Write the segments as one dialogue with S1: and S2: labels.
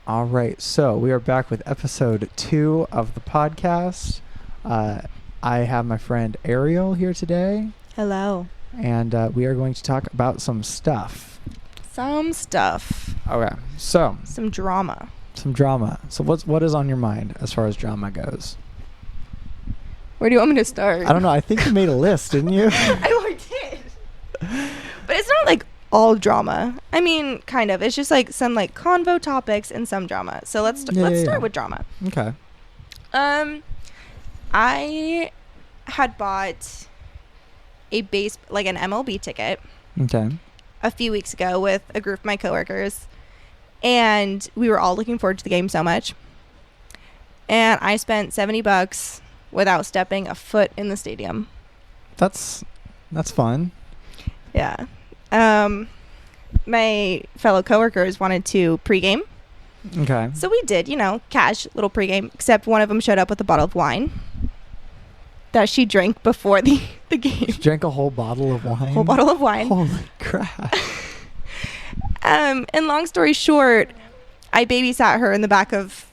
S1: All right, so we are back with episode 2 of the podcast. I have my friend Ariel here today.
S2: Hello.
S1: And we are going to talk about some stuff.
S2: Some stuff.
S1: Okay, so.
S2: Some drama.
S1: Some drama. So what is on your mind as far as drama goes?
S2: Where do you want me to start?
S1: I don't know. I think you made a list, didn't you?
S2: I did. But it's not like all drama. I mean, kind of. It's just like some like convo topics and some drama. So let's start with drama.
S1: Okay.
S2: I had bought an MLB ticket.
S1: Okay.
S2: A few weeks ago with a group of my coworkers, and we were all looking forward to the game so much. And I spent $70 without stepping a foot in the stadium.
S1: That's fun.
S2: Yeah. My fellow coworkers wanted to pregame.
S1: Okay.
S2: So we did, cash little pregame, except one of them showed up with a bottle of wine that she drank before the game.
S1: She drank a whole bottle of wine?
S2: Whole bottle of wine.
S1: Holy crap.
S2: And long story short, I babysat her in the back of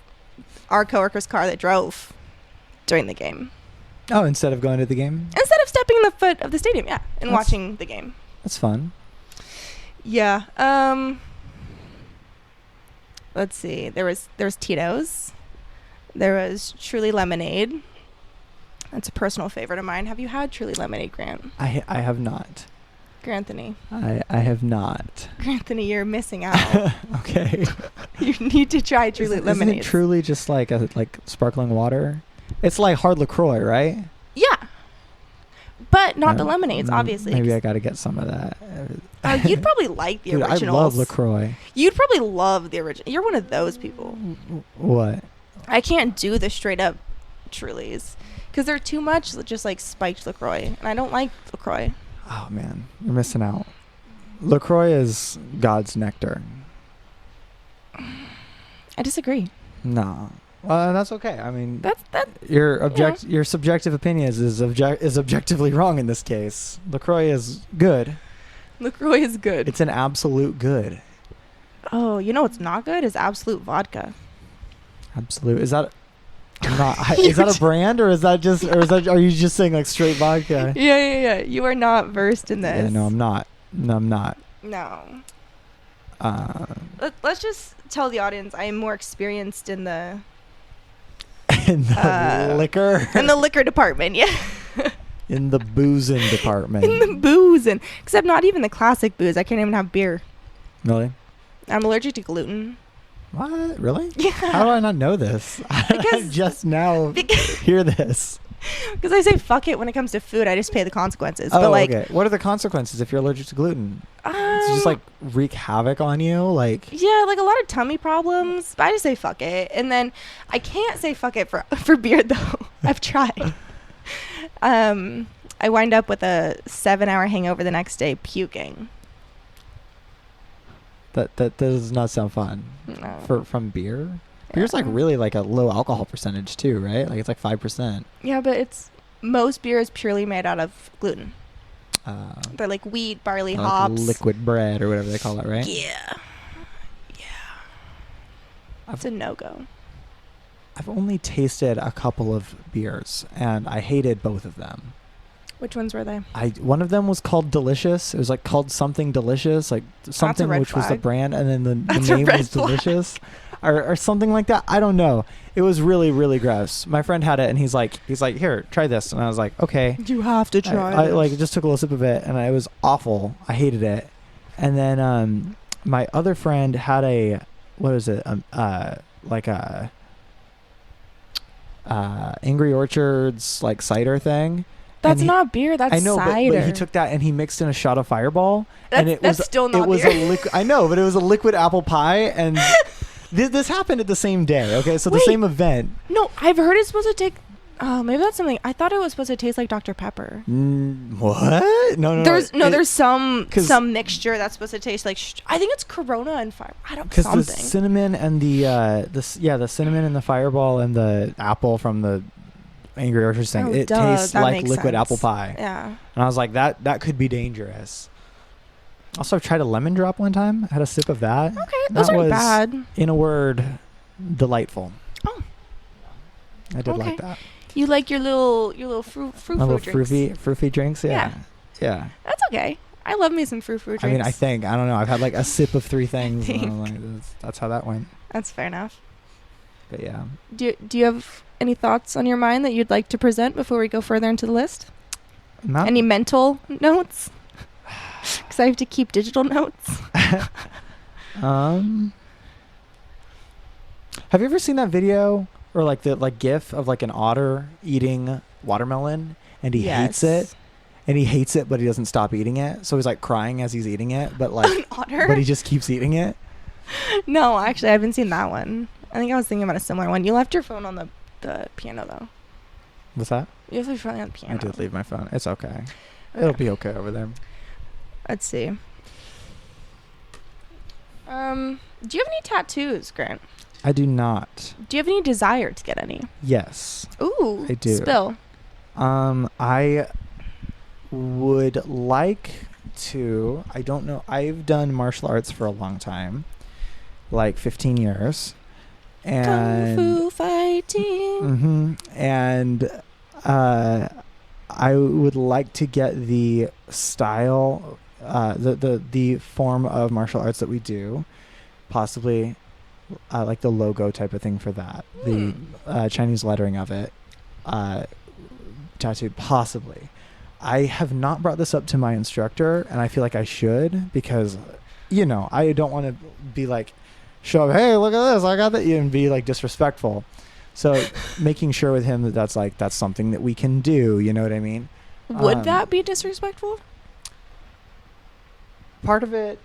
S2: our coworker's car that drove during the game.
S1: Oh, instead of going to the game?
S2: Instead of stepping the foot of the stadium, yeah, and watching the game.
S1: That's fun.
S2: Yeah. Let's see. There was Tito's. There was Truly Lemonade. That's a personal favorite of mine. Have you had Truly Lemonade, Grant?
S1: I have not.
S2: Granthony.
S1: I have not.
S2: Granthony, you're missing out.
S1: Okay.
S2: You need to try Truly Lemonade.
S1: Isn't it truly just like sparkling water? It's like hard LaCroix, right?
S2: Yeah. But not the lemonades, obviously.
S1: Maybe I got to get some of that.
S2: You'd probably like the originals.
S1: I love LaCroix.
S2: You'd probably love the original. You're one of those people.
S1: What?
S2: I can't do the straight up Trulies because they're too much just like spiked LaCroix. And I don't like LaCroix.
S1: Oh, man. You're missing out. LaCroix is God's nectar.
S2: I disagree.
S1: No. That's okay. I mean,
S2: that
S1: your subjective opinion is objectively wrong in this case. LaCroix is good.
S2: LaCroix is good.
S1: It's an absolute good.
S2: Oh, what's not good is Absolute vodka.
S1: Absolute. Is that is that a brand or are you just saying like straight vodka?
S2: Yeah. You are not versed in this.
S1: Yeah, no, I'm not.
S2: No. Let's just tell the audience I am more experienced in the
S1: liquor.
S2: In the liquor department, yeah.
S1: In the boozing department.
S2: In the boozing. Except not even the classic booze. I can't even have beer.
S1: Really?
S2: I'm allergic to gluten.
S1: What? Really?
S2: Yeah.
S1: How do I not know this? I just now hear this.
S2: Because I say fuck it when it comes to food. I just pay the consequences.
S1: Oh,
S2: but
S1: okay. What are the consequences if you're allergic to gluten? It's just like wreak havoc on you?
S2: Yeah, like a lot of tummy problems. But I just say fuck it. And then I can't say fuck it for beer, though. I've tried. I wind up with a 7-hour hangover the next day puking.
S1: That does not sound fun.
S2: No.
S1: From beer? Beer's really like a low alcohol percentage too, right? Like it's like 5%.
S2: Yeah, but most beer is purely made out of gluten. They're like wheat, barley, hops.
S1: Liquid bread or whatever they call it, right?
S2: Yeah. It's a no-go.
S1: I've only tasted a couple of beers and I hated both of them.
S2: Which ones were they?
S1: One of them was called Delicious. It was like called something Delicious, like something which was the brand, and then the name was Delicious, or something like that. I don't know. It was really, really gross. My friend had it, and he's like, here, try this, and I was like, okay.
S2: You have to try.
S1: I just took a little sip of it, and it was awful. I hated it. And then my other friend had Angry Orchard's like cider thing.
S2: That's not beer. That's cider.
S1: I know, but he took that and he mixed in a shot of Fireball.
S2: That's still not beer.
S1: I know, but it was a liquid apple pie, and this happened at the same day. Okay, so the same event.
S2: No, I've heard it's supposed to take. Oh, maybe that's something. I thought it was supposed to taste like Dr. Pepper.
S1: What? No.
S2: There's some mixture that's supposed to taste like. I think it's Corona and Fire. I don't. Because
S1: the cinnamon and the cinnamon and the Fireball and the apple from the Angry Orchard thing. It tastes like liquid apple pie.
S2: Yeah.
S1: And I was like, that could be dangerous. Also, I tried a lemon drop one time. I had a sip of that.
S2: Okay, those aren't bad.
S1: In a word, delightful.
S2: Oh,
S1: I did like that.
S2: You like your little frou drinks.
S1: Fruity drinks. Yeah.
S2: That's okay. I love me some frou drinks.
S1: I mean, I don't know. I've had like a sip of 3 things. And I'm like, that's how that went.
S2: That's fair enough.
S1: But yeah.
S2: Do you have any thoughts on your mind that you'd like to present before we go further into the list? Any mental notes? Because I have to keep digital notes.
S1: Have you ever seen that video or like the GIF of like an otter eating watermelon and he hates it? And he hates it, but he doesn't stop eating it. So he's like crying as he's eating it, but like,
S2: an otter?
S1: But he just keeps eating it.
S2: No, actually, I haven't seen that one. I think I was thinking about a similar one. You left your phone on the piano, though.
S1: What's that?
S2: You left your phone on the piano.
S1: I did leave my phone. It's okay. It'll be okay over there.
S2: Let's see. Do you have any tattoos, Grant?
S1: I do not.
S2: Do you have any desire to get any?
S1: Yes.
S2: Ooh.
S1: I do.
S2: Spill.
S1: I would like to. I don't know. I've done martial arts for a long time, like 15 years. And
S2: Kung Fu fighting.
S1: And I would like to get the style, the form of martial arts that we do, possibly like the logo type of thing for that, the Chinese lettering of it, tattooed, possibly. I have not brought this up to my instructor, and I feel like I should, because, I don't want to be like, show up, hey, look at this, I got that, and be like disrespectful. So making sure with him that's something that we can do, you know what I mean?
S2: Would that be disrespectful?
S1: Part of it,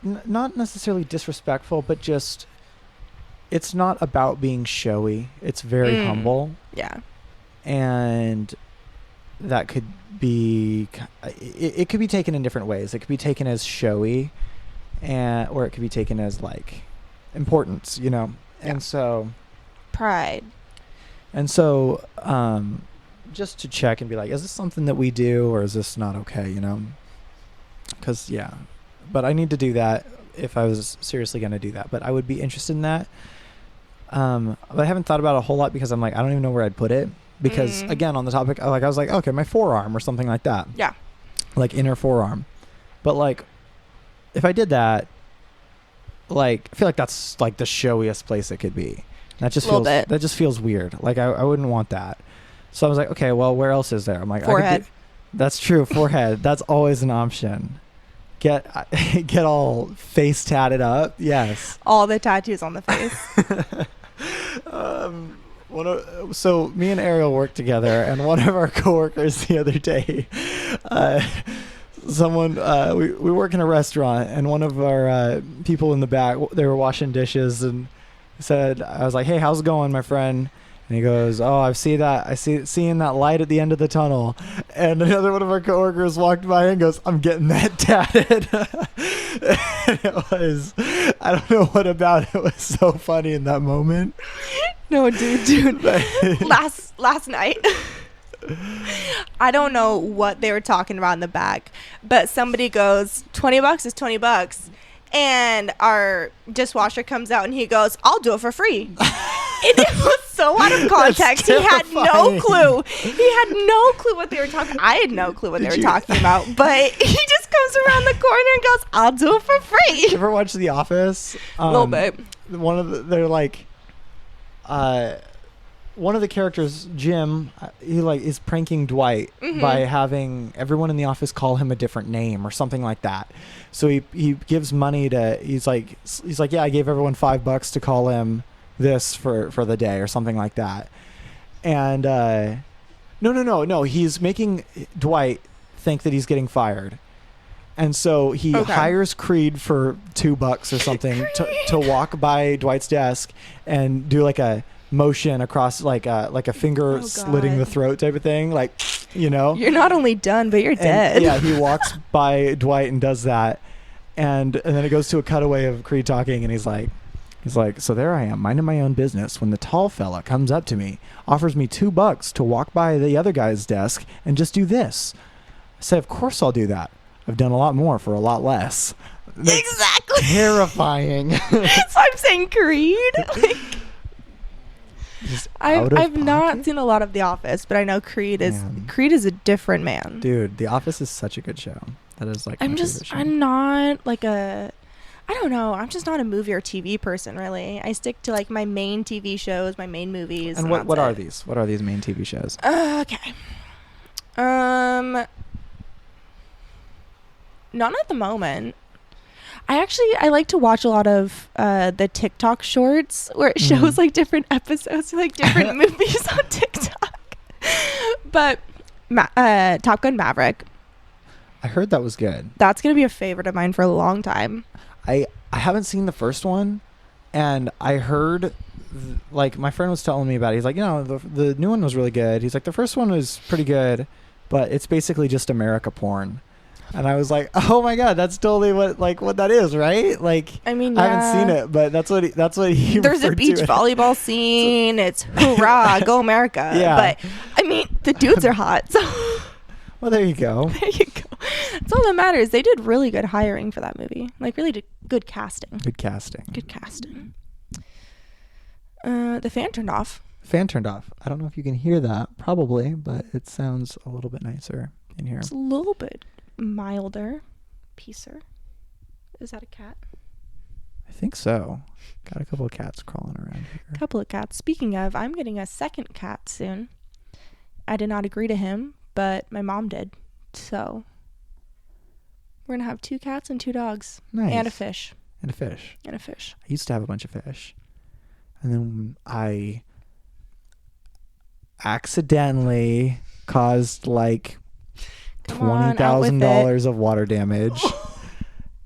S1: not necessarily disrespectful, but just, it's not about being showy. It's very humble.
S2: Yeah.
S1: And that could be, it could be taken in different ways. It could be taken as showy, or it could be taken as like importance, Yeah. And so
S2: pride.
S1: And so just to check and be like, is this something that we do, or is this not okay, because but I need to do that if I was seriously going to do that, but I would be interested in that. But I haven't thought about it a whole lot, because I'm like, I don't even know where I'd put it, because again, on the topic, I was like, okay, my forearm or something like that.
S2: Yeah.
S1: Like inner forearm. But like, if I did that, like, I feel like that's like the showiest place it could be. That just feels weird. Like I wouldn't want that. So I was like, okay, well, where else is there? I'm like,
S2: forehead.
S1: That's true. Forehead. That's always an option. Get all face tatted up. Yes.
S2: All the tattoos on the face.
S1: So me and Ariel worked together, and one of our coworkers the other day, we work in a restaurant, and one of our people in the back, they were washing dishes, and I was like, hey, how's it going, my friend? And he goes, oh, I seeing that light at the end of the tunnel. And another one of our coworkers walked by and goes, I'm getting that tatted. It was, I don't know what about it was so funny in that moment.
S2: No, dude. last night, I don't know what they were talking about in the back, but somebody goes, $20 is $20. And our dishwasher comes out and he goes, I'll do it for free. And it was so out of context. He had no clue. He had no clue what they were talking about. I had no clue what they were talking about. But he just comes around the corner and goes, I'll do it for free.
S1: You ever watch The Office?
S2: A little bit.
S1: One of the characters, Jim, he is pranking Dwight by having everyone in the office call him a different name or something like that. So he gives money to, he's like, yeah, I gave everyone $5 to call him this for the day or something like that. And no, he's making Dwight think that he's getting fired. And so he hires Creed for $2 or something to walk by Dwight's desk and do like a motion across like a finger slitting the throat type of thing, you're
S2: not only done, but you're dead.
S1: Yeah, he walks by Dwight and does that, and then it goes to a cutaway of Creed talking, and he's like, so there I am, minding my own business, when the tall fella comes up to me, offers me $2 to walk by the other guy's desk and just do this. I said, of course I'll do that. I've done a lot more for a lot less. That's
S2: exactly.
S1: Terrifying.
S2: So I'm saying Creed. I've not seen a lot of The Office, but I know Creed is a different man.
S1: Dude, The Office is such a good show. That is like
S2: I'm not like I don't know. I'm just not a movie or TV person, really. I stick to like my main TV shows, my main movies.
S1: And what are these? What are these main TV shows?
S2: Okay. None at the moment. I like to watch a lot of the TikTok shorts where it shows like different episodes, like different movies on TikTok. But Top Gun Maverick.
S1: I heard that was good.
S2: That's gonna be a favorite of mine for a long time.
S1: I haven't seen the first one, and I heard like my friend was telling me about it. He's like, the new one was really good. He's like, the first one was pretty good, but it's basically just America porn. And I was like, oh my god, that's totally what that is, right? Like, I mean, I haven't seen it, but that's what he
S2: there's a beach volleyball scene. It's hoorah, go America. Yeah. But I mean, the dudes are hot. So
S1: well, there you go.
S2: There you go. That's all that matters. They did really good hiring for that movie. Like, really did good casting.
S1: Good casting.
S2: The fan turned off.
S1: I don't know if you can hear that, probably, but it sounds a little bit nicer in here.
S2: It's a little bit milder. Peacer. Is that a cat?
S1: I think so. Got a couple of cats crawling around here.
S2: Couple of cats. Speaking of, I'm getting a second cat soon. I did not agree to him, but my mom did. So we're gonna have 2 cats and 2 dogs.
S1: Nice.
S2: And a fish.
S1: I used to have a bunch of fish, and then I accidentally caused like $20,000 of water damage.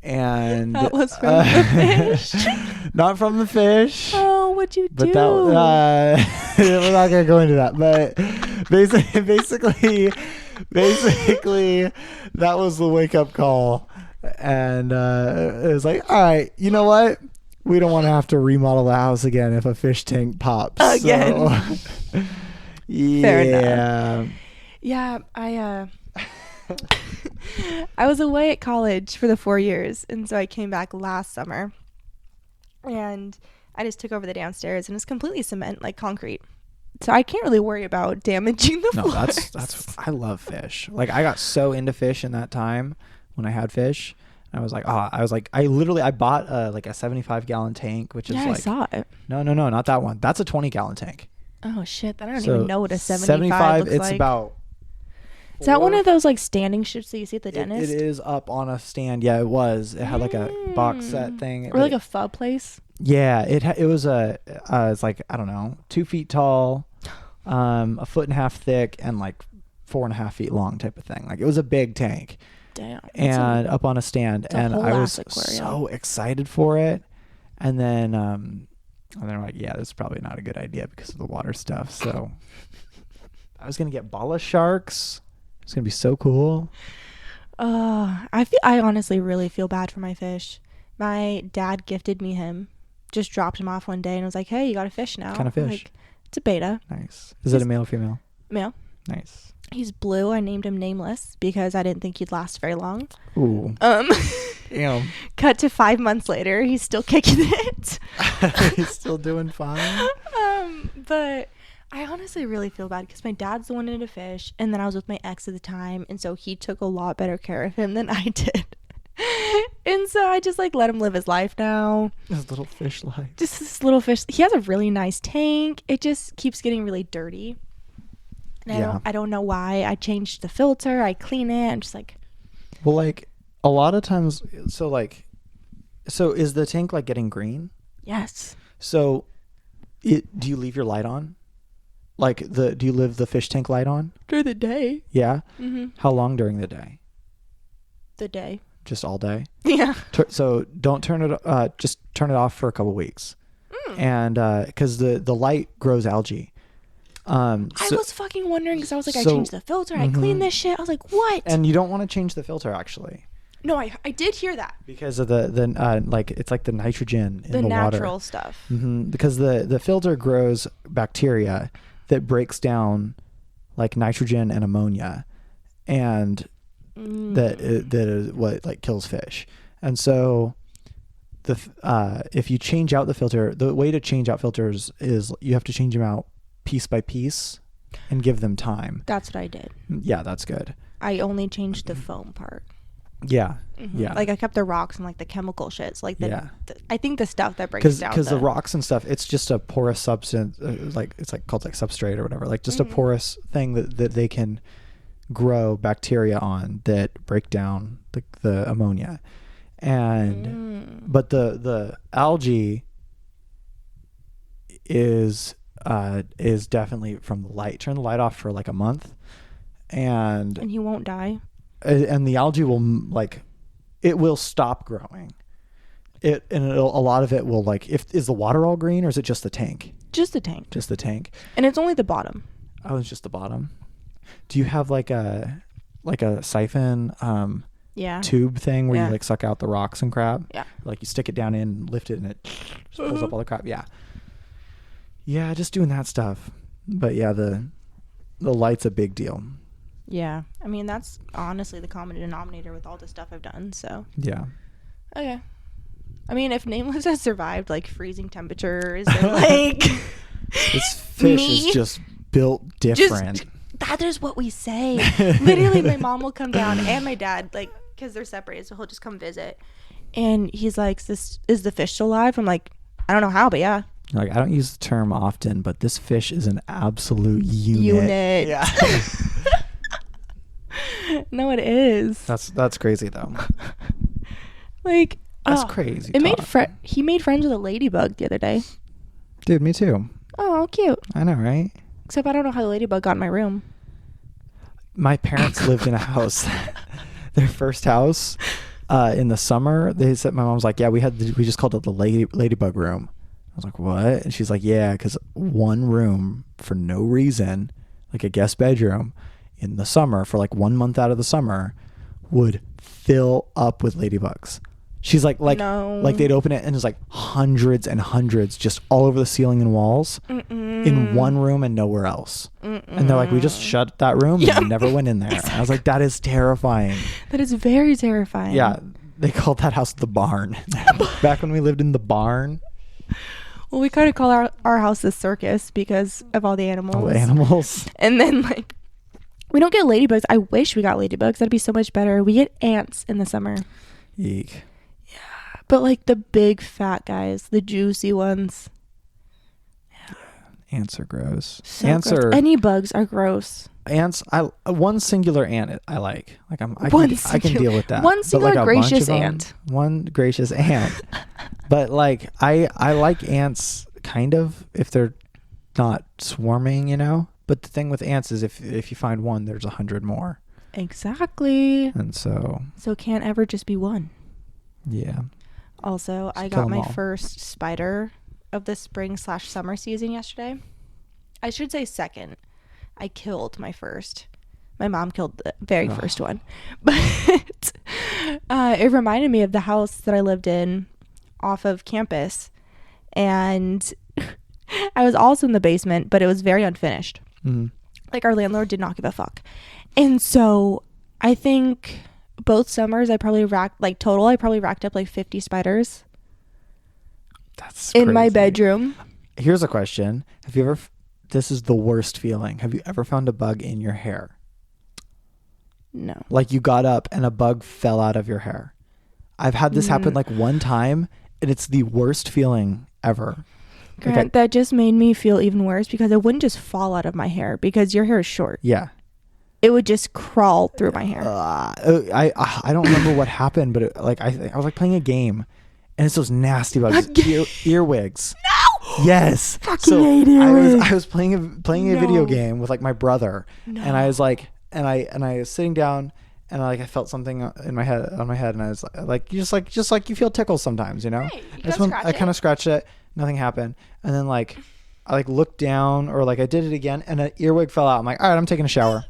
S1: And
S2: that was from the fish.
S1: Not from the fish.
S2: Oh, what'd you do?
S1: But that we're not gonna go into that. But basically, that was the wake up call, and it was like, all right, you know what? We don't want to have to remodel the house again if a fish tank pops again. So, yeah.
S2: Fair enough. Yeah, I was away at college for the 4 years, and so I came back last summer, and I just took over the downstairs, and it's completely cement, like concrete. So I can't really worry about damaging the floor.
S1: No, that's I love fish. Like, I got so into fish in that time when I had fish. I was like, I bought like a 75-gallon tank, which is like, I saw it. No, not that one. That's a 20-gallon tank.
S2: Oh shit, I don't even know what a 75 looks
S1: it's like. About.
S2: Is that one of those like standing ships that you see at the dentist?
S1: It is up on a stand. Yeah, it was. It had like a box set thing.
S2: Or like a pho place.
S1: Yeah, it was it's like, I don't know, 2 feet tall, a foot and a half thick, and like 4.5 feet long type of thing. Like, it was a big tank.
S2: Damn.
S1: And up on a stand, and I was so excited for it. And then they're like, yeah, this is probably not a good idea because of the water stuff. So I was gonna get bala sharks. It's gonna be so cool.
S2: I honestly really feel bad for my fish. My dad gifted me him. Just dropped him off one day and was like, "Hey, you got a fish now."
S1: What kind of fish?
S2: Like, it's a beta.
S1: Nice. Is it a male or female?
S2: Male.
S1: Nice.
S2: He's blue. I named him Nameless because I didn't think he'd last very long.
S1: Ooh.
S2: Damn. Cut to 5 months later, he's still kicking it.
S1: He's still doing fine.
S2: But I honestly really feel bad because my dad's the one into fish, and then I was with my ex at the time, and so he took a lot better care of him than I did. And so I just like let him live his life now.
S1: His little fish life.
S2: Just this little fish. He has a really nice tank. It just keeps getting really dirty. And I don't know why. I changed the filter. I clean it. I'm just like.
S1: Well, like a lot of times, so is the tank like getting green?
S2: Yes.
S1: So, do you leave your light on? Like do you leave the fish tank light on?
S2: During the day.
S1: Yeah. Mm-hmm. How long during the day?
S2: The day.
S1: Just all day?
S2: Yeah.
S1: So don't turn it. Just turn it off for a couple weeks, and because the light grows algae.
S2: I was fucking wondering because I was like, I changed the filter, I cleaned this shit. I was like, what?
S1: And you don't want to change the filter actually.
S2: No, I did hear that
S1: because of the like it's like the nitrogen in the water.
S2: The natural stuff.
S1: Mm-hmm. Because the filter grows bacteria that breaks down like nitrogen and ammonia, and that is what like kills fish. And so if you change out the filter, the way to change out filters is you have to change them out piece by piece and give them time.
S2: That's what I did.
S1: Yeah, that's good.
S2: I only changed the foam part.
S1: Yeah.
S2: Mm-hmm.
S1: Yeah.
S2: Like I kept the rocks and like the chemical shits. Like I think the stuff that breaks down.
S1: Because the rocks and stuff, it's just a porous substance. It's called like substrate or whatever. Like just a porous thing that they can grow bacteria on that break down the ammonia. And but the algae is definitely from the light. Turn the light off for like a month, and
S2: he won't die.
S1: And the algae will it will stop growing. A lot of it will is the water all green or is it just the tank?
S2: Just the tank.
S1: Just the tank.
S2: And it's only the bottom.
S1: Oh, it's just the bottom. Do you have like a siphon tube thing where you suck out the rocks and crap?
S2: Yeah.
S1: Like you stick it down in, lift it, and it just pulls up all the crap. Yeah. Yeah, just doing that stuff. But yeah, the light's a big deal.
S2: Yeah. I mean, that's honestly the common denominator with all the stuff I've done, so.
S1: Yeah.
S2: Okay. I mean, if Nameless has survived like freezing temperatures and
S1: this fish is just built different.
S2: That is what we say. Literally, my mom will come down and my dad, because they're separated, so he'll just come visit. And he's like, is the fish still alive? I'm like, I don't know how, but yeah.
S1: I don't use the term often, but this fish is an absolute unit. Yeah.
S2: No, it is.
S1: That's crazy though. That's crazy.
S2: He made friends with a ladybug the other day.
S1: Dude, me too.
S2: Oh, cute.
S1: I know, right?
S2: Except I don't know how the ladybug got in my room.
S1: My parents lived in a house. Their first house in the summer. They said, my mom's like, yeah, we just called it the ladybug room. I was like, what? And she's like, yeah, because one room for no reason, like a guest bedroom in the summer for like 1 month out of the summer would fill up with ladybugs. She's like they'd open it and there's like hundreds and hundreds just all over the ceiling and walls in one room and nowhere else. And they're like, we just shut that room and never went in there. Exactly. I was like, that is terrifying.
S2: That is very terrifying.
S1: Yeah. They called that house the barn. Back when we lived in the barn.
S2: Well, we kind of call our house the circus because of all the animals.
S1: All the animals.
S2: And then we don't get ladybugs. I wish we got ladybugs. That'd be so much better. We get ants in the summer.
S1: Eek.
S2: But the big fat guys, the juicy ones.
S1: Yeah. Ants are gross.
S2: Any bugs are gross.
S1: Ants, one singular ant I like. I can deal with that.
S2: One singular gracious ant.
S1: One gracious ant. But I like ants kind of if they're not swarming, you know? But the thing with ants is if you find one, there's 100 more.
S2: Exactly.
S1: And so
S2: it can't ever just be one.
S1: Yeah.
S2: Also, I got my first spider of the spring/summer season yesterday. I should say second. I killed my first. My mom killed the very first one. But it reminded me of the house that I lived in off of campus. And I was also in the basement, but it was very unfinished. Mm-hmm. Our landlord did not give a fuck. And so I think both summers I probably racked up 50 spiders.
S1: That's crazy.
S2: In my bedroom.
S1: Here's a question. This is the worst feeling. Have you ever found a bug in your hair?
S2: No.
S1: You got up and a bug fell out of your hair. I've had this happen one time and it's the worst feeling ever.
S2: Grant, that just made me feel even worse because it wouldn't just fall out of my hair because your hair is short.
S1: Yeah.
S2: It would just crawl through my hair.
S1: I don't remember what happened, but I was playing a game, and it's those nasty bugs, earwigs. No. Yes.
S2: Fucking hate earwigs.
S1: I was playing a video game with my brother, and I was and I was sitting down, and I felt something on my head, and I was just like you feel tickles sometimes, you know.
S2: Hey,
S1: I kind of scratched it, nothing happened, and then I looked down or I did it again, and an earwig fell out. I'm like, all right, I'm taking a shower.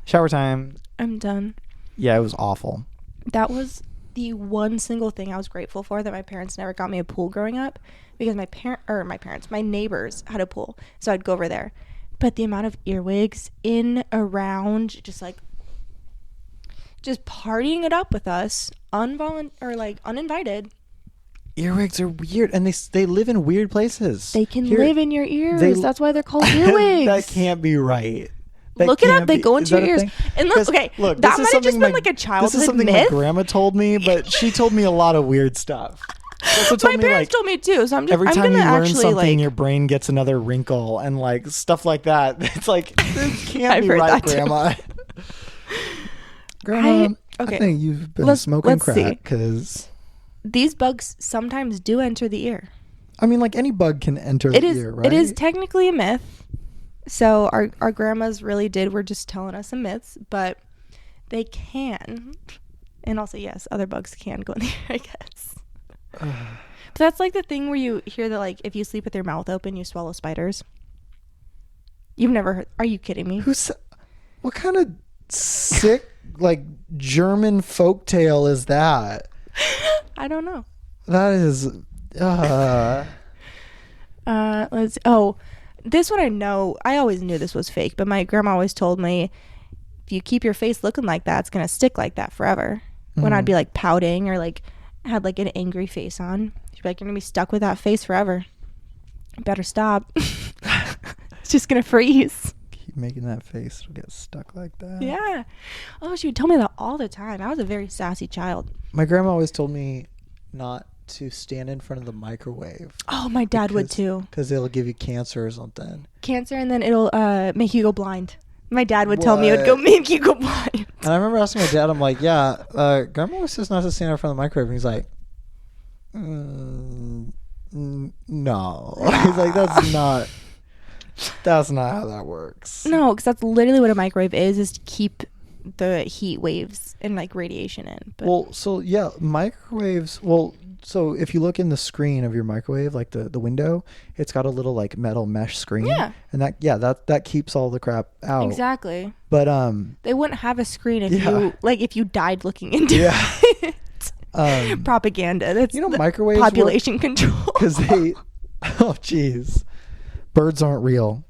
S1: Shower time.
S2: I'm done.
S1: Yeah, it was awful.
S2: That was the one single thing I was grateful for that my parents never got me a pool growing up because my neighbors had a pool, so I'd go over there. But the amount of earwigs in, around, just partying it up with us, uninvited.
S1: Earwigs are weird, and they live in weird places.
S2: They can live in your ears. That's why they're called earwigs.
S1: That can't be right.
S2: Look it up. They go into your ears. And look, okay,
S1: look,
S2: that might have just been like a childhood myth.
S1: This is something my grandma told me, but she told me a lot of weird stuff.
S2: My parents told me too, so
S1: every time you learn something, your brain gets another wrinkle and like stuff like that. It's like, this can't be right, Grandma. Grandma, I think you've been smoking crack because
S2: these bugs sometimes do enter the ear.
S1: I mean, like any bug can enter the ear, right?
S2: It is technically a myth. So our grandmas really were just telling us some myths, but they can. And also, yes, other bugs can go in the ear, I guess. But that's like the thing where you hear that, like, if you sleep with your mouth open, you swallow spiders. You've never heard? Are you kidding me?
S1: What kind of sick, like, German folktale is that?
S2: I don't know.
S1: That is.
S2: This one I know. I always knew this was fake, but my grandma always told me, if you keep your face looking like that, it's gonna stick like that forever. When I'd be like pouting or like had like an angry face on, she'd be like, "You're gonna be stuck with that face forever. You better stop. It's just gonna freeze."
S1: Keep making that face; it'll get stuck like that.
S2: Yeah. Oh, she would tell me that all the time. I was a very sassy child.
S1: My grandma always told me not to stand in front of the microwave.
S2: Oh, my dad would too.
S1: Because it'll give you cancer or something.
S2: Cancer, and then it'll make you go blind. My dad would tell me it would make you go blind. And
S1: I remember asking my dad, I'm like, yeah, Grandma always says not to stand in front of the microwave. And he's like, no. He's like, that's not how that works.
S2: No, because that's literally what a microwave is to keep the heat waves and like radiation in. But
S1: microwaves, so if you look in the screen of your microwave, like the window, it's got a little like metal mesh screen.
S2: Yeah.
S1: And that keeps all the crap out.
S2: Exactly.
S1: But
S2: they wouldn't have a screen if you died looking into it. Propaganda. That's
S1: microwaves
S2: population control.
S1: Because jeez. Birds aren't real.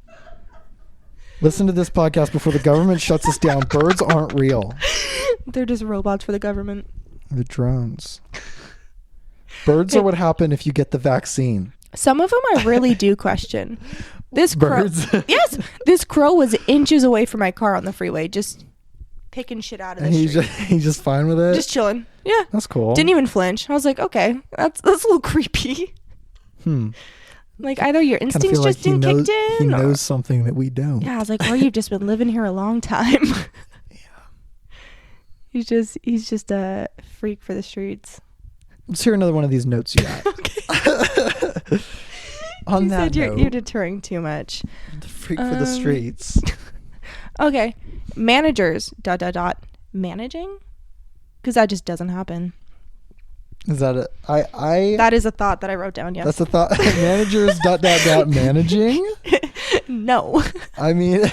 S1: Listen to this podcast before the government shuts us down. Birds aren't real.
S2: They're just robots for the government.
S1: They're drones. Birds are what happen if you get the vaccine.
S2: Some of them I really do question. This
S1: birds.
S2: Crow, yes, this crow was inches away from my car on the freeway, just picking shit out of the street.
S1: He's just fine with it?
S2: Just chilling. Yeah.
S1: That's cool.
S2: Didn't even flinch. I was like, okay, that's a little creepy. Like either your instincts just didn't kick in.
S1: He knows something that we don't.
S2: Yeah, I was like, or you've just been living here a long time. Yeah. He's just a freak for the streets.
S1: Let's hear another one of these notes you got.
S2: Okay.
S1: On that note,
S2: you're deterring too much.
S1: The freak for the streets.
S2: Okay. Managers, ... Managing? Because that just doesn't happen.
S1: Is that it?
S2: That is a thought that I wrote down, yes.
S1: That's a thought. Managers ... managing?
S2: No.
S1: I mean,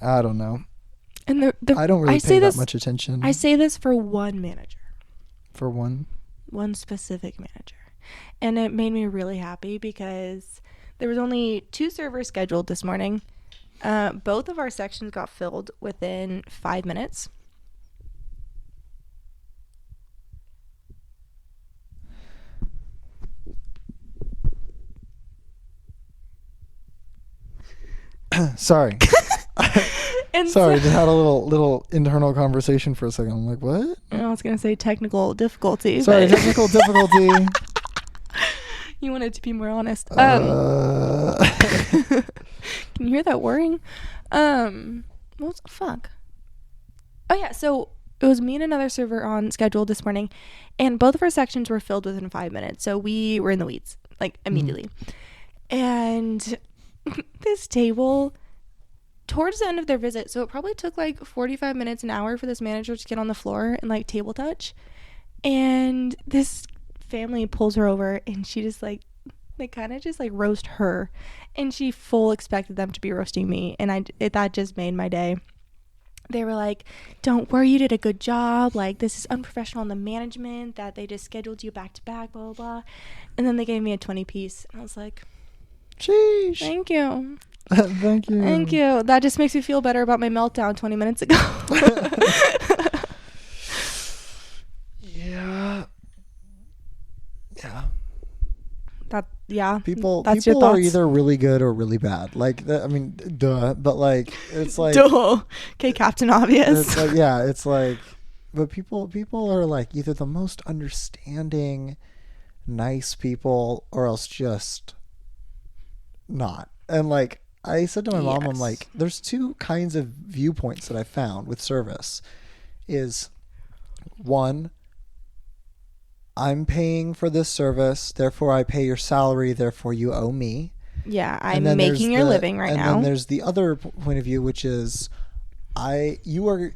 S1: I don't know.
S2: And
S1: I don't really pay that much attention.
S2: I say this for one manager.
S1: For one
S2: specific manager. And it made me really happy because there was only 2 servers scheduled this morning. Both of our sections got filled within 5 minutes.
S1: Sorry. Sorry, just had a little internal conversation for a second. I'm like, what?
S2: I was gonna say technical difficulty.
S1: Sorry, technical difficulty.
S2: You wanted to be more honest. Can you hear that whirring? What the fuck? Oh yeah, so it was me and another server on schedule this morning, and both of our sections were filled within 5 minutes. So we were in the weeds, like immediately. And this table, towards the end of their visit, so it probably took like 45 minutes, an hour for this manager to get on the floor and like table touch. And this family pulls her over and she just like, they kind of just like roast her, and she full expected them to be roasting me, and that just made my day. They were like, don't worry, you did a good job, like this is unprofessional on the management that they just scheduled you back to back, blah blah blah. And then they gave me a 20 piece and I was like,
S1: sheesh,
S2: thank you.
S1: Thank you.
S2: That just makes me feel better about my meltdown 20 minutes ago.
S1: Yeah.
S2: Yeah.
S1: People
S2: That's
S1: are either really good or really bad. Like, I mean, duh. But like, it's like,
S2: duh. Okay, Captain Obvious.
S1: It's like, yeah, it's like, but people are like either the most understanding, nice people, or else just not. And like, I said to my mom, I'm like, there's two kinds of viewpoints that I found with service. Is one, I'm paying for this service, therefore I pay your salary, therefore you owe me.
S2: Yeah, I'm making your living right now.
S1: And then there's the other point of view, which is you are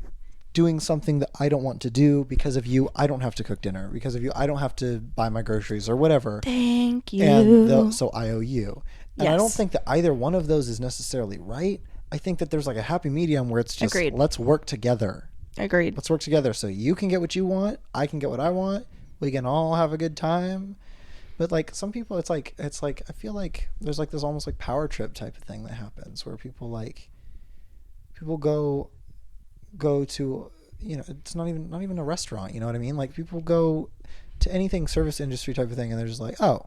S1: doing something that I don't want to do. Because of you, I don't have to cook dinner. Because of you, I don't have to buy my groceries or whatever.
S2: Thank you.
S1: And so I owe you. And
S2: yes.
S1: I don't think that either one of those is necessarily right. I think that there's like a happy medium where it's just, let's work together.
S2: Agreed.
S1: Let's work together so you can get what you want. I can get what I want. We can all have a good time. But like some people, it's like I feel like there's like this almost like power trip type of thing that happens where people go to, you know, it's not even a restaurant, you know what I mean? Like people go to anything service industry type of thing and they're just like, oh,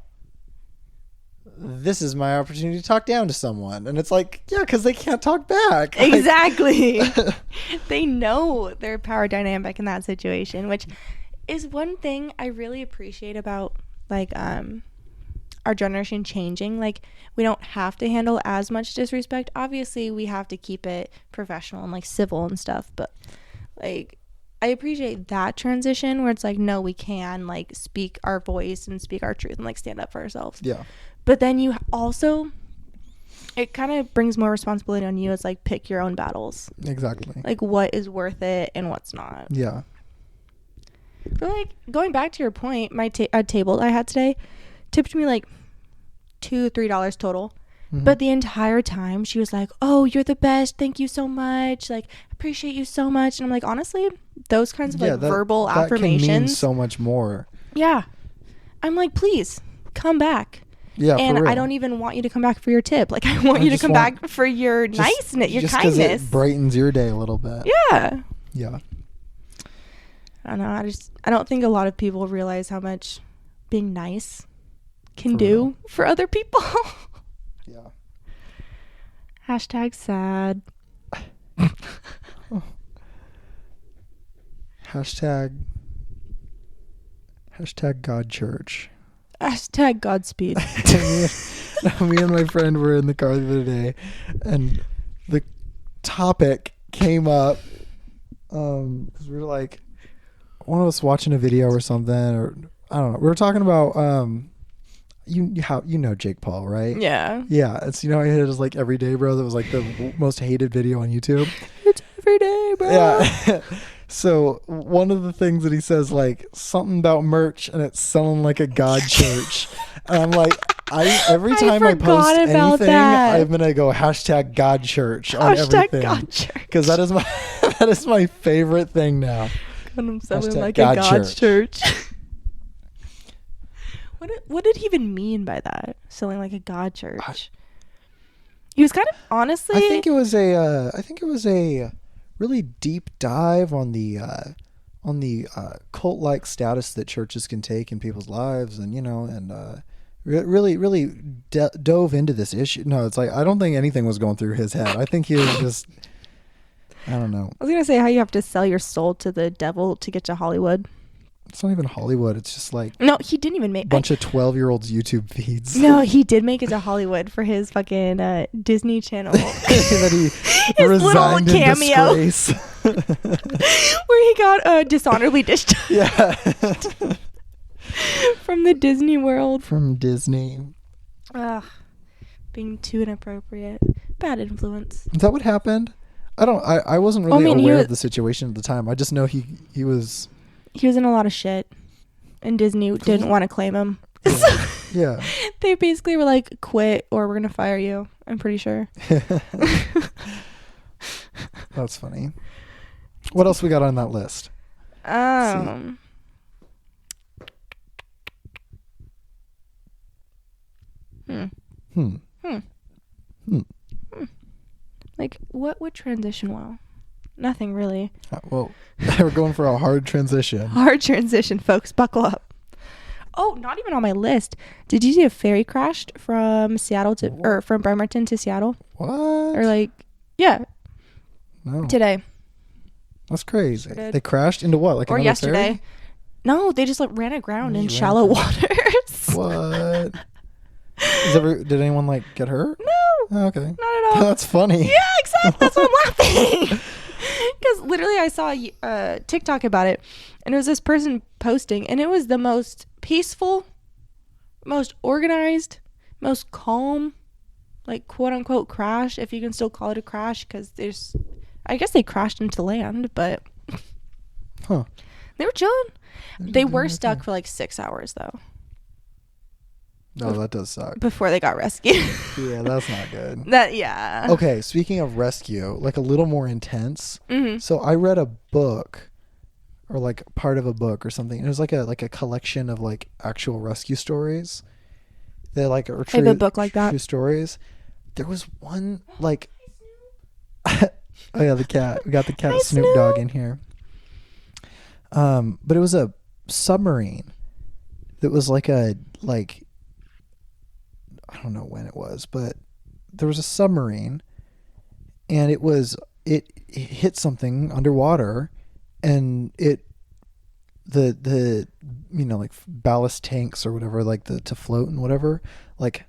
S1: this is my opportunity to talk down to someone. And it's like, yeah, because they can't talk back.
S2: Exactly. They know their power dynamic in that situation, which is one thing I really appreciate about like our generation changing. Like, we don't have to handle as much disrespect. Obviously we have to keep it professional and like civil and stuff, but like I appreciate that transition where it's like, no, we can like speak our voice and speak our truth and like stand up for ourselves.
S1: Yeah.
S2: But then you also, it kind of brings more responsibility on you as like pick your own battles.
S1: Exactly.
S2: Like what is worth it and what's not.
S1: Yeah.
S2: But like going back to your point, my table I had today tipped me like $2-3 total. Mm-hmm. But the entire time she was like, oh, you're the best. Thank you so much. Like, appreciate you so much. And I'm like, honestly, those kinds of like verbal affirmations. That can mean
S1: so much more.
S2: Yeah. I'm like, please come back.
S1: Yeah,
S2: and
S1: for real.
S2: I don't even want you to come back for your tip. Like, I want you to come back for your niceness, your kindness. Just 'cause
S1: it brightens your day a little bit.
S2: Yeah.
S1: Yeah.
S2: I don't know. I don't think a lot of people realize how much being nice can do for other people.
S1: Yeah.
S2: Hashtag sad.
S1: Hashtag God Church.
S2: Hashtag Godspeed.
S1: Me and my friend were in the car the other day, and the topic came up because we were like, one of us watching a video or something, or I don't know. We were talking about you know Jake Paul, right?
S2: Yeah.
S1: Yeah. It's, you know, it was like Everyday Bro. That was like the most hated video on YouTube.
S2: It's everyday, bro.
S1: Yeah. So one of the things that he says, like something about merch and it's selling like a God church. And I'm like, every time I post anything, I'm going to go hashtag God church on everything. God church. Because that is my favorite thing now.
S2: And I'm selling like a God church. What did he even mean by that? Selling like a God church. He was kind of, honestly,
S1: I think it was a really deep dive on the cult-like status that churches can take in people's lives, and really dove into this issue. No, it's like I don't think anything was going through his head. I think he was just, I don't know.
S2: I was gonna say how you have to sell your soul to the devil to get to Hollywood.
S1: It's not even Hollywood. It's just like,
S2: no, he didn't even make
S1: a bunch of 12-year-olds YouTube feeds.
S2: No, he did make it to Hollywood for his fucking Disney Channel.
S1: That he
S2: his
S1: resigned
S2: little cameo
S1: in disgrace.
S2: Where he got dishonorably discharged.
S1: Yeah.
S2: From the Disney World.
S1: From Disney.
S2: Ugh. Being too inappropriate. Bad influence.
S1: Is that what happened? I wasn't really aware of the situation at the time. I just know he was
S2: in a lot of shit, and Disney didn't want to claim him.
S1: Yeah. Yeah.
S2: They basically were like, quit or we're going to fire you. I'm pretty sure.
S1: That's funny. What else we got on that list?
S2: Like, what would transition well? Nothing really.
S1: Well, we're going for a hard transition.
S2: Hard transition, folks. Buckle up. Oh, not even on my list. Did you see a ferry crashed from Seattle to or from Bremerton to Seattle?
S1: What?
S2: Or like, yeah.
S1: No.
S2: Today.
S1: That's crazy. They crashed into what? Like
S2: or
S1: another
S2: yesterday.
S1: ferry?
S2: No, they just like ran aground in shallow waters.
S1: What? Did anyone like get hurt?
S2: No.
S1: Oh, okay.
S2: Not at all.
S1: That's funny.
S2: Yeah, exactly. That's why I'm laughing. Because literally I saw a TikTok about it, and it was this person posting, and it was the most peaceful, most organized, most calm, like quote unquote crash, if you can still call it a crash, because I guess they crashed into land, but they were chilling. They were stuck for like 6 hours though.
S1: Oh, that does suck.
S2: Before they got rescued.
S1: Yeah, that's not good.
S2: Yeah.
S1: Okay, speaking of rescue, like a little more intense.
S2: Mm-hmm.
S1: So I read a book, or like part of a book or something. It was like a collection of like actual rescue stories. They're like
S2: I have a book like that.
S1: True stories. There was one like. Oh yeah, the cat. We got the cat
S2: Hi,
S1: Snoop Dogg in here. But it was a submarine that was like I don't know when it was, but there was a submarine, and it hit something underwater, and the like ballast tanks or whatever, like to float and whatever, like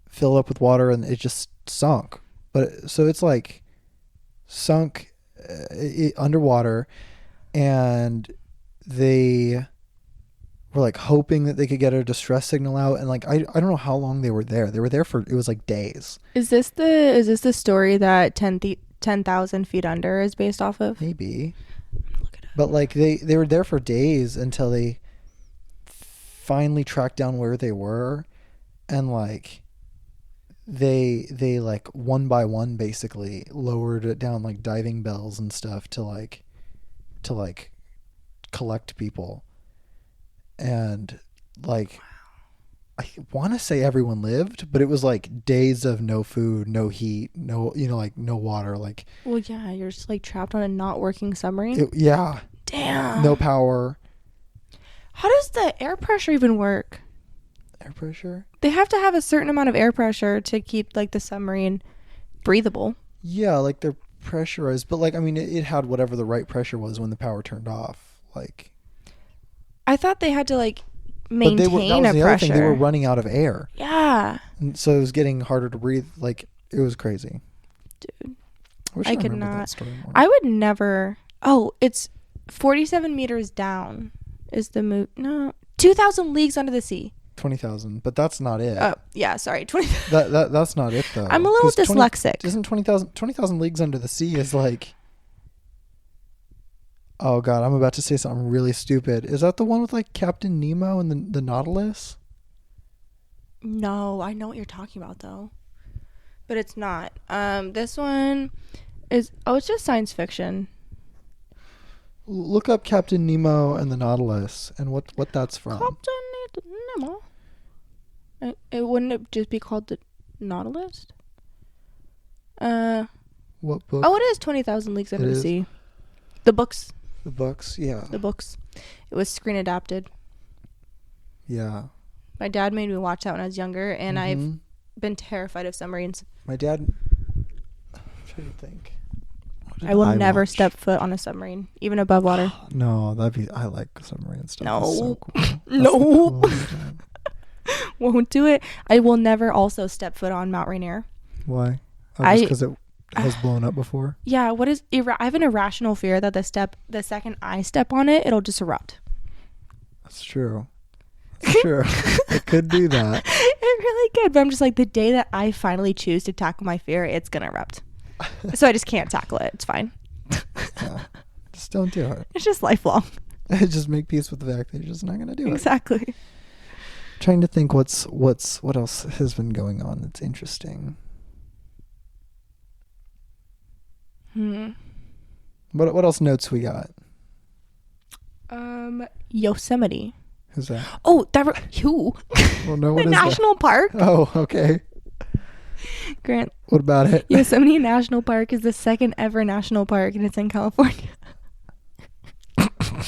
S1: fill up with water, and it just sunk. But so it's like sunk underwater, and they were like hoping that they could get a distress signal out, and like I don't know how long they were there. They were there for, it was like days.
S2: Is this the story that 10,000 feet under is based off of?
S1: Maybe. Look it up. But like they were there for days until they finally tracked down where they were, and like they like one by one basically lowered it down, like diving bells and stuff to collect people. And like I want to say everyone lived, but it was like days of no food, no heat, no like no water, like.
S2: Well, yeah, you're just like trapped on a not working submarine.
S1: Yeah.
S2: Damn.
S1: No power.
S2: How does the air pressure even work?
S1: Air pressure?
S2: They have to have a certain amount of air pressure to keep like the submarine breathable.
S1: Yeah, like they're pressurized, but like I mean it had whatever the right pressure was when the power turned off. Like
S2: I thought they had to like maintain a pressure.
S1: They were running out of air.
S2: Yeah.
S1: And so it was getting harder to breathe. Like it was crazy.
S2: Dude.
S1: I could not. That story more.
S2: I would never. Oh, it's 47 meters down is the move. No. 2,000 leagues under the sea.
S1: 20,000, but that's not it.
S2: Oh, yeah, sorry. 20.
S1: That's not it though.
S2: I'm a little dyslexic.
S1: Isn't 20,000 leagues under the sea is like. Oh god, I'm about to say something really stupid. Is that the one with like Captain Nemo and the Nautilus?
S2: No, I know what you're talking about though, but it's not. This one is it's just science fiction.
S1: Look up Captain Nemo and the Nautilus and what that's from.
S2: Captain Nemo. It wouldn't it just be called the Nautilus?
S1: What book?
S2: Oh, it is 20,000 Leagues Under the Sea. The books.
S1: The books, yeah.
S2: The books. It was screen adapted.
S1: Yeah.
S2: My dad made me watch that when I was younger, and I've been terrified of submarines.
S1: My dad. I'm trying to think.
S2: I will never step foot on a submarine, even above water.
S1: No, I like submarine stuff.
S2: No.
S1: It's so cool.
S2: No. Won't do it. I will never also step foot on Mount Rainier.
S1: Why? Just because it has blown up before? Yeah.
S2: What is I have an irrational fear that the second I step on it, it'll just erupt.
S1: That's true. That's true. It could do that.
S2: It really could, but I'm just like, the day that I finally choose to tackle my fear, it's gonna erupt. So I just can't tackle it. It's fine.
S1: Yeah. Just don't do it.
S2: It's just lifelong.
S1: Just make peace with the fact that you're just not gonna do it.
S2: Exactly.
S1: Trying to think what else has been going on that's interesting. What else notes we got?
S2: Yosemite.
S1: Who's that?
S2: Oh, who?
S1: Well, no, what
S2: the
S1: is
S2: national
S1: that?
S2: park.
S1: Oh, okay.
S2: Grant.
S1: What about it?
S2: Yosemite National Park is the second ever national park, and it's in California.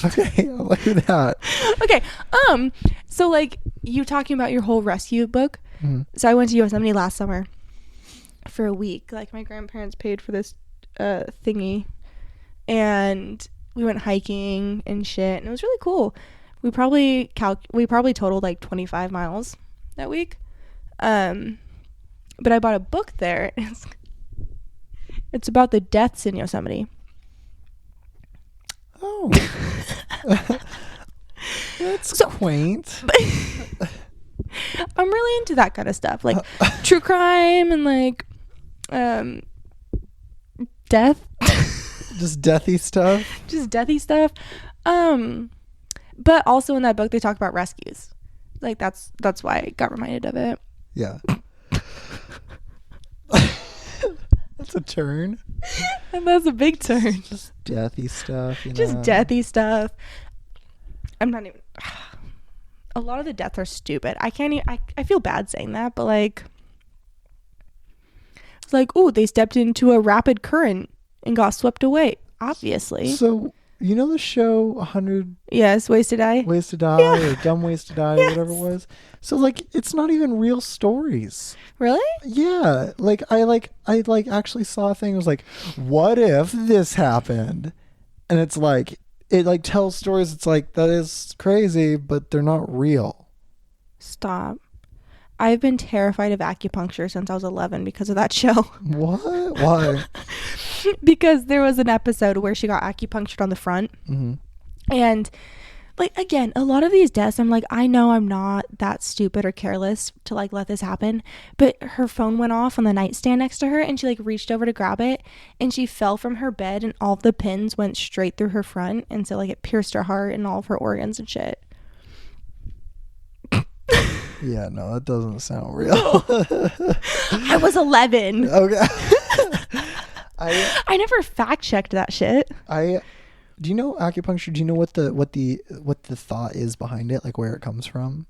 S1: Okay, I'll look at that.
S2: Okay, so like you talking about your whole rescue book.
S1: Mm-hmm.
S2: So I went to Yosemite last summer for a week. Like my grandparents paid for this thingy, and we went hiking and shit, and it was really cool. We probably totaled like 25 miles that week. But I bought a book there. It's about the deaths in Yosemite.
S1: Oh. That's quaint.
S2: I'm really into that kind of stuff, like true crime and like death.
S1: Just deathy stuff.
S2: But also in that book they talk about rescues. Like that's why I got reminded of it.
S1: Yeah. That's a turn.
S2: And that's a big turn.
S1: Just deathy stuff,
S2: Just deathy stuff. I'm not even a lot of the deaths are stupid. I can't even, I feel bad saying that, but like it's like, oh, they stepped into a rapid current and got swept away. Obviously.
S1: So you know the show 100
S2: Ways to Die?
S1: Ways to Die,
S2: yeah.
S1: or Dumb Ways to Die, or whatever it was. So like it's not even real stories.
S2: Really?
S1: Yeah. I actually saw a thing. It was like, what if this happened? And it's like it like tells stories. It's like, that is crazy, but they're not real.
S2: Stop. I've been terrified of acupuncture since I was 11 because of that show.
S1: What? Why?
S2: Because there was an episode where she got acupunctured on the front.
S1: Mm-hmm.
S2: And like, again, a lot of these deaths, I'm like, I know I'm not that stupid or careless to like let this happen, but her phone went off on the nightstand next to her and she like reached over to grab it and she fell from her bed and all of the pins went straight through her front, and so like it pierced her heart and all of her organs and shit.
S1: Yeah, no, that doesn't sound real.
S2: I was 11.
S1: Okay.
S2: I never fact checked that shit.
S1: Do you know acupuncture? Do you know what the thought is behind it, like where it comes from?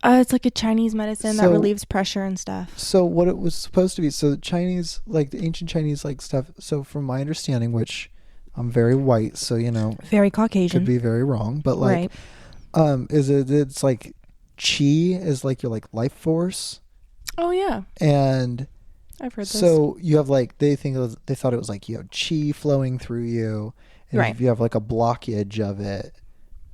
S2: It's like a Chinese medicine that relieves pressure and stuff.
S1: So what it was supposed to be, so Chinese, like the ancient Chinese like stuff, so from my understanding, which I'm very white, so
S2: very Caucasian,
S1: could be very wrong, but like
S2: right.
S1: It's like chi is like your like life force.
S2: Oh yeah.
S1: And
S2: I've heard this.
S1: So you have like, they thought it was like you have chi flowing through you, and
S2: right.
S1: if you have like a blockage of it,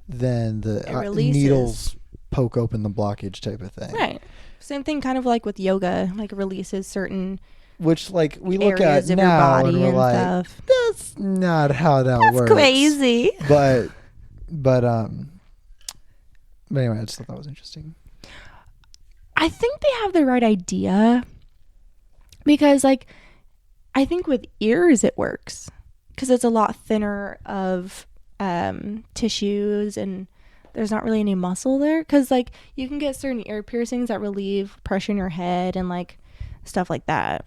S1: then the needles poke open the blockage type of thing.
S2: Right. Same thing kind of like with yoga, like releases certain,
S1: which like we look at now and we're like, stuff. That's not how that works.
S2: That's crazy.
S1: But anyway, I just thought that was interesting.
S2: I think they have the right idea, because like I think with ears it works because it's a lot thinner of tissues and there's not really any muscle there, because like you can get certain ear piercings that relieve pressure in your head and like stuff like that.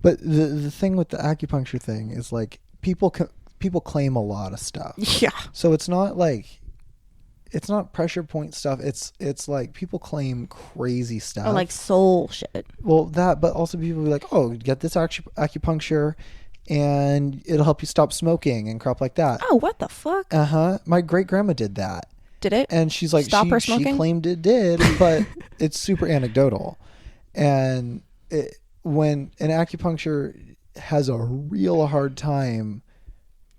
S1: But the thing with the acupuncture thing is like people claim a lot of stuff.
S2: Yeah.
S1: So it's not like, it's not pressure point stuff. It's like people claim crazy stuff.
S2: Oh, like soul shit.
S1: Well, that, but also people be like, oh, get this acupuncture and it'll help you stop smoking and crap like that.
S2: Oh, what the fuck?
S1: Uh-huh. My great grandma did that.
S2: Did it?
S1: And she's like,
S2: stop her smoking?
S1: She claimed it did, but it's super anecdotal. And when an acupuncture has a real hard time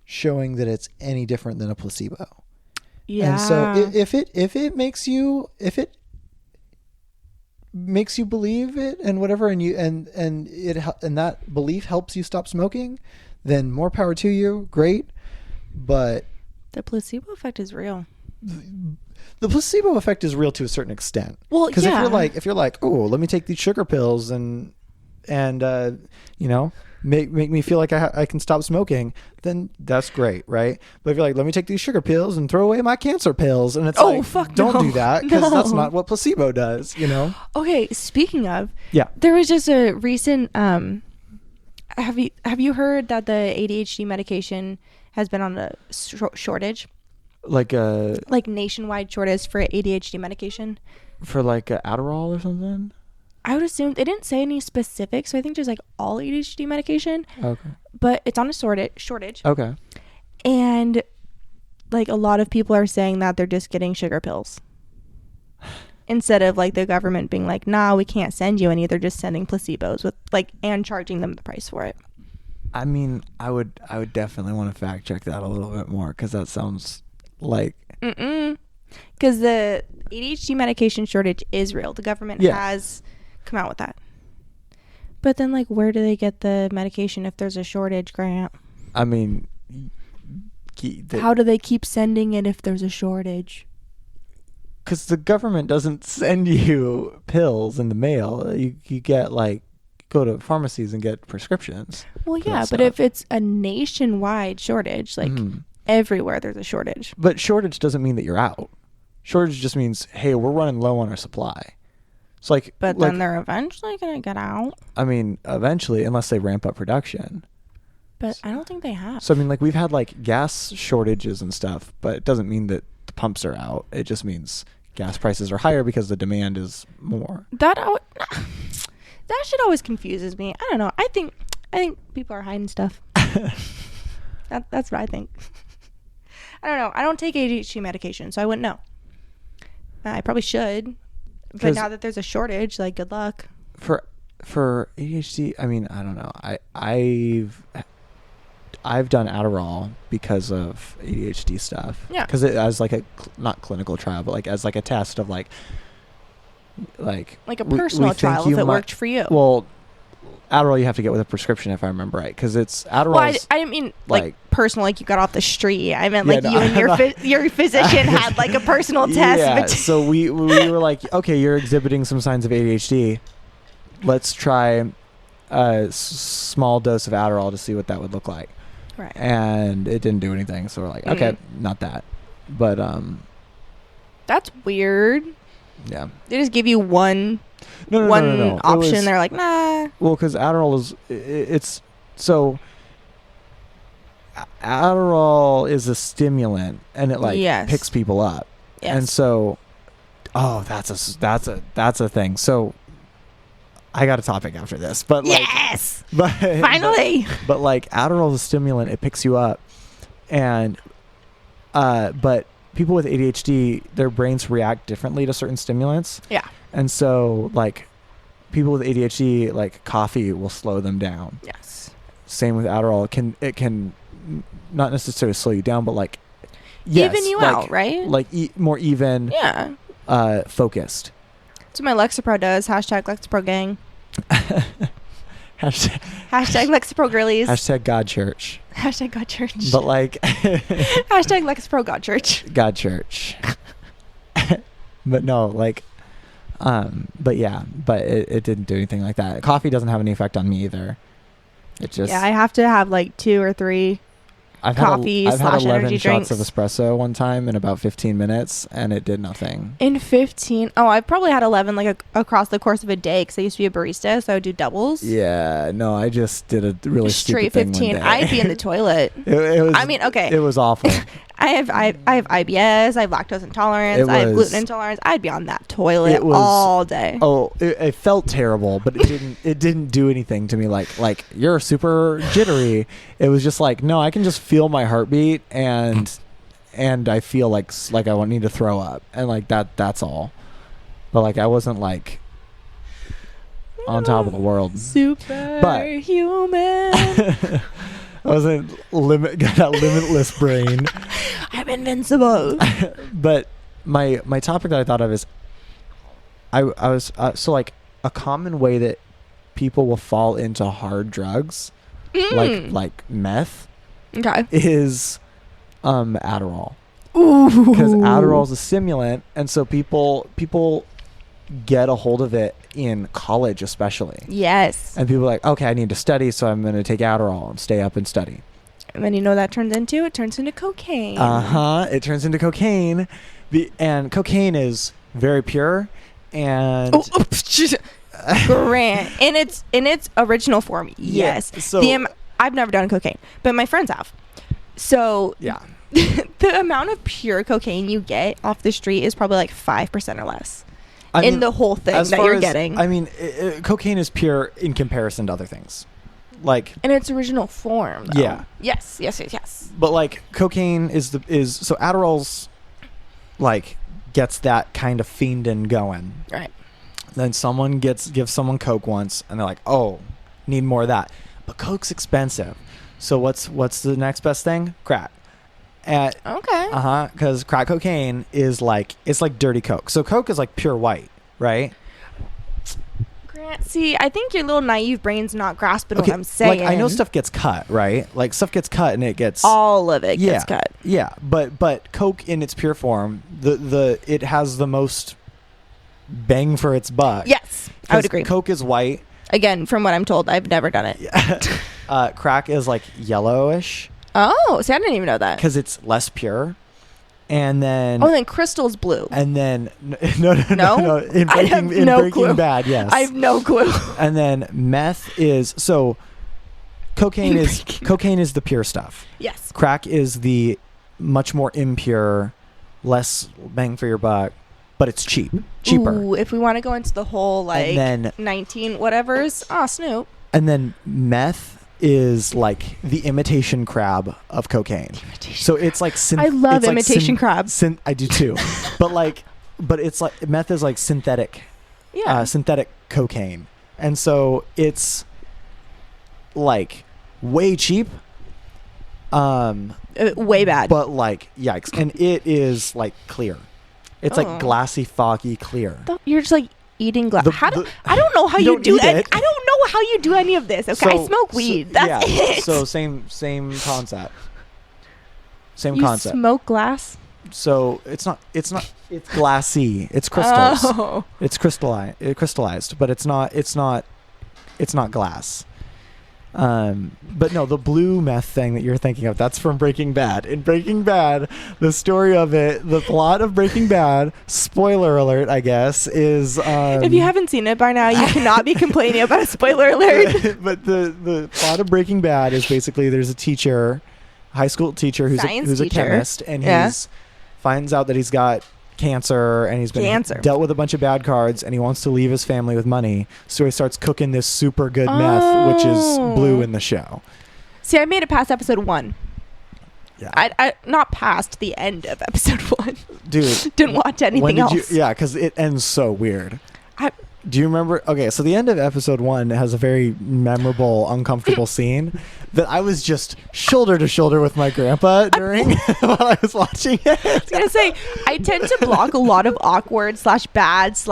S1: showing that it's any different than a placebo.
S2: Yeah.
S1: And so if it makes you believe it and whatever, and that belief helps you stop smoking, then more power to you. Great. But
S2: the placebo effect is real.
S1: The placebo effect is real to a certain extent.
S2: Well,
S1: because if you're like, oh, let me take these sugar pills and make me feel like I can stop smoking, then that's great, right? But if you're like, let me take these sugar pills and throw away my cancer pills, and it's don't do that, because that's not what placebo does,
S2: Okay, speaking of,
S1: yeah,
S2: there was just a recent have you heard that the ADHD medication has been on a shortage? Like nationwide shortage for ADHD medication? For like Adderall or something? I would assume they didn't say any specifics, so I think just like all ADHD medication. Okay. But it's on a shortage. Okay. And like a lot of people are saying that they're just getting sugar pills. Instead of like the government being like, nah, we can't send you any. They're just sending placebos with like and charging them the price for it.
S1: I mean, I would definitely want to fact check that a little bit more because that sounds like.
S2: Because the ADHD medication shortage is real. The government has come out with that. But then, like, where do they get the medication if there's a shortage, Grant?
S1: I mean,
S2: how do they keep sending it if there's a shortage?
S1: Because the government doesn't send you pills in the mail. You get, like, go to pharmacies and get prescriptions.
S2: Well, yeah, but if it's a nationwide shortage, like, everywhere there's a shortage.
S1: But shortage doesn't mean that you're out. Shortage just means, hey, we're running low on our supply. It's like,
S2: but then they're eventually going to get out.
S1: I mean, eventually, unless they ramp up production.
S2: But I don't think they have.
S1: So, I mean, like, we've had, like, gas shortages and stuff, but it doesn't mean that the pumps are out. It just means gas prices are higher because the demand is more.
S2: That shit always confuses me. I don't know. I think people are hiding stuff. That's what I think. I don't know. I don't take ADHD medication, so I wouldn't know. I probably should. But now that there's a shortage, like, good luck. For ADHD, I mean, I don't know. I've done Adderall because of ADHD stuff. Yeah.
S1: Because it as like a not clinical trial, but like as like a test of like a
S2: personal trial if it worked for you.
S1: Well, Adderall you have to get with a prescription if I remember right, because it's Adderall.
S2: Well, I didn't mean like personal, like you got off the street. I meant like you and your physician had like a personal test.
S1: Yeah. So we were like, okay, you're exhibiting some signs of ADHD. Let's try a small dose of Adderall to see what that would look like.
S2: Right.
S1: And it didn't do anything, so we're like, okay, not that. But
S2: that's weird.
S1: Yeah.
S2: They just give you one option. They're like, nah.
S1: Well, because Adderall it's so Adderall is a stimulant and it picks people up. Yes. And so, that's a thing. So I got a topic after this, but
S2: yes, but finally,
S1: but like Adderall is a stimulant, it picks you up, and but people with ADHD, their brains react differently to certain stimulants.
S2: Yeah,
S1: and so like people with ADHD, like coffee will slow them down.
S2: Yes.
S1: Same with Adderall, it can not necessarily slow you down, but like
S2: even you out, right?
S1: Like more even.
S2: Yeah.
S1: Focused.
S2: That's what my Lexapro does. Hashtag Lexapro gang.
S1: Hashtag
S2: Lexapro girlies.
S1: Hashtag God Church.
S2: Hashtag God Church.
S1: But like.
S2: Hashtag Lexapro God Church.
S1: God Church. But no, like. But yeah, but it didn't do anything like that. Coffee doesn't have any effect on me either. It just.
S2: Yeah, I have to have like 2 or 3. I've had 11
S1: shots of espresso one time in about 15 minutes, and it did nothing.
S2: In 15? Oh, I've probably had 11 like across the course of a day because I used to be a barista, so I would do doubles.
S1: Yeah, no, I just did a really
S2: straight
S1: stupid
S2: 15.
S1: thing one day.
S2: I'd be in the toilet.
S1: It was.
S2: I mean, okay.
S1: It was awful.
S2: I have IBS. I have lactose intolerance. I have gluten intolerance. I'd be on that toilet all day.
S1: Oh, it felt terrible, but it didn't do anything to me. Like you're super jittery. It was just like, no, I can just feel my heartbeat and I feel like I need to throw up, and like that's all. But like I wasn't like on top of the world.
S2: Superhuman.
S1: I wasn't got that limitless brain.
S2: I'm invincible.
S1: But my topic that I thought of is I was so like a common way that people will fall into hard drugs like meth is Adderall.
S2: Ooh.
S1: Because Adderall is a stimulant, and so people get a hold of it in college especially.
S2: Yes.
S1: And people are like, okay, I need to study, so I'm going to take Adderall and stay up and study.
S2: And then you know what that turns into? It turns into cocaine.
S1: It turns into cocaine. And cocaine is very pure and
S2: Grant. In its original form, yes.
S1: Yeah, so
S2: I've never done cocaine, but my friends have. So
S1: yeah.
S2: The amount of pure cocaine you get off the street is probably like 5% or less. The whole thing that you're getting.
S1: I mean, cocaine is pure in comparison to other things. like
S2: in its original form, though.
S1: Yeah.
S2: Yes.
S1: But like cocaine is so Adderall's like gets that kind of fiending going.
S2: Right.
S1: Then someone gives someone coke once and they're like, "Oh, need more of that." But coke's expensive. So what's the next best thing? Crack.
S2: Okay.
S1: Because crack cocaine is like, it's like dirty coke. So coke is like pure white, right?
S2: Grant, see, I think your little naive brain's not grasping what I'm saying.
S1: Like I know stuff gets cut, right? Like stuff gets cut and it gets
S2: all of it gets cut.
S1: Yeah, but coke in its pure form, it has the most bang for its buck.
S2: Yes, I would agree.
S1: Coke is white.
S2: Again, from what I'm told, I've never done it.
S1: Yeah. Crack is like yellowish.
S2: Oh, see, I didn't even know that.
S1: Because it's less pure. And then...
S2: Oh, then crystal's blue.
S1: And then... No. In Breaking Bad, yes.
S2: I have no clue.
S1: And then meth is... So, cocaine is the pure stuff.
S2: Yes.
S1: Crack is the much more impure, less bang for your buck, but it's cheaper.
S2: Ooh, if we want to go into the whole, like, 19 whatevers. Oh, Snoop.
S1: And then meth is like the imitation crab of cocaine. So it's like
S2: I love imitation crab.
S1: I do too. but it's like meth is like synthetic cocaine. And so it's like way cheap.
S2: Way bad.
S1: But like yikes. And it is like clear. It's like glassy, foggy clear.
S2: You're just like eating glass. I don't know how you do it. I don't know how you do any of this. Okay, I smoke weed. That's it.
S1: So same concept.
S2: You smoke glass?
S1: So it's glassy. It's crystals.
S2: Oh.
S1: It's crystallized, but it's not glass. But no, the blue meth thing that you're thinking of, that's from Breaking Bad. In Breaking Bad, the story of it, the plot of Breaking Bad, spoiler alert, I guess, is...
S2: if you haven't seen it by now, you cannot be complaining about a spoiler alert.
S1: But the plot of Breaking Bad is basically there's a teacher, high school teacher, who's a chemist, and he finds out that he's got cancer and he's been dealt with a bunch of bad cards and he wants to leave his family with money, so he starts cooking this super good meth, which is blue in the show.
S2: See, I made it past episode 1. Yeah, I not past the end of episode 1.
S1: Dude,
S2: didn't watch anything else.
S1: Because it ends so weird. Do you remember? Okay, so the end of episode 1 has a very memorable, uncomfortable scene that I was just shoulder to shoulder with my grandpa during while I was watching it.
S2: I was gonna say, I tend to block a lot of awkward / bad /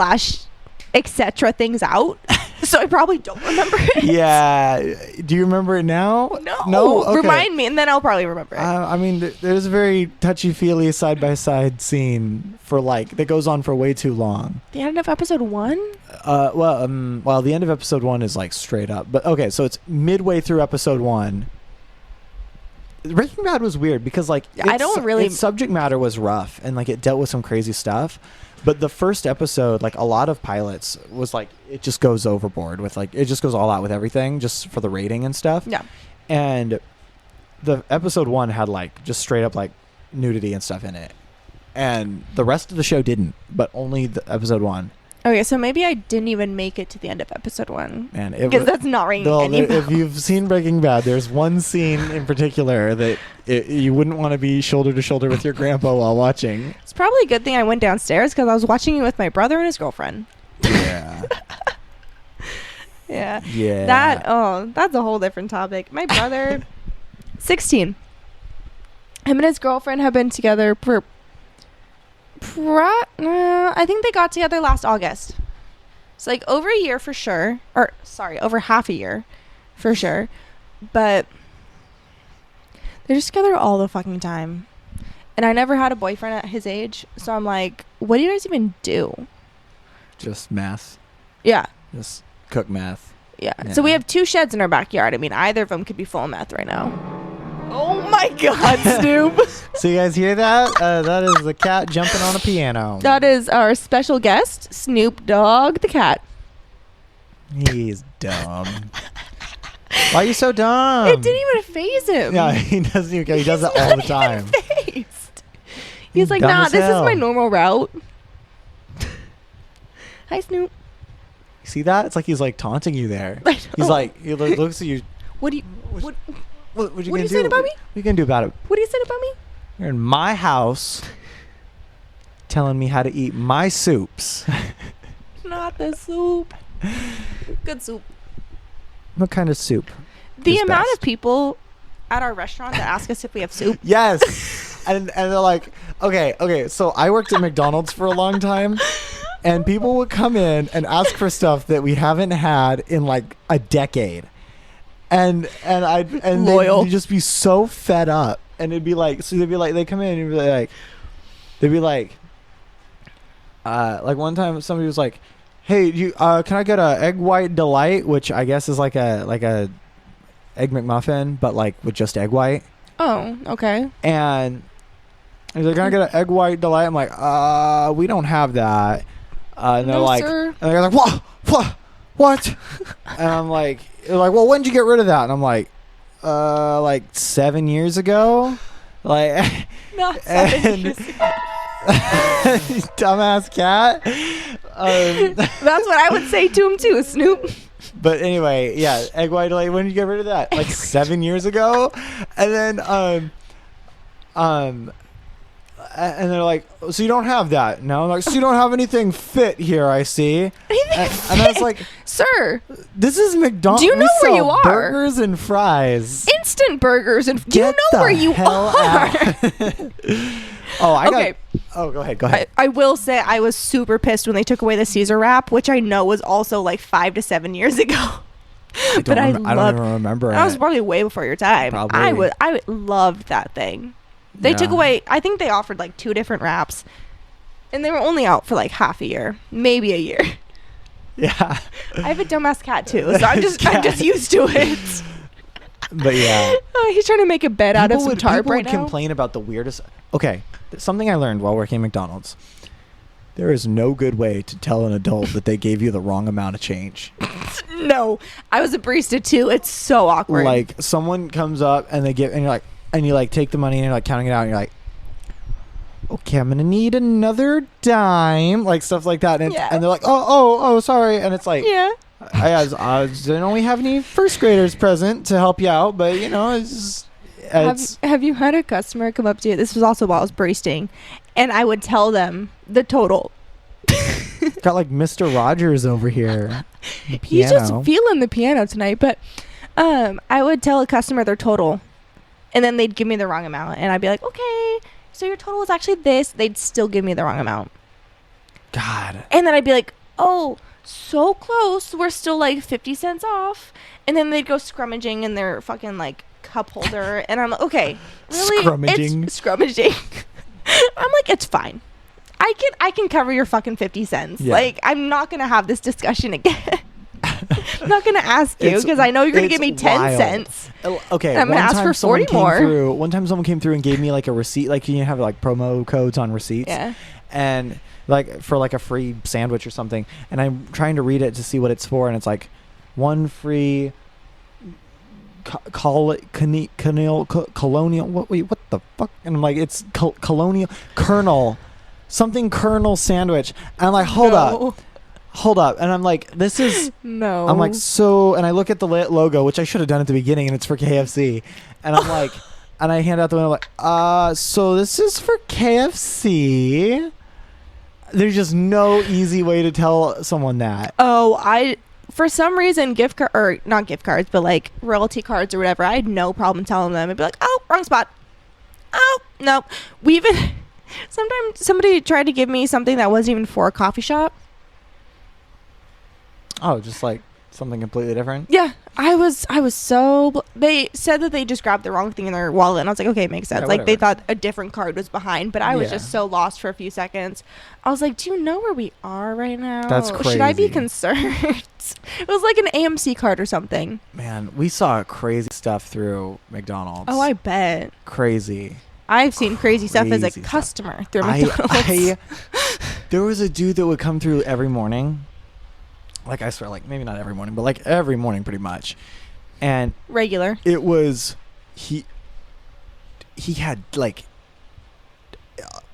S2: etc. things out, so I probably don't remember it.
S1: Yeah. Do you remember it now?
S2: No.
S1: Okay.
S2: Remind me, and then I'll probably remember it.
S1: I mean, there's a very touchy-feely side-by-side scene that goes on for way too long.
S2: The end of episode 1?
S1: Well, the end of episode 1 is like straight up. But okay, so it's midway through episode 1. Breaking Bad was weird because its subject matter was rough and like it dealt with some crazy stuff. But the first episode, like a lot of pilots, was like it just goes overboard with it just goes all out with everything just for the rating and stuff.
S2: Yeah.
S1: And the episode 1 had like just straight up like nudity and stuff in it. And the rest of the show didn't, but only the episode 1.
S2: Okay, so maybe I didn't even make it to the end of episode 1.
S1: Man,
S2: because that's not ringing any bells.
S1: If you've seen Breaking Bad, there's one scene in particular that you wouldn't want to be shoulder to shoulder with your grandpa while watching.
S2: It's probably a good thing I went downstairs because I was watching it with my brother and his girlfriend.
S1: Yeah.
S2: Yeah.
S1: Yeah.
S2: That's a whole different topic. My brother, 16. Him and his girlfriend have been together for... I think they got together last August. So like over a year for sure. Or sorry, over half a year for sure. But they're just together all the fucking time. And I never had a boyfriend at his age. So I'm like, what do you guys even do?
S1: Just math.
S2: Yeah.
S1: Just cook meth.
S2: Yeah. So we have 2 sheds in our backyard. I mean, either of them could be full of meth right now. Oh my God, Snoop.
S1: So you guys hear that? That is the cat jumping on a piano.
S2: That is our special guest, Snoop Dogg the cat.
S1: He's dumb. Why are you so dumb?
S2: It didn't even faze him.
S1: Yeah, he doesn't. He does it all the time.
S2: Fazed. He's like, nah, this is my normal route. Hi, Snoop.
S1: See that? It's like he's like taunting you there. He's like, he looks at you.
S2: What do you? What?
S1: What
S2: What are you saying about me?
S1: What are you gonna do about it?
S2: What are you saying about me?
S1: You're in my house, telling me how to eat my soups.
S2: Not the soup. Good soup.
S1: What kind of soup?
S2: The amount of people at our restaurant that ask us if we have soup.
S1: Yes. and they're like, okay. So I worked at McDonald's for a long time, and people would come in and ask for stuff that we haven't had in like a decade. And they'd just be so fed up. And it'd be like, so they'd be like, they come in and they'd be like one time somebody was like, hey, you can I get a egg white delight, which I guess is like a egg McMuffin, but like with just egg white.
S2: Oh, okay.
S1: And he's like, can I get an egg white delight? I'm like, we don't have that. And they're
S2: no,
S1: like,
S2: sir.
S1: and they're like, what? And I'm like, they're like, well, when did you get rid of that? And I'm like 7 years ago. Like,
S2: not 7 years ago.
S1: Dumbass cat.
S2: That's what I would say to him too, Snoop.
S1: But anyway, yeah, egg white delight. When did you get rid of that? Like 7 years ago. And then and they're like, so you don't have that? No. I'm like, so you don't have anything fit here, I see. And I was like,
S2: sir,
S1: this is McDonald's.
S2: Do you know where you are?
S1: Burgers and fries.
S2: Instant burgers and do you know where you are?
S1: Go ahead.
S2: I will say I was super pissed when they took away the Caesar wrap, which I know was also like 5 to 7 years ago.
S1: I don't even remember.
S2: That was probably way before your time.
S1: Probably.
S2: I loved that thing. They took away, I think they offered like 2 different wraps, and they were only out for like half a year, maybe a year.
S1: Yeah.
S2: I have a dumbass cat too, so I'm just used to it.
S1: But yeah.
S2: Oh, he's trying to make a bed out of some tarp right now.
S1: People would complain about the weirdest. Okay, something I learned while working at McDonald's. There is no good way to tell an adult that they gave you the wrong amount of change.
S2: No, I was a barista too. It's so awkward.
S1: Like someone comes up and you like take the money and you're like counting it out and you're like, okay, I'm gonna need another dime, like stuff like that, and they're like, oh, sorry, and it's like,
S2: yeah.
S1: I didn't only have any first graders present to help you out, but you know,
S2: have you had a customer come up to you? This was also while I was baristing, and I would tell them the total.
S1: Got like Mr. Rogers over here.
S2: He's just feeling the piano tonight, but I would tell a customer their total, and then they'd give me the wrong amount, and I'd be like, okay, so your total is actually this. They'd still give me the wrong amount.
S1: God.
S2: And then I'd be like, oh, so close. We're still like 50 cents off. And then they'd go scrummaging in their fucking like cup holder, and I'm like, okay, really? Scrummaging. I'm like, it's fine. I can cover your fucking 50 cents. Yeah. Like, I'm not gonna have this discussion again. I'm not gonna ask you because I know you're gonna give me 10 cents.
S1: Okay,
S2: and I'm gonna ask for 40 more.
S1: One time someone came through and gave me like a receipt, like you have like promo codes on receipts.
S2: Yeah.
S1: And like for like a free sandwich or something, and I'm trying to read it to see what it's for, and it's like one free colonial what the fuck? And I'm like, it's colonial kernel sandwich, and I'm like, hold up, and I'm like, this is
S2: no.
S1: I'm like, so, and I look at the logo, which I should have done at the beginning, and it's for KFC, and I'm like, and I hand out the window like, so this is for KFC. There's just no easy way to tell someone that.
S2: Oh, for some reason, not gift cards, but like royalty cards or whatever, I had no problem telling them. I'd be like, oh, wrong spot. Oh, no. Sometimes somebody tried to give me something that wasn't even for a coffee shop.
S1: Oh, just like something completely different?
S2: Yeah. I was so... They said that they just grabbed the wrong thing in their wallet, and I was like, okay, it makes sense. Yeah, like, they thought a different card was behind, but I was just so lost for a few seconds. I was like, do you know where we are right now?
S1: That's crazy.
S2: Should I be concerned? It was like an AMC card or something.
S1: Man, we saw crazy stuff through McDonald's.
S2: Oh, I bet.
S1: Crazy.
S2: I've seen crazy stuff as a customer through McDonald's.
S1: There was a dude that would come through every morning. Like, I swear, like, maybe not every morning, but like every morning pretty much. And
S2: regular.
S1: It was, he had like,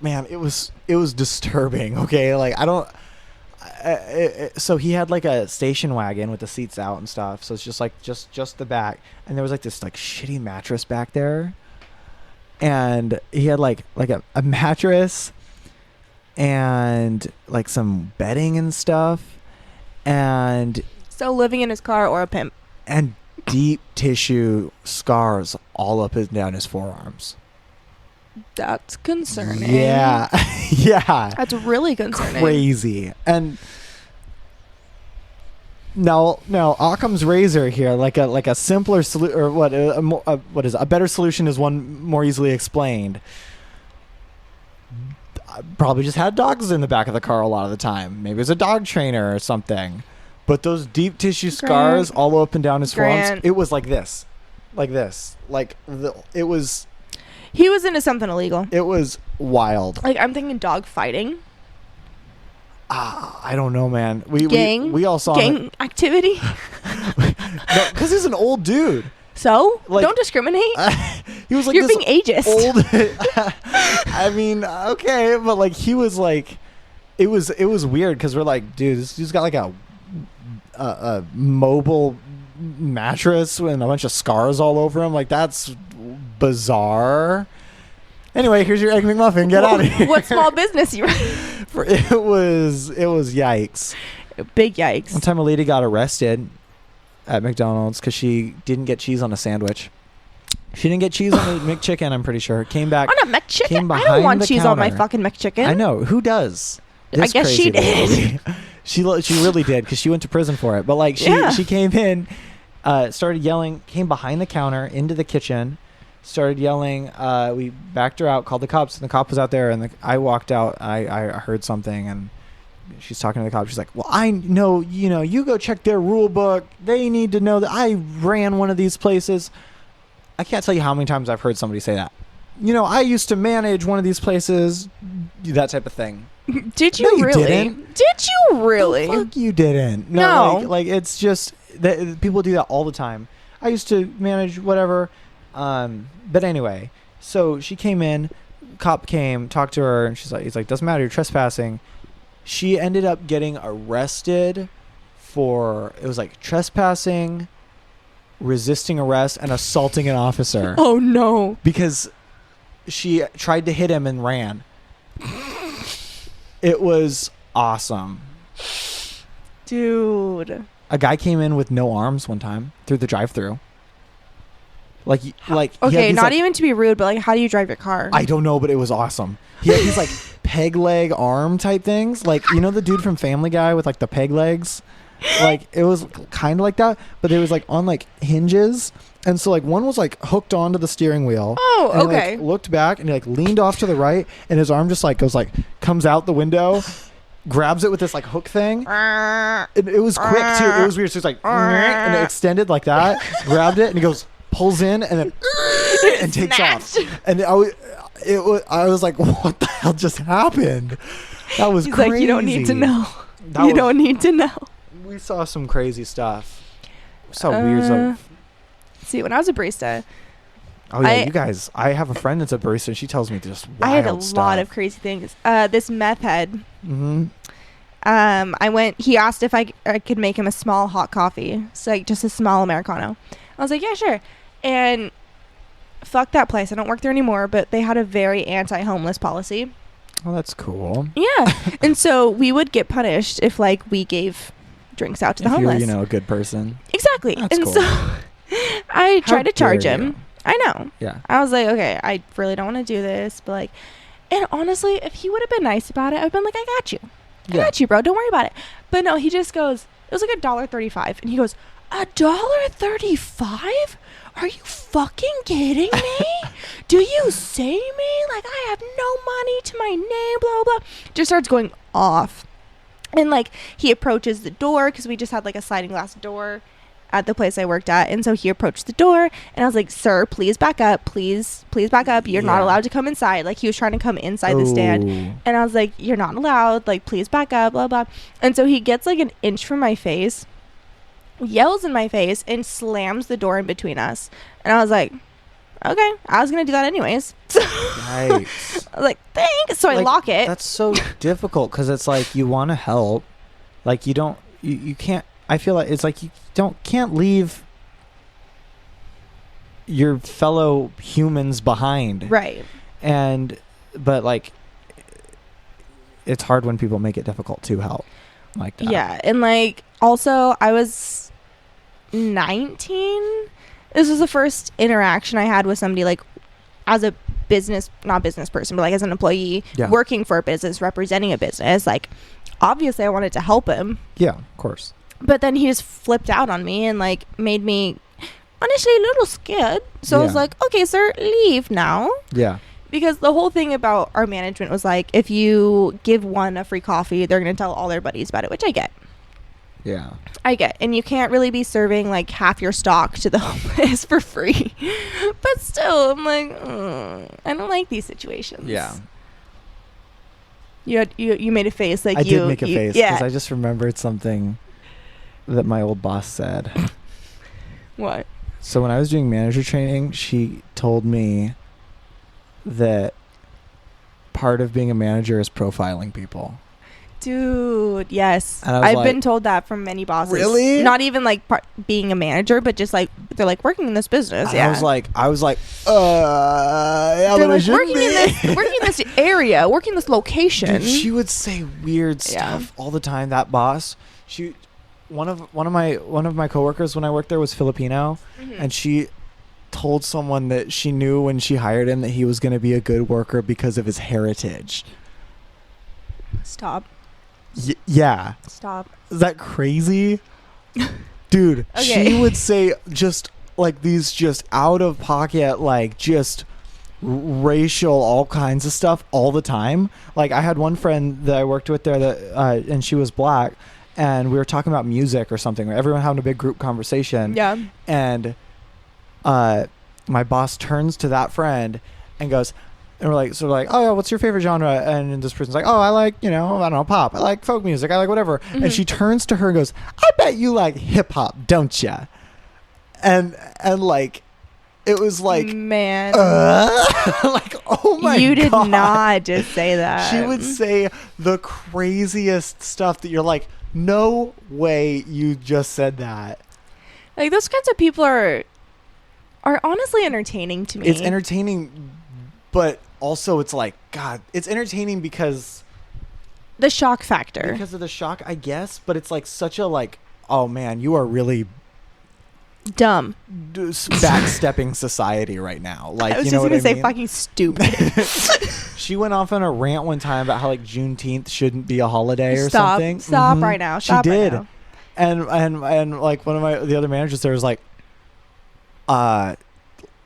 S1: man, it was disturbing. Okay. Like, so he had like a station wagon with the seats out and stuff. So it's just like just the back, and there was like this like shitty mattress back there, and he had like a mattress and like some bedding and stuff, and
S2: so living in his car or a pimp,
S1: and deep tissue scars all up and down his forearms.
S2: That's concerning.
S1: Yeah. Yeah.
S2: That's really concerning.
S1: Crazy. And now Occam's razor here, like a simpler solution, or what is it? A better solution is one more easily explained. Probably just had dogs in the back of the car a lot of the time. Maybe it was a dog trainer or something. But those deep tissue scars all up and down his forearms, it was like this. It was...
S2: He was into something illegal.
S1: It was wild.
S2: Like, I'm thinking dog fighting.
S1: I don't know, man. We all saw
S2: gang activity.
S1: No, because he's an old dude.
S2: So don't discriminate.
S1: He was like,
S2: you're being ageist.
S1: Old. I mean, okay, but like he was like, it was weird because we're like, dude, this dude's got like a mobile mattress and a bunch of scars all over him. Like, that's bizarre. Anyway, here's your Egg McMuffin. Get out of here.
S2: What small business you run?
S1: It was yikes.
S2: Big yikes.
S1: One time a lady got arrested at McDonald's because she didn't get cheese on a sandwich. She didn't get cheese on the McChicken, I'm pretty sure. Came back.
S2: On a McChicken? I don't want cheese on my fucking McChicken.
S1: I know. Who does?
S2: I guess she did.
S1: She really did because she went to prison for it. But like she came in, started yelling, came behind the counter into the kitchen, started yelling. We backed her out, called the cops, and the cop was out there. And I walked out. I heard something, and she's talking to the cop. She's like, well, I know, you go check their rule book. They need to know that I ran one of these places. I can't tell you how many times I've heard somebody say that. I used to manage one of these places, that type of thing.
S2: Did you really?
S1: Didn't.
S2: Did you really?
S1: The fuck you didn't.
S2: No.
S1: Like it's just that people do that all the time. I used to manage whatever. But anyway, so she came in, cop came, talked to her, and he's like, doesn't matter, you're trespassing. She ended up getting arrested for, it was like trespassing, resisting arrest, and assaulting an officer.
S2: Oh no.
S1: Because she tried to hit him and ran. It was awesome.
S2: Dude.
S1: A guy came in with no arms one time through the drive-thru.
S2: Okay, not even to be rude, but like, how do you drive your car?
S1: I don't know, but it was awesome. He had these like peg leg arm type things, like the dude from Family Guy with like the peg legs. Like it was kind of like that, but it was like on like hinges, and so like one was like hooked onto the steering wheel.
S2: Oh,
S1: and
S2: okay.
S1: He, like, looked back and he like leaned off to the right, and his arm just like comes out the window. Grabs it with this like hook thing. It was quick too. It was weird. So it's like and it extended like that. Grabbed it and he goes, pulls in and then and takes off. And I was like, what the hell just happened? That was
S2: He's
S1: crazy.
S2: like, you don't need to know. Don't need to know.
S1: We saw some crazy stuff. We saw weird stuff.
S2: See, when I was a barista.
S1: Oh yeah, you guys. I have a friend that's a barista, and she tells me just wild stuff.
S2: I had a lot of crazy things. This meth head.
S1: Mm-hmm.
S2: He asked if I could make him a small hot coffee. So like just a small Americano. I was like, yeah, sure. And fuck that place. I don't work there anymore, but they had a very anti-homeless policy.
S1: Oh, that's cool.
S2: Yeah. And so we would get punished if like we gave drinks out to the homeless.
S1: You're, a good person.
S2: Exactly.
S1: That's
S2: and
S1: cool.
S2: so I tried to charge him.
S1: You?
S2: I know.
S1: Yeah.
S2: I was like, okay, I really don't want to do this, but like, and honestly, if he would have been nice about it, I've been like, I got you. I got you, bro. Don't worry about it. But no, he just goes, it was like $1.35. And he goes, $1.35? Are you fucking kidding me? Do you see me? Like, I have no money to my name, blah, blah. Just starts going off. And like, he approaches the door because we just had like a sliding glass door at the place I worked at. And so he approached the door and I was like, sir, please back up. Please back up. You're not allowed to come inside. Like, he was trying to come inside the stand. And I was like, you're not allowed. Like, please back up, blah, blah. And so he gets like an inch from my face, yells in my face, and slams the door in between us. And I was like, okay, I was going to do that anyways.
S1: Nice.
S2: I was like, thanks. So I lock it.
S1: That's so difficult because it's like you want to help. Like you can't. I feel like it's like you can't leave your fellow humans behind.
S2: Right.
S1: But like, it's hard when people make it difficult to help like that.
S2: Yeah. And like, also I was 19. This was the first interaction I had with somebody like as a not business person, but like as an employee working for a business, representing a business. Like, obviously I wanted to help him.
S1: Yeah, of course.
S2: But then he just flipped out on me and like made me honestly a little scared. So I was like, okay, sir, leave now. Yeah. Because the whole thing about our management was like, if you give one a free coffee, they're going to tell all their buddies about it, which I get. Yeah. I get. And you can't really be serving like half your stock to the homeless for free. But still, I'm like, I don't like these situations. Yeah. You made a face like
S1: I did make a face because I just remembered something that my old boss said.
S2: What?
S1: So when I was doing manager training, she told me that part of being a manager is profiling people.
S2: Dude, yes. I've been told that from many bosses.
S1: Really?
S2: Not even like being a manager, but just like they're like working in this business.
S1: Yeah. I was like, yeah,
S2: they're like working in this area, working in this location.
S1: Dude, she would say weird stuff all the time. That boss, one of my coworkers when I worked there was Filipino, and she told someone that she knew when she hired him that he was going to be a good worker because of his heritage.
S2: Stop.
S1: Yeah.
S2: Stop.
S1: Is that crazy? Dude, she would say just like these just out of pocket, like just racial, all kinds of stuff all the time. Like I had one friend that I worked with there that, and she was black, and we were talking about music or something. Everyone having a big group conversation. Yeah. And my boss turns to that friend and goes, and we're like, oh yeah, what's your favorite genre? And this person's like, oh, I like, I don't know, pop. I like folk music. I like whatever. And she turns to her and goes, I bet you like hip hop, don't ya? And like, it was like,
S2: man,
S1: like, oh my God.
S2: You did not just say that.
S1: She would say the craziest stuff that you're like, no way you just said that.
S2: Like those kinds of people are honestly entertaining to me.
S1: It's entertaining, but also it's like, God, it's entertaining because
S2: the shock factor.
S1: Because of the shock, I guess, but it's like such a like, oh man, you are really
S2: dumb,
S1: backstepping society right now. Like,
S2: I was just gonna say fucking stupid.
S1: She went off on a rant one time about how like Juneteenth shouldn't be a holiday or something.
S2: Stop right now. Stop. She did. Right
S1: now. And like one of the other managers there was like,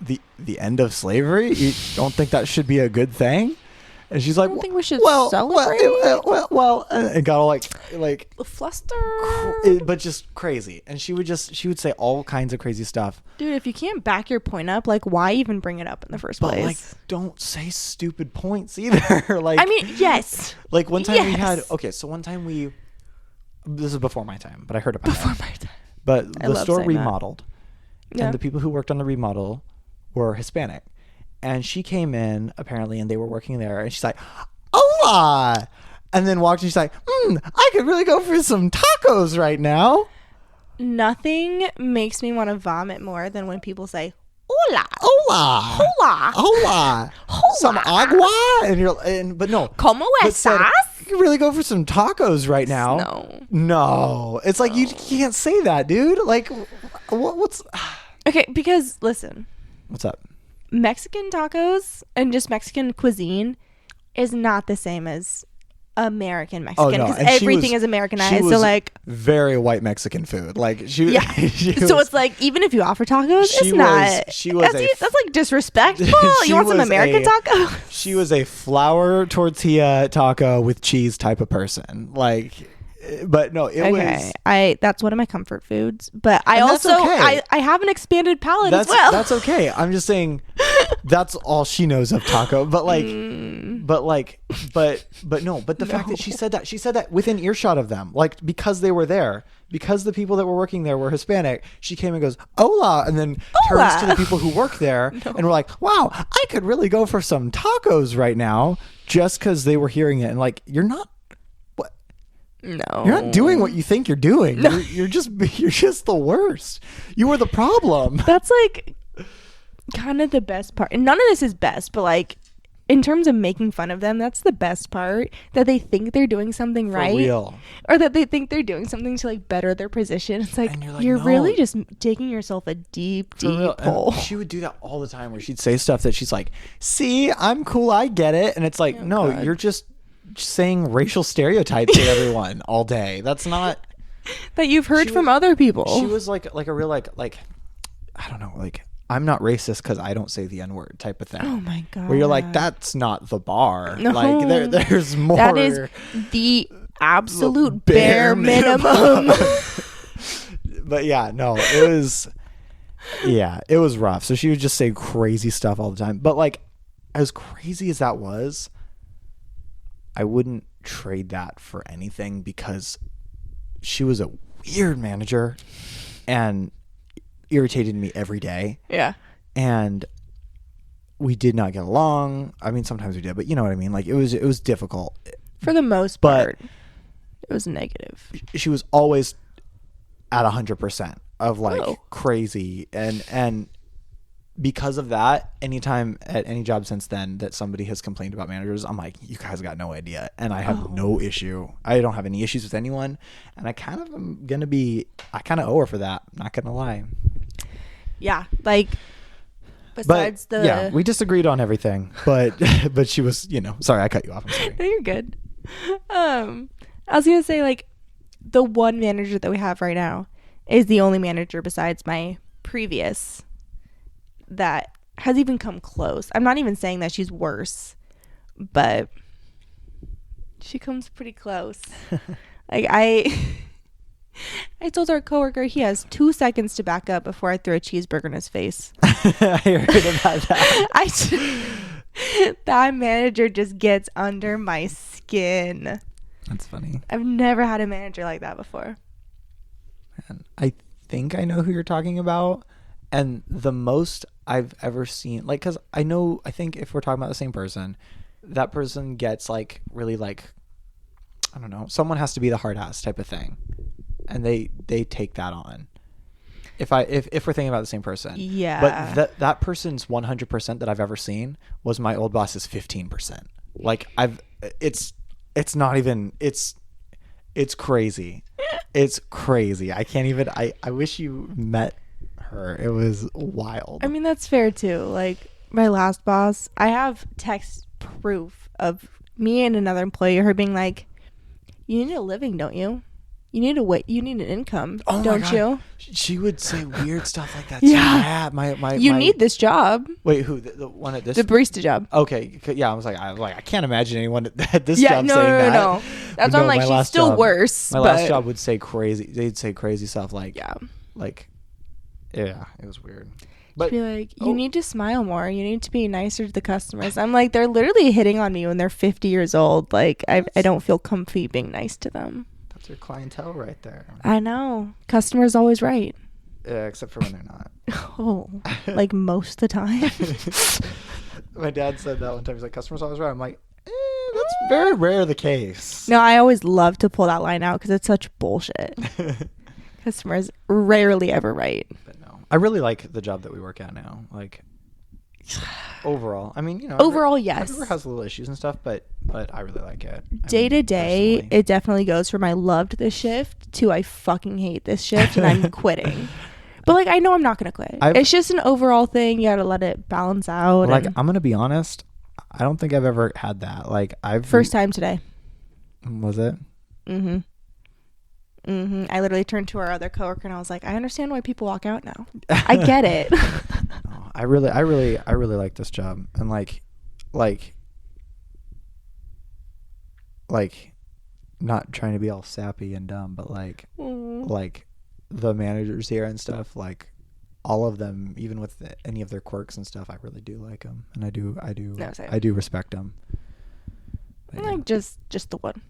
S1: the end of slavery? You don't think that should be a good thing? And she's like,
S2: I don't think we should celebrate.
S1: Well, and got all like
S2: fluster,
S1: but just crazy. And she would say all kinds of crazy stuff.
S2: Dude, if you can't back your point up, like, why even bring it up in the first place?
S1: Like, don't say stupid points either. Like,
S2: I mean, yes.
S1: Like one time we had. Okay, so one time this is before my time, but I heard about
S2: before my time.
S1: But the store remodeled, and the people who worked on the remodel were Hispanic. And she came in, apparently, and they were working there. And she's like, hola! And then walked in, she's like, I could really go for some tacos right now.
S2: Nothing makes me want to vomit more than when people say, hola!
S1: Hola!
S2: Hola!
S1: Hola!
S2: Hola!
S1: Some agua? But no.
S2: ¿Cómo estás?
S1: You could really go for some tacos right now. No. It's like, you can't say that, dude. Like, what's...
S2: Okay, because, listen.
S1: What's up?
S2: Mexican tacos and just Mexican cuisine is not the same as American Mexican because everything is Americanized. So like
S1: very white Mexican food. Like
S2: so it's like even if you offer tacos, it's not. That's like disrespectful. You want some American taco?
S1: She was a flour tortilla taco with cheese type of person. Like. But no, it was.
S2: That's one of my comfort foods. But I also I have an expanded palate as well.
S1: That's okay. I'm just saying that's all she knows of taco. But like, but no. But the fact that she said that within earshot of them, like because they were there, because the people that were working there were Hispanic. She came and goes, "Hola," and then turns to the people who work there and were like, "Wow, I could really go for some tacos right now," just because they were hearing it and like, you're not.
S2: No.
S1: You're not doing what you think you're doing. No. You're just the worst. You were the problem.
S2: That's like kind of the best part. And none of this is best, but like in terms of making fun of them, that's the best part, that they think they're doing something right.
S1: For real.
S2: Or that they think they're doing something to like better their position. It's like, you're really just digging yourself a deep hole.
S1: She would do that all the time, where she'd say stuff that she's like, see, I'm cool, I get it. And it's like, God. You're just saying racial stereotypes to everyone all day. That's not
S2: that you've heard from other people.
S1: She was like a real like I don't know, like, I'm not racist because I don't say the N-word type of thing.
S2: Oh my God.
S1: Where you're like, that's not the bar. No. Like there's more.
S2: That is the absolute bare minimum.
S1: But yeah, no, it was rough. So she would just say crazy stuff all the time. But like, as crazy as that was, I wouldn't trade that for anything, because she was a weird manager and irritated me every day.
S2: Yeah.
S1: And we did not get along. I mean, sometimes we did, but you know what I mean? Like, it was difficult.
S2: For the most part, it was negative.
S1: She was always at 100% of like crazy. And because of that, anytime at any job since then that somebody has complained about managers, I'm like, you guys got no idea. And I have no issue. I don't have any issues with anyone. And I kind of owe her for that. I'm not going to lie.
S2: Yeah. Like, besides
S1: yeah, we disagreed on everything, but she was, sorry, I cut you off. I'm sorry.
S2: No, you're good. I was going to say, like, the one manager that we have right now is the only manager besides my previous that has even come close. I'm not even saying that she's worse, but she comes pretty close. Like, I told our coworker he has 2 seconds to back up before I throw a cheeseburger in his face.
S1: I heard about that.
S2: That manager just gets under my skin.
S1: That's funny.
S2: I've never had a manager like that before.
S1: Man, I think I know who you're talking about. And the most I've ever seen, like, because I think if we're talking about the same person, that person gets like really like, I don't know, someone has to be the hard ass type of thing. And they take that on. If we're thinking about the same person.
S2: Yeah.
S1: But that person's 100% that I've ever seen was my old boss's 15%. Like, it's not even, it's crazy. It's crazy. I can't even, I wish you met her. It was wild.
S2: I mean, that's fair too. Like, my last boss, I have text proof of me and another employee, her being like, you need a living, don't you? You need an income, don't you?
S1: She would say weird stuff like that.
S2: Yeah.
S1: You
S2: need this job.
S1: Wait, who? The one at this?
S2: The barista job.
S1: Okay. Yeah, I was like, I can't imagine anyone at this job saying that.
S2: No. That's why I'm like, she's still worse.
S1: My last job would say crazy. They'd say crazy stuff like, yeah, it was weird. But
S2: be like, you need to smile more. You need to be nicer to the customers. I'm like, they're literally hitting on me when they're 50 years old. Like, I don't feel comfy being nice to them.
S1: That's your clientele right there.
S2: I know. Customer's always right.
S1: Yeah, except for when they're not.
S2: Oh, like most of the time.
S1: My dad said that one time. He's like, customer's always right. I'm like, that's very rare the case.
S2: No, I always love to pull that line out because it's such bullshit. Customer's rarely ever right.
S1: But no, I really like the job that we work at now. Like, overall, I mean,
S2: overall, yes,
S1: everyone has little issues and stuff, but I really like it.
S2: Day to day, it definitely goes from I loved this shift to I fucking hate this shift and I'm quitting. But like, I know I'm not gonna quit. It's just an overall thing. You gotta let it balance out.
S1: Like, I'm gonna be honest, I don't think I've ever had that. Like,
S2: first time today.
S1: Was it?
S2: I literally turned to our other coworker and I was like, I understand why people walk out now. I get it.
S1: I really like this job, and like not trying to be all sappy and dumb, but like the managers here and stuff, like all of them, even with any of their quirks and stuff, I really do like them, and I do respect them. But,
S2: like just the one.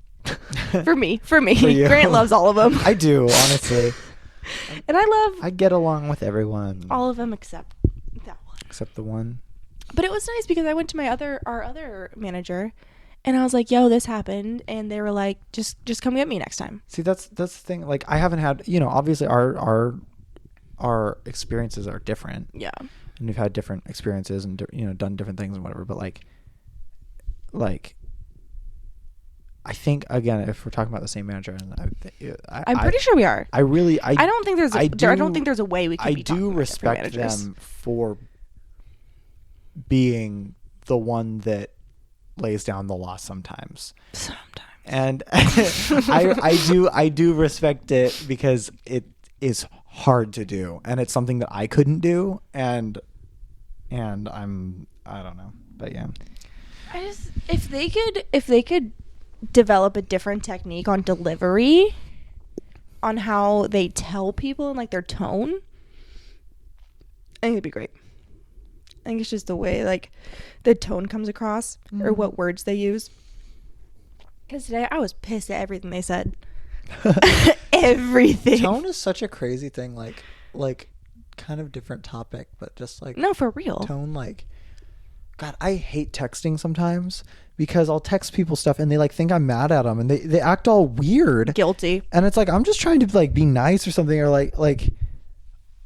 S2: for me. Grant loves all of them.
S1: I do, honestly.
S2: And
S1: I get along with everyone.
S2: All of them except that one.
S1: Except the one.
S2: But it was nice because I went to our other manager And I was like, yo, this happened. And they were like, just come get me next time.
S1: See, that's the thing. Like, I haven't had, obviously our experiences are different.
S2: Yeah.
S1: And we've had different experiences and, done different things and whatever. But like, I think, again, if we're talking about the same manager, and
S2: I'm pretty sure we are.
S1: I don't think
S2: there's a way we can be talking about
S1: respect them for being the one that lays down the law sometimes. And I do respect it because it is hard to do, and it's something that I couldn't do, and I don't know, but yeah.
S2: If they could develop a different technique on delivery, on how they tell people and like their tone, I think it'd be great. I think it's just the way like the tone comes across or what words they use. Because today I was pissed at everything they said. Everything.
S1: Tone is such a crazy thing, like kind of different topic, but just like,
S2: no, for real.
S1: Tone, like, God, I hate texting sometimes because I'll text people stuff and they like think I'm mad at them and they act all weird.
S2: Guilty.
S1: And it's like, I'm just trying to like be nice or something, or like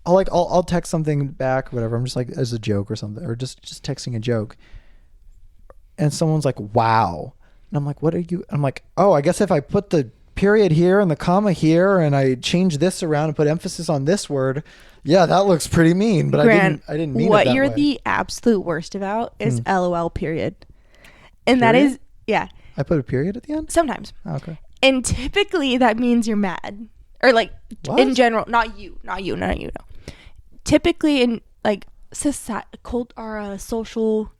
S1: I'll text something back or whatever. I'm just like, as a joke or something, or just texting a joke. And someone's like, wow. And I'm like, what are you? I'm like, oh, I guess if I put the period here and the comma here and I change this around and put emphasis on this word, yeah, that looks pretty mean. But
S2: Grant,
S1: I didn't mean
S2: what
S1: it that
S2: you're
S1: way.
S2: the absolute worst about is LOL period. And
S1: Period?
S2: that is, yeah.
S1: I put a period at the end?
S2: Sometimes.
S1: Oh, okay.
S2: And typically that means you're mad. Or like
S1: What?
S2: in general, not you, no. Typically in like social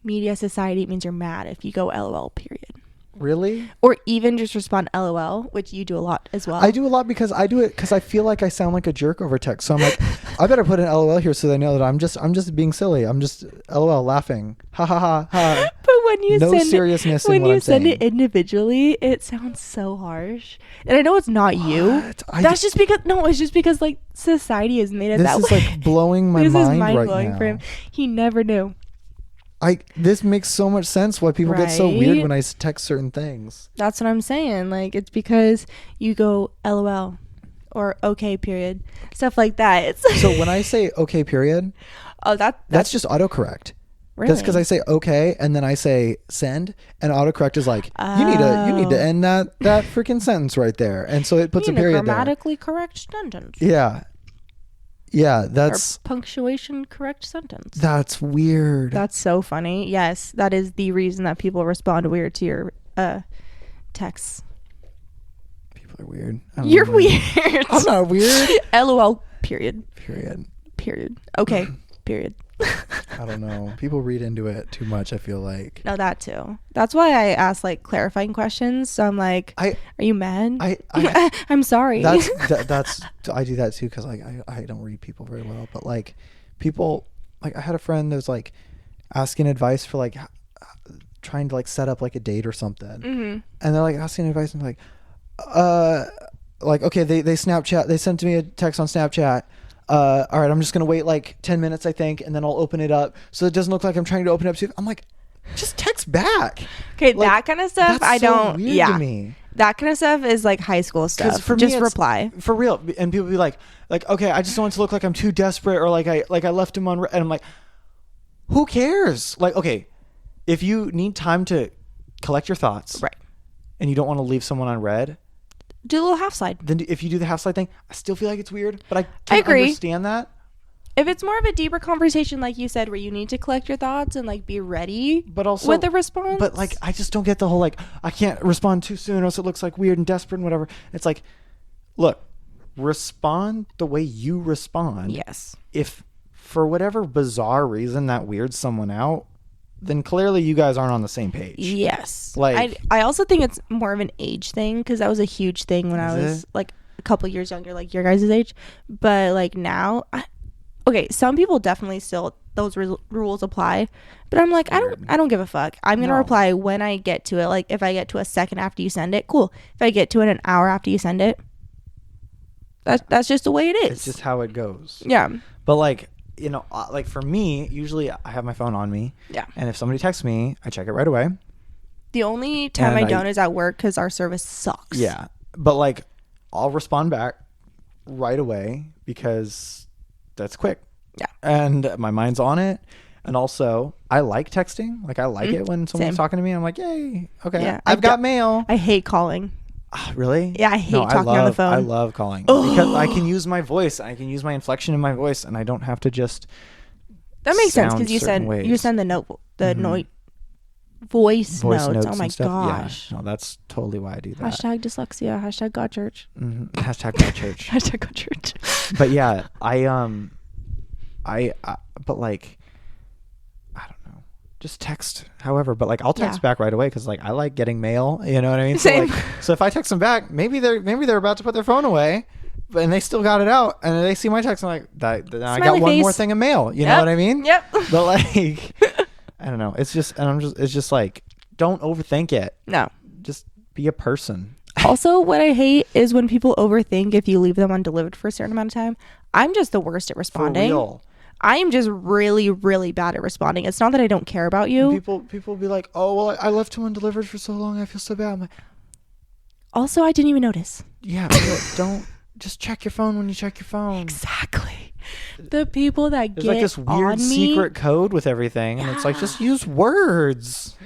S2: media society, it means you're mad if you go LOL period.
S1: Really?
S2: Or even just respond LOL, which you do a lot as well.
S1: I do a lot because I do it because I feel like I sound like a jerk over text. So I'm like, I better put an LOL here so they know that I'm just being silly. I'm just LOL laughing. Ha ha ha ha.
S2: But when you
S1: no
S2: send
S1: seriousness
S2: when
S1: in what
S2: you
S1: I'm
S2: send
S1: saying.
S2: it individually, it sounds so harsh. And I know it's not you. That's just because it's just because like society has made it that way.
S1: This is like blowing my
S2: this
S1: mind
S2: is mind
S1: right
S2: blowing
S1: now.
S2: for him. He never knew.
S1: This makes so much sense why people get so weird when I text certain things.
S2: That's what I'm saying. Like, it's because you go LOL or okay period, stuff like that. It's
S1: So when I say okay period, that's just autocorrect.
S2: Really?
S1: That's because I say okay and then I say send, and autocorrect is like, you need to end that freaking sentence right there, and so it puts a period there.
S2: Grammatically correct sentence.
S1: Yeah, that's...
S2: Or punctuation correct sentence.
S1: That's weird.
S2: That's so funny. Yes, that is the reason that people respond weird to your texts.
S1: People are weird.
S2: You're weird.
S1: I'm not weird.
S2: LOL period.
S1: Period.
S2: Okay. Period.
S1: I don't know. People read into it too much, I feel like.
S2: No, that too. That's why I ask like clarifying questions. So I'm like, are you mad? I'm sorry.
S1: That's I do that too because like I don't read people very well. But like people, like I had a friend that was like asking advice for like trying to like set up like a date or something, and they're like asking advice and like okay, they Snapchat, they sent me a text on Snapchat. All right, I'm just gonna wait like 10 minutes, I think, and then I'll open it up so it doesn't look like I'm trying to open it up. I'm like, just text back.
S2: Okay,
S1: like,
S2: that kind of stuff
S1: that's
S2: so
S1: weird to me.
S2: That kind of stuff is like high school stuff.
S1: For
S2: just
S1: me,
S2: reply
S1: for real, and people be like, okay, I just don't want it to look like I'm too desperate or like I left him on, and I'm like, who cares? Like, okay, if you need time to collect your thoughts,
S2: right,
S1: and you don't want to leave someone on red,
S2: do a little half slide.
S1: Then if you do the half slide thing, I still feel like it's weird, but I
S2: agree.
S1: Understand that.
S2: If it's more of a deeper conversation, like you said, where you need to collect your thoughts and like be ready,
S1: but also
S2: with a response.
S1: But like, I just don't get the whole like, I can't respond too soon, or else it looks like weird and desperate and whatever. It's like, look, respond the way you respond.
S2: Yes.
S1: If for whatever bizarre reason that weirds someone out, then clearly you guys aren't on the same page.
S2: Yes.
S1: Like,
S2: I also think it's more of an age thing, because that was a huge thing when I was like a couple years younger, like your guys' age. But like now, okay, some people definitely still, those rules apply, but I'm like, I don't give a fuck. I'm gonna reply when I get to it. Like if I get to a second after you send it, cool. If I get to it an hour after you send it, that's just the way it is.
S1: It's just how it goes.
S2: Yeah.
S1: But like, you know, like for me, usually I have my phone on me.
S2: Yeah.
S1: And if somebody texts me, I check it right away.
S2: The only time I don't is at work because our service sucks.
S1: Yeah. But like, I'll respond back right away because that's quick.
S2: Yeah.
S1: And my mind's on it. And also, I like texting. Like, I like it when someone's talking to me. I'm like, yay. Okay. Yeah, I've got mail.
S2: I hate calling.
S1: Really?
S2: Yeah, I hate talking on the phone.
S1: I love calling because I can use my voice. I can use my inflection in my voice, and I don't have to just.
S2: That makes sense because you send the voice notes. Oh my gosh!
S1: Yeah, no, that's totally why I do that.
S2: Hashtag dyslexia. Hashtag God church.
S1: Mm-hmm. Hashtag God church.
S2: Hashtag God church.
S1: But yeah, but like, I don't know, just text. However, but like I'll text back right away because like I like getting mail. You know what I mean?
S2: Same.
S1: So if I text them back, maybe they're about to put their phone away. And they still got it out, and they see my text. I'm like, I got one more thing of mail. You know what I mean?
S2: Yep.
S1: But like, I don't know. It's just like, don't overthink it.
S2: No.
S1: Just be a person.
S2: Also, what I hate is when people overthink if you leave them undelivered for a certain amount of time. I'm just the worst at responding.
S1: For real.
S2: I am just really, really bad at responding. It's not that I don't care about you.
S1: People be like, oh, well, I left him undelivered for so long. I feel so bad. I'm like,
S2: also, I didn't even notice.
S1: Yeah, don't. Just check your phone when you check your phone.
S2: Exactly. The people that
S1: There's like this weird secret code with everything, and it's like, just use words.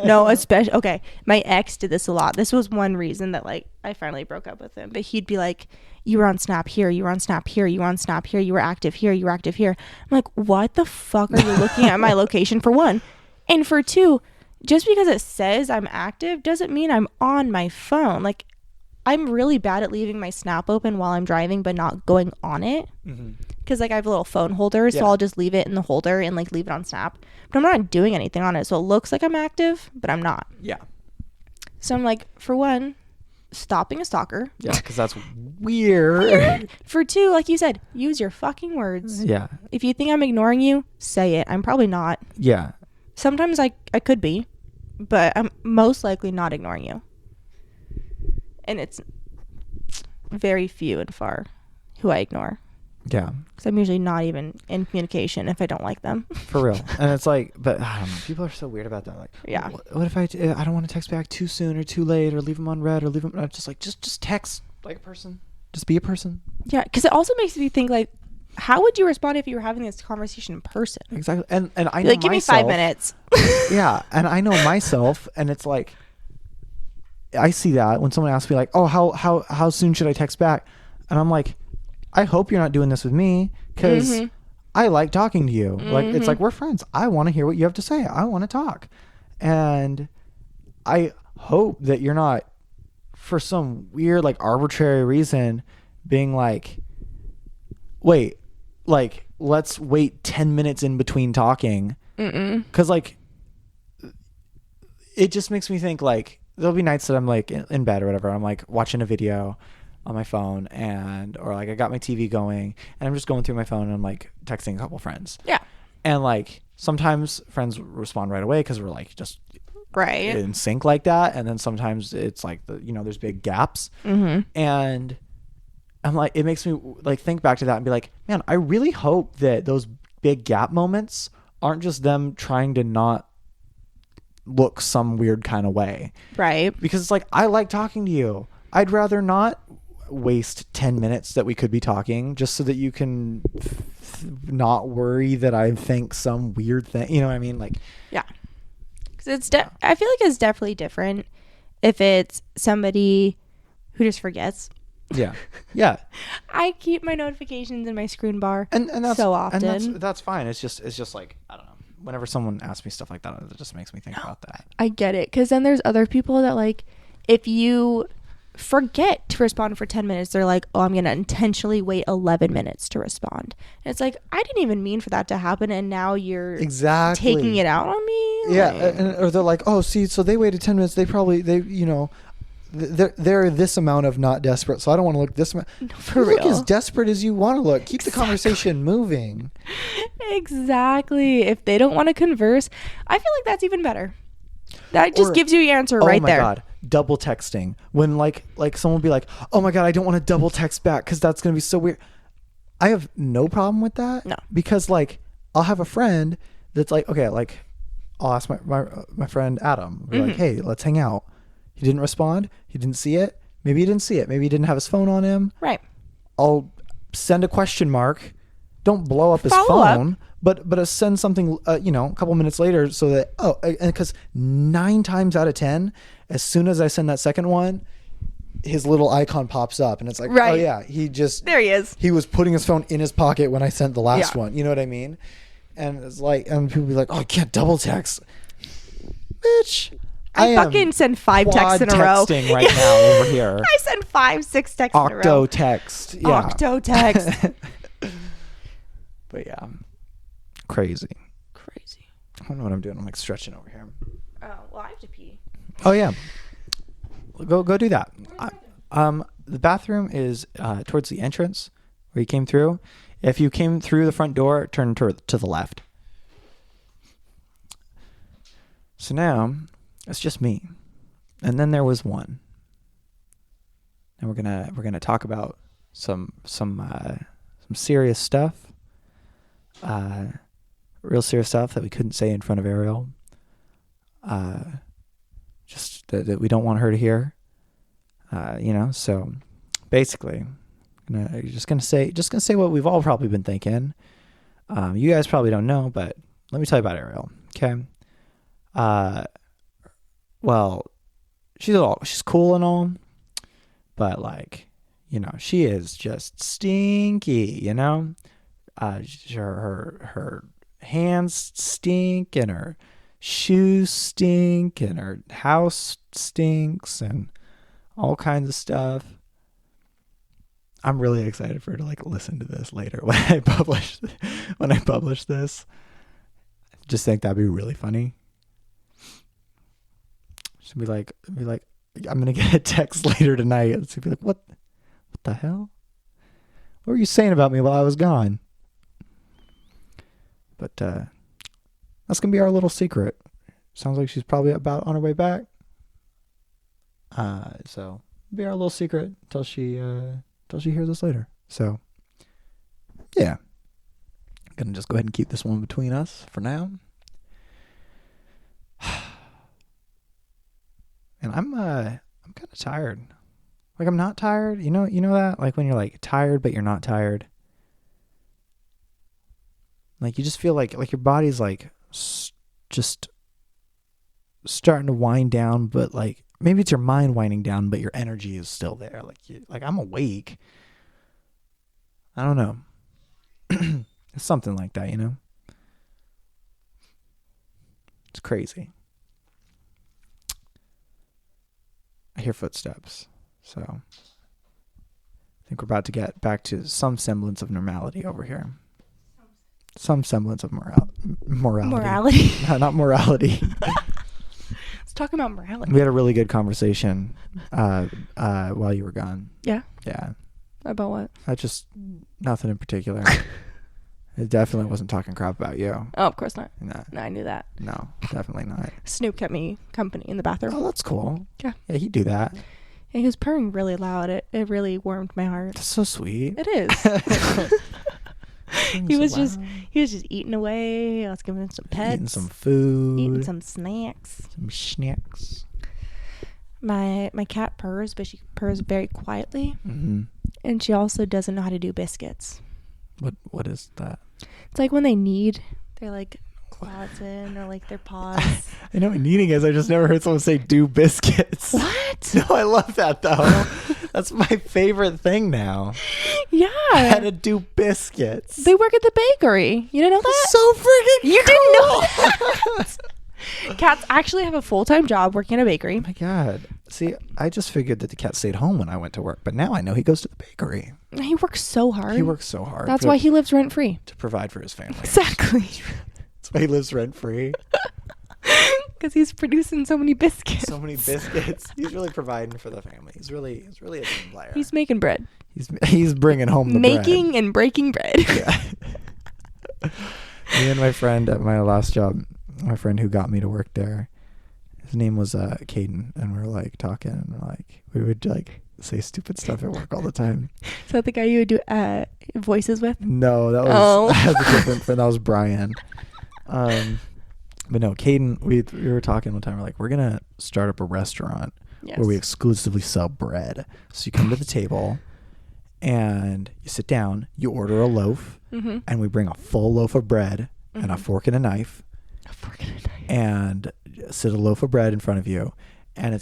S2: No, especially okay. My ex did this a lot. This was one reason that like I finally broke up with him. But he'd be like, "You were on Snap here. You were on Snap here. You were on Snap here. You were active here. You were active here." I'm like, "What the fuck are you looking at my location for one, and for two? Just because it says I'm active doesn't mean I'm on my phone. Like." I'm really bad at leaving my Snap open while I'm driving, but not going on it. Because like I have a little phone holder, so I'll just leave it in the holder and like leave it on Snap. But I'm not doing anything on it, so it looks like I'm active, but I'm not.
S1: Yeah.
S2: So I'm like, for one, stop being a stalker.
S1: Yeah, because that's weird.
S2: For two, like you said, use your fucking words.
S1: Yeah.
S2: If you think I'm ignoring you, say it. I'm probably not.
S1: Yeah.
S2: Sometimes I could be, but I'm most likely not ignoring you. And it's very few and far who I ignore. Yeah. Because I'm usually not even in communication if I don't like them.
S1: For real. And it's like, but I don't know. People are so weird about that. Like,
S2: yeah.
S1: What if I don't want to text back too soon or too late or leave them on red or leave them. Just like, just text like a person. Just be a person.
S2: Yeah. Because it also makes me think like, how would you respond if you were having this conversation in person?
S1: Exactly. And I know
S2: like, give
S1: myself,
S2: me 5 minutes.
S1: Yeah. And I know myself, and it's like, I see that when someone asks me like, oh, how soon should I text back? And I'm like, I hope you're not doing this with me because I like talking to you. Like, it's like, we're friends. I want to hear what you have to say. I want to talk. And I hope that you're not, for some weird, like arbitrary reason, being like, wait, like, let's wait 10 minutes in between talking. Because like, it just makes me think like, there'll be nights that I'm like in bed or whatever. I'm like watching a video on my phone or like I got my TV going and I'm just going through my phone and I'm like texting a couple friends. Yeah. And like sometimes friends respond right away because we're like just
S2: right
S1: in sync like that. And then sometimes it's like there's big gaps. And I'm like, it makes me like think back to that and be like, man, I really hope that those big gap moments aren't just them trying to not look some weird kind of way. Right. Because it's like, I like talking to you. I'd rather not waste 10 minutes that we could be talking just so that you can not worry that I think some weird thing. You know what I mean? Like, yeah. Because
S2: I feel like it's definitely different if it's somebody who just forgets.
S1: Yeah. Yeah.
S2: I keep my notifications in my screen bar and that's so often.
S1: And that's fine. It's just like, I don't know. Whenever someone asks me stuff like that, it just makes me think about that.
S2: I get it. Because then there's other people that like, if you forget to respond for 10 minutes, they're like, oh, I'm going to intentionally wait 11 minutes to respond. And it's like, I didn't even mean for that to happen. And now you're taking it out on me.
S1: Yeah. Like, or they're like, oh, see, so they waited 10 minutes. They're this amount of not desperate, so I don't want to look this amount. No, for real. Look as desperate as you want to look. Keep the conversation moving.
S2: Exactly. If they don't want to converse, I feel like that's even better. That just gives you your answer right there. Oh my God.
S1: Double texting. When like someone will be like, oh my God, I don't want to double text back because that's going to be so weird. I have no problem with that. No. Because like I'll have a friend that's like, okay, like I'll ask my friend Adam. Be like, hey, let's hang out. He didn't respond. He didn't see it. Maybe he didn't see it. Maybe he didn't have his phone on him.
S2: Right.
S1: I'll send a question mark. Don't blow up his phone, but send something, a couple minutes later so that, because 9 times out of 10, as soon as I send that second one, his little icon pops up and it's like, oh yeah, there he is. He was putting his phone in his pocket when I sent the last one. You know what I mean? And it's like, and people be like, oh, I can't double text. Bitch.
S2: I fucking send 5 texts in a row.
S1: Texting right now over here.
S2: I send 5, 6 texts in a row.
S1: Octo text. Yeah.
S2: Octo text.
S1: But yeah. Crazy. I don't know what I'm doing. I'm like stretching over here.
S2: Oh, well, I have to pee.
S1: Oh yeah. Go do that. The bathroom is towards the entrance where you came through. If you came through the front door, turn to the left. So now it's just me, and then there was one. And we're gonna talk about some serious stuff. Real serious stuff that we couldn't say in front of Ariel. Just that we don't want her to hear. So basically, just gonna say what we've all probably been thinking. You guys probably don't know, but let me tell you about Ariel. Okay. Well, she's cool and all, but she is just stinky. Her hands stink, and her shoes stink, and her house stinks, and all kinds of stuff. I'm really excited for her to listen to this later when I publish this. Just think that'd be really funny. She'll be like, I'm gonna get a text later tonight. And she'll be like, what the hell? What were you saying about me while I was gone? But that's gonna be our little secret. Sounds like she's probably about on her way back. So be our little secret till she hears us later. So yeah, gonna just go ahead and keep this one between us for now. And I'm kind of tired. I'm not tired. You know that? When you're tired but you're not tired. You just feel like your body's just starting to wind down, but maybe it's your mind winding down, but your energy is still there. I'm awake. I don't know. It's something like that, It's crazy. I hear footsteps, so I think we're about to get back to some semblance of normality over here. Some semblance of morality.
S2: Morality?
S1: No, not morality.
S2: Let's talk about morality.
S1: We had a really good conversation while you were gone.
S2: Yeah?
S1: Yeah.
S2: About what?
S1: Nothing in particular. It definitely wasn't talking crap about you.
S2: Oh, of course not.
S1: No,
S2: I knew that.
S1: No, definitely not.
S2: Snoop kept me company in the bathroom.
S1: Oh, that's cool.
S2: Yeah.
S1: Yeah, he'd do that.
S2: And he was purring really loud. It really warmed my heart.
S1: That's so sweet.
S2: It is. He was just eating away. I was giving him some pets.
S1: Eating some food.
S2: Eating some snacks. My cat purrs, but she purrs very quietly.
S1: Mm-hmm.
S2: And she also doesn't know how to do biscuits.
S1: What is that?
S2: It's when they knead, they're claws in or their paws.
S1: I know what kneading is. I just never heard someone say do biscuits.
S2: What?
S1: No, I love that though. That's my favorite thing now.
S2: Yeah.
S1: How to do biscuits.
S2: They work at the bakery. You didn't know that?
S1: So freaking
S2: You
S1: cool.
S2: didn't know that? Cats actually have a full-time job working at a bakery.
S1: Oh my God. See, I just figured that the cat stayed home when I went to work, but now I know he goes to the bakery.
S2: He works so hard. That's why he lives rent-free.
S1: To provide for his family.
S2: Exactly.
S1: That's why he lives rent-free.
S2: Because he's producing so many biscuits.
S1: He's really providing for the family. He's really a team player.
S2: He's making bread.
S1: He's bringing home the bread.
S2: Making and breaking bread.
S1: Yeah. Me and my friend at my last job, my friend who got me to work there, his name was Caden, and we were talking, and we would say stupid stuff at work all the time.
S2: Is that the guy you would do voices with?
S1: No, that was a different friend. That was Brian. But no, Caden, we were talking one time. We're like, we're gonna start up a restaurant where we exclusively sell bread. So you come to the table, and you sit down. You order a loaf, and we bring a full loaf of bread and a fork and a knife. And sit a loaf of bread in front of you, and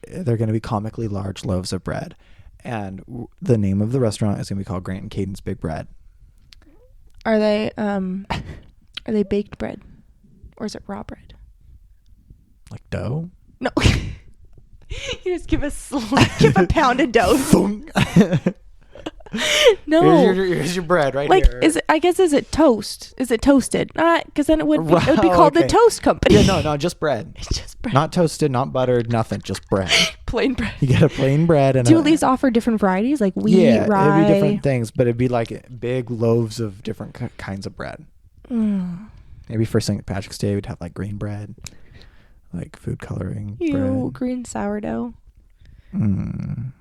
S1: they're gonna be comically large loaves of bread. And the name of the restaurant is gonna be called Grant and Caden's Big Bread.
S2: Are they baked bread? Or is it raw bread?
S1: Like dough?
S2: No. You just give a pound of dough. No.
S1: Here's your bread right
S2: here. Is it toast? Is it toasted? Because then it would be called the Toast Company.
S1: Yeah, no, just bread.
S2: It's just bread.
S1: Not toasted, not buttered, nothing. Just bread.
S2: Plain bread.
S1: You get a plain bread. And
S2: do these offer different varieties? Like wheat, rye?
S1: It'd be different things, but it'd be like big loaves of different kinds of bread. Maybe for St. Patrick's Day, we'd have like green bread, like food coloring bread.
S2: Green sourdough.
S1: Have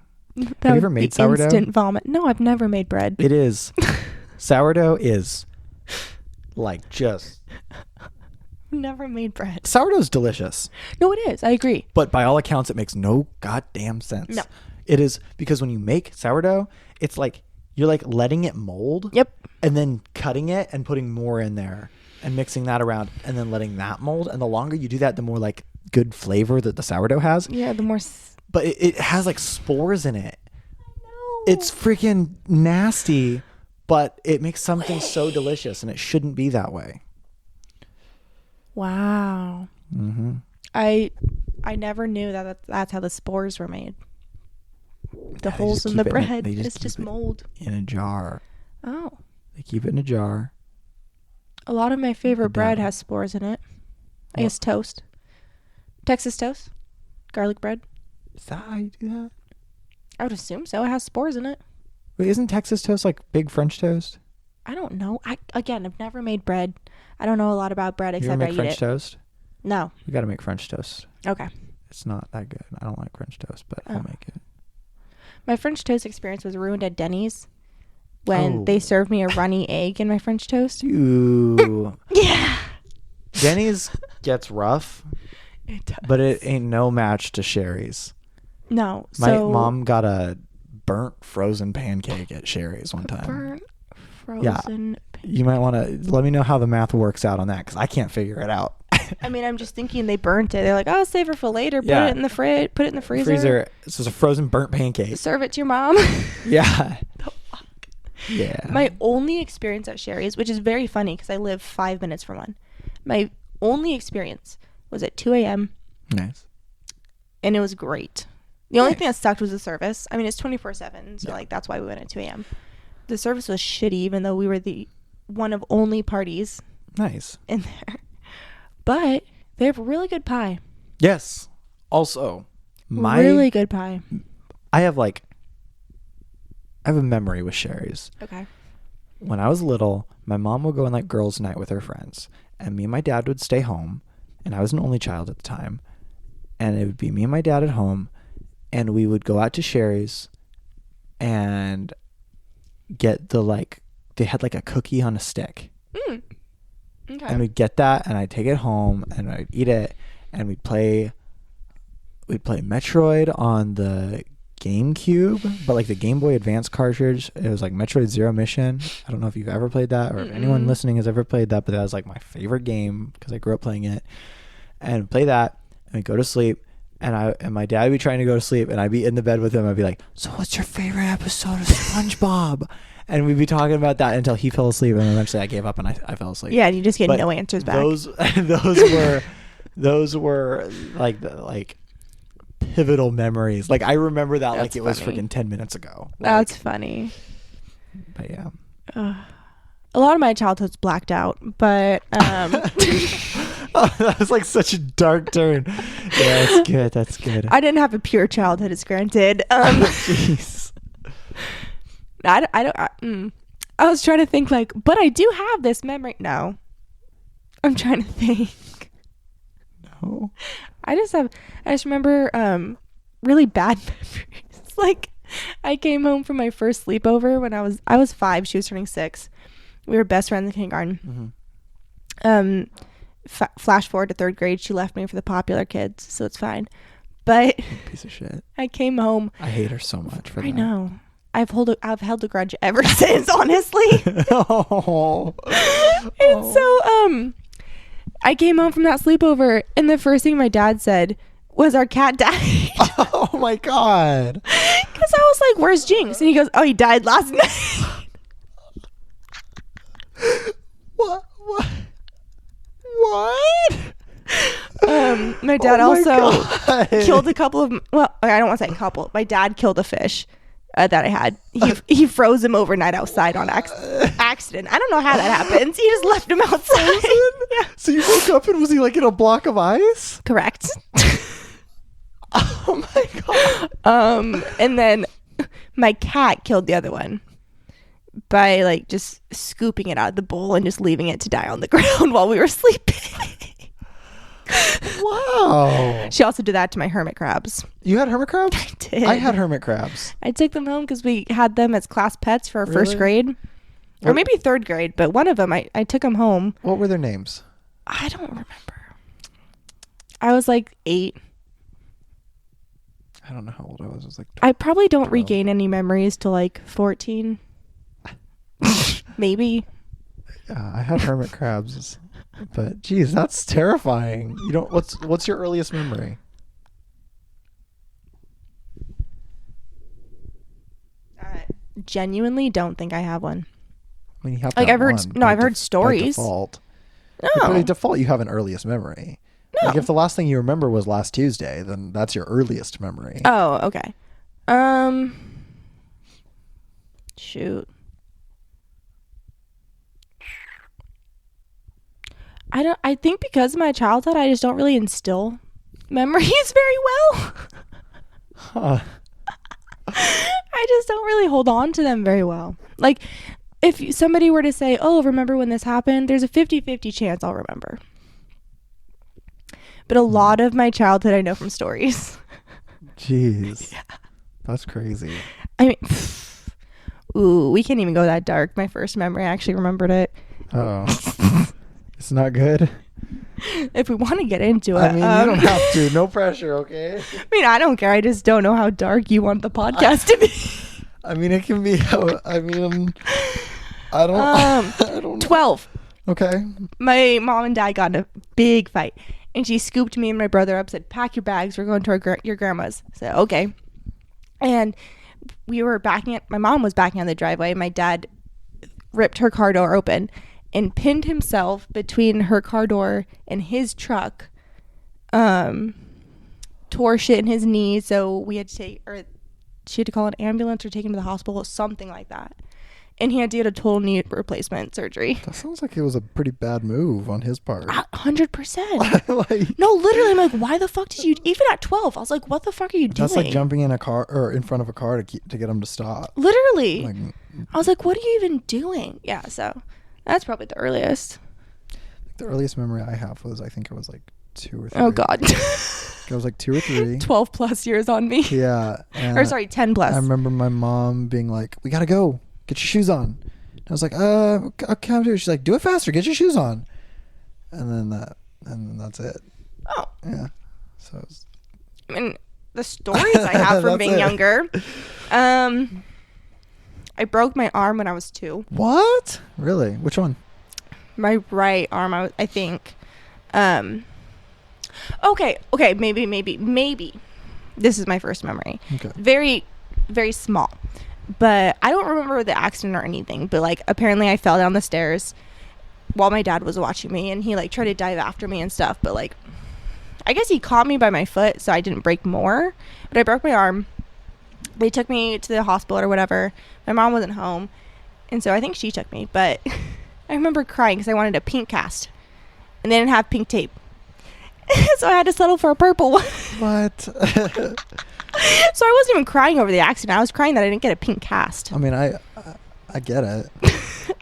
S1: you ever made sourdough?
S2: Instant vomit. No, I've never made bread.
S1: It is. Sourdough is like just...
S2: Never made bread.
S1: Sourdough's delicious.
S2: No, it is. I agree.
S1: But by all accounts, it makes no goddamn sense.
S2: No.
S1: It is because when you make sourdough, it's like you're like letting it mold.
S2: Yep.
S1: And then cutting it and putting more in there and mixing that around and then letting that mold. And the longer you do that, the more like good flavor that the sourdough has.
S2: Yeah, the more...
S1: But it has like spores in it.
S2: I know.
S1: It's freaking nasty, but it makes something so delicious, and it shouldn't be that way.
S2: Wow. I never knew that's how the spores were made. The holes in the bread. It's just mold.
S1: In a jar.
S2: Oh.
S1: They keep it in a jar.
S2: A lot of my favorite bread has spores in it. I guess toast. Texas toast. Garlic bread.
S1: Is that how you do that?
S2: I would assume so. It has spores in it.
S1: Wait, isn't Texas toast like big French toast?
S2: I don't know. I've never made bread. I don't know a lot about bread except I eat
S1: French
S2: it.
S1: toast?
S2: No.
S1: You got to make French toast.
S2: Okay.
S1: It's not that good. I don't like French toast, but I'll make it.
S2: My French toast experience was ruined at Denny's when they served me a runny egg in my French toast.
S1: Ooh.
S2: Yeah.
S1: Denny's gets rough.
S2: It does.
S1: But it ain't no match to Sherry's.
S2: No.
S1: My mom got a burnt frozen pancake at Sherry's one time.
S2: Burnt frozen pancake.
S1: You might want to let me know how the math works out on that because I can't figure it out.
S2: I mean, I'm just thinking they burnt it. They're like, oh, save it for later. Put it in the fridge. Put it in the freezer.
S1: This is a frozen burnt pancake.
S2: Serve it to your mom.
S1: Yeah.
S2: The fuck?
S1: Yeah.
S2: My only experience at Sherry's, which is very funny because I live 5 minutes from one. My only experience was at 2 a.m.
S1: Nice.
S2: And it was great. The only thing that sucked was the service. I mean, it's 24/7, so like that's why we went at 2 a.m. The service was shitty, even though we were the one of only parties.
S1: Nice.
S2: In there, but they have really good pie.
S1: Yes. Also,
S2: really good pie.
S1: I have a memory with Sherry's.
S2: Okay.
S1: When I was little, my mom would go on like girls' night with her friends, and me and my dad would stay home, and I was an only child at the time, and it would be me and my dad at home. And we would go out to Sherry's and get they had like a cookie on a stick.
S2: Okay.
S1: And we'd get that and I'd take it home and I'd eat it and we'd play Metroid on the GameCube, but like the Game Boy Advance cartridge. It was like Metroid Zero Mission. I don't know if you've ever played that or if anyone listening has ever played that, but that was like my favorite game because I grew up playing it. And we'd play that and we'd go to sleep. And my dad would be trying to go to sleep, and I'd be in the bed with him. I'd be like, "So, what's your favorite episode of SpongeBob?" And we'd be talking about that until he fell asleep, and eventually I gave up and I fell asleep.
S2: Yeah, and you just get no answers back.
S1: Those were like pivotal memories. Like I remember that like it was freaking 10 minutes ago.
S2: That's funny.
S1: But yeah.
S2: A lot of my childhood's blacked out, but
S1: Oh, that was like such a dark turn. Yeah, that's good. That's good.
S2: I didn't have a pure childhood, it's granted.
S1: Jeez.
S2: I was trying to think but I do have this memory. No. I'm trying to think.
S1: No.
S2: I just remember really bad memories. I came home from my first sleepover when I was 5, she was turning 6. We were best friends in kindergarten. flash forward to 3rd grade, she left me for the popular kids, so it's fine. But
S1: piece of shit.
S2: I came home.
S1: I hate her so much for that.
S2: I know. I've held a grudge ever since, honestly.
S1: Oh.
S2: And so I came home from that sleepover, and the first thing my dad said was our cat died.
S1: Oh my God.
S2: Because I was like, where's Jinx? And he goes, oh, he died last night.
S1: What?
S2: My dad killed a couple of, well, I don't want to say couple. My dad killed a fish that I had. He froze him overnight outside on accident. I don't know how that happens. He just left him outside. Yeah.
S1: So you woke up and was he like in a block of ice?
S2: Correct.
S1: Oh my God.
S2: And then my cat killed the other one by like just scooping it out of the bowl and just leaving it to die on the ground while we were sleeping.
S1: Wow.
S2: She also did that to my hermit crabs.
S1: You had hermit crabs?
S2: I did.
S1: I had hermit crabs.
S2: I took them home because we had them as class pets for our 1st grade. Or maybe 3rd grade, but one of them, I took them home.
S1: What were their names?
S2: I don't remember. I was like 8.
S1: I don't know how old I was. I was like 12.
S2: I probably don't regain any memories till like 14. Maybe.
S1: Yeah, I had hermit crabs. But geez, that's terrifying. You don't. What's your earliest memory?
S2: Genuinely don't think I have one.
S1: I mean, you have to
S2: like
S1: have
S2: I've heard.
S1: one
S2: No, I've heard stories.
S1: By default.
S2: No.
S1: By default, you have an earliest memory.
S2: No.
S1: Like if the last thing you remember was last Tuesday, then that's your earliest memory.
S2: Oh, okay. Shoot. I think because of my childhood, I just don't really instill memories very well.
S1: Huh.
S2: I just don't really hold on to them very well. Like, if somebody were to say, oh, remember when this happened? There's a 50-50 chance I'll remember. But a lot of my childhood I know from stories.
S1: Jeez. Yeah. That's crazy.
S2: I mean, ooh, we can't even go that dark. My first memory, I actually remembered it.
S1: Oh. It's not good?
S2: If we want to get into it.
S1: I mean, you don't have to. No pressure, okay?
S2: I mean, I don't care. I just don't know how dark you want the podcast to be.
S1: I mean, it can be how, I don't I don't know.
S2: 12.
S1: Okay.
S2: My mom and dad got in a big fight. And she scooped me and my brother up, said, pack your bags. We're going to your grandma's. I said, okay. And we were my mom was backing on the driveway. My dad ripped her car door open and pinned himself between her car door and his truck. Tore shit in his knee. So she had to call an ambulance or take him to the hospital, something like that. And he had to get a total knee replacement surgery.
S1: That sounds like it was a pretty bad move on his part.
S2: 100%. No, literally, I'm like, why the fuck did you... Even at 12, I was like, what the fuck are you doing?
S1: That's like jumping in a car or in front of a car to get him to stop.
S2: Literally. I was like, what are you even doing? Yeah, so that's probably the earliest.
S1: The earliest memory I have was, I think it was like 2 or 3.
S2: Oh, God.
S1: It was like 2 or 3.
S2: 12 plus years on me.
S1: Yeah.
S2: Or sorry, 10 plus.
S1: I remember my mom being like, we got to go. Get your shoes on. And I was like, okay, I'll do it. She's like, do it faster. Get your shoes on. And then that's it.
S2: Oh.
S1: Yeah. So
S2: I mean, the stories I have from being younger. I broke my arm when I was 2.
S1: What? Really? Which one?
S2: My right arm, I think. Okay, maybe. This is my first memory.
S1: Okay.
S2: Very, very small. But I don't remember the accident or anything. But, like, apparently I fell down the stairs while my dad was watching me. And he, like, tried to dive after me and stuff. But, like, I guess he caught me by my foot, so I didn't break more. But I broke my arm. They took me to the hospital or whatever. My mom wasn't home. And so I think she took me. But I remember crying because I wanted a pink cast. And they didn't have pink tape. So I had to settle for a purple one.
S1: What?
S2: So I wasn't even crying over the accident. I was crying that I didn't get a pink cast.
S1: I mean, I get it.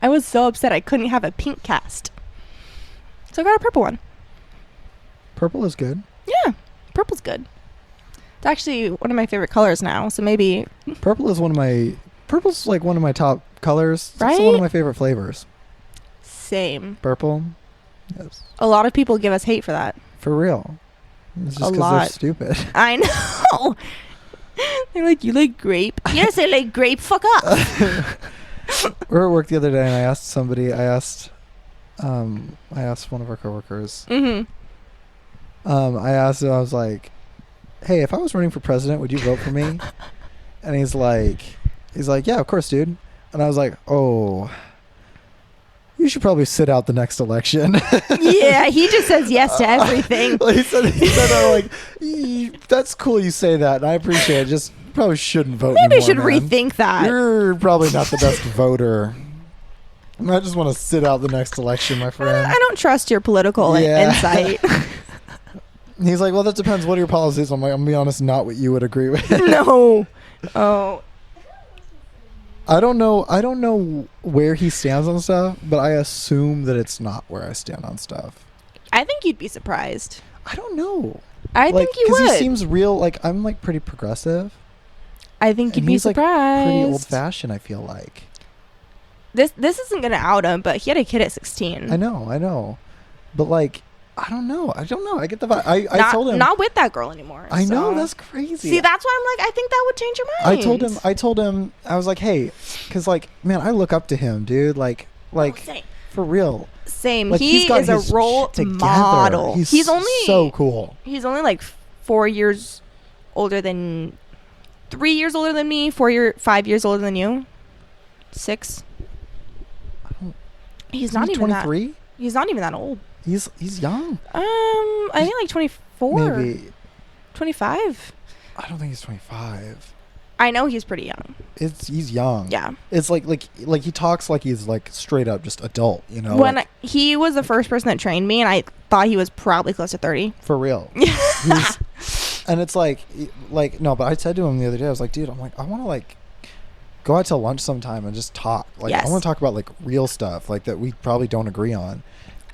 S2: I was so upset I couldn't have a pink cast. So I got a purple one.
S1: Purple is good.
S2: Yeah, purple's good. It's actually one of my favorite colors now. So maybe
S1: purple's like one of my top colors.
S2: Right?
S1: It's one of my favorite flavors.
S2: Same.
S1: Purple. Yes.
S2: A lot of people give us hate for that.
S1: For real. It's just because they're stupid.
S2: I know. They're like, you like grape? Yes, I like grape. Fuck up.
S1: We were at work the other day, and I asked somebody. I asked one of our coworkers.
S2: Mm-hmm.
S1: I asked him. I was like, "Hey, if I was running for president, would you vote for me?" And he's like, "Yeah, of course, dude." And I was like, "Oh, you should probably sit out the next election."
S2: Yeah, he just says yes to everything.
S1: He said, like, that's cool you say that, and I appreciate it. Just probably shouldn't vote
S2: Maybe you
S1: anymore,
S2: should
S1: man.
S2: rethink that.
S1: You're probably not the best voter. I just want to sit out the next election, my friend.
S2: I don't trust your political insight.
S1: He's like, well, that depends. What are your policies? I'm like, I'm going to be honest, not what you would agree with.
S2: No. Oh.
S1: I don't know where he stands on stuff, but I assume that it's not where I stand on stuff.
S2: I think you'd be surprised.
S1: I don't know.
S2: I think you would.
S1: Because he seems real, like, I'm, like, pretty progressive.
S2: I think you'd be surprised.
S1: Like, pretty old-fashioned, I feel like.
S2: This isn't going to out him, but he had a kid at 16.
S1: I know. But, like, I don't know. I get the vibe. I told him.
S2: Not with that girl anymore.
S1: I know. That's crazy.
S2: See, that's why I'm like, I think that would change your mind.
S1: I told him, I was like, hey, because, like, man, I look up to him, dude. Like, for real.
S2: Same.
S1: Like,
S2: he is a role model.
S1: He's only so cool.
S2: He's only like 4 years older than, 3 years older than me, 5 years older than you, 6. He's not even
S1: 23.
S2: He's not even that old.
S1: He's young.
S2: I think like 24.
S1: Maybe
S2: 25.
S1: I don't think he's 25.
S2: I know he's pretty young.
S1: He's young.
S2: Yeah.
S1: It's like he talks like he's like straight up just adult, you know.
S2: When he was the first person that trained me, and I thought he was probably close to 30.
S1: For real. And it's like no, but I said to him the other day, I was like, dude, I want to like go out to lunch sometime and just talk. Like, yes. I want to talk about like real stuff like that we probably don't agree on.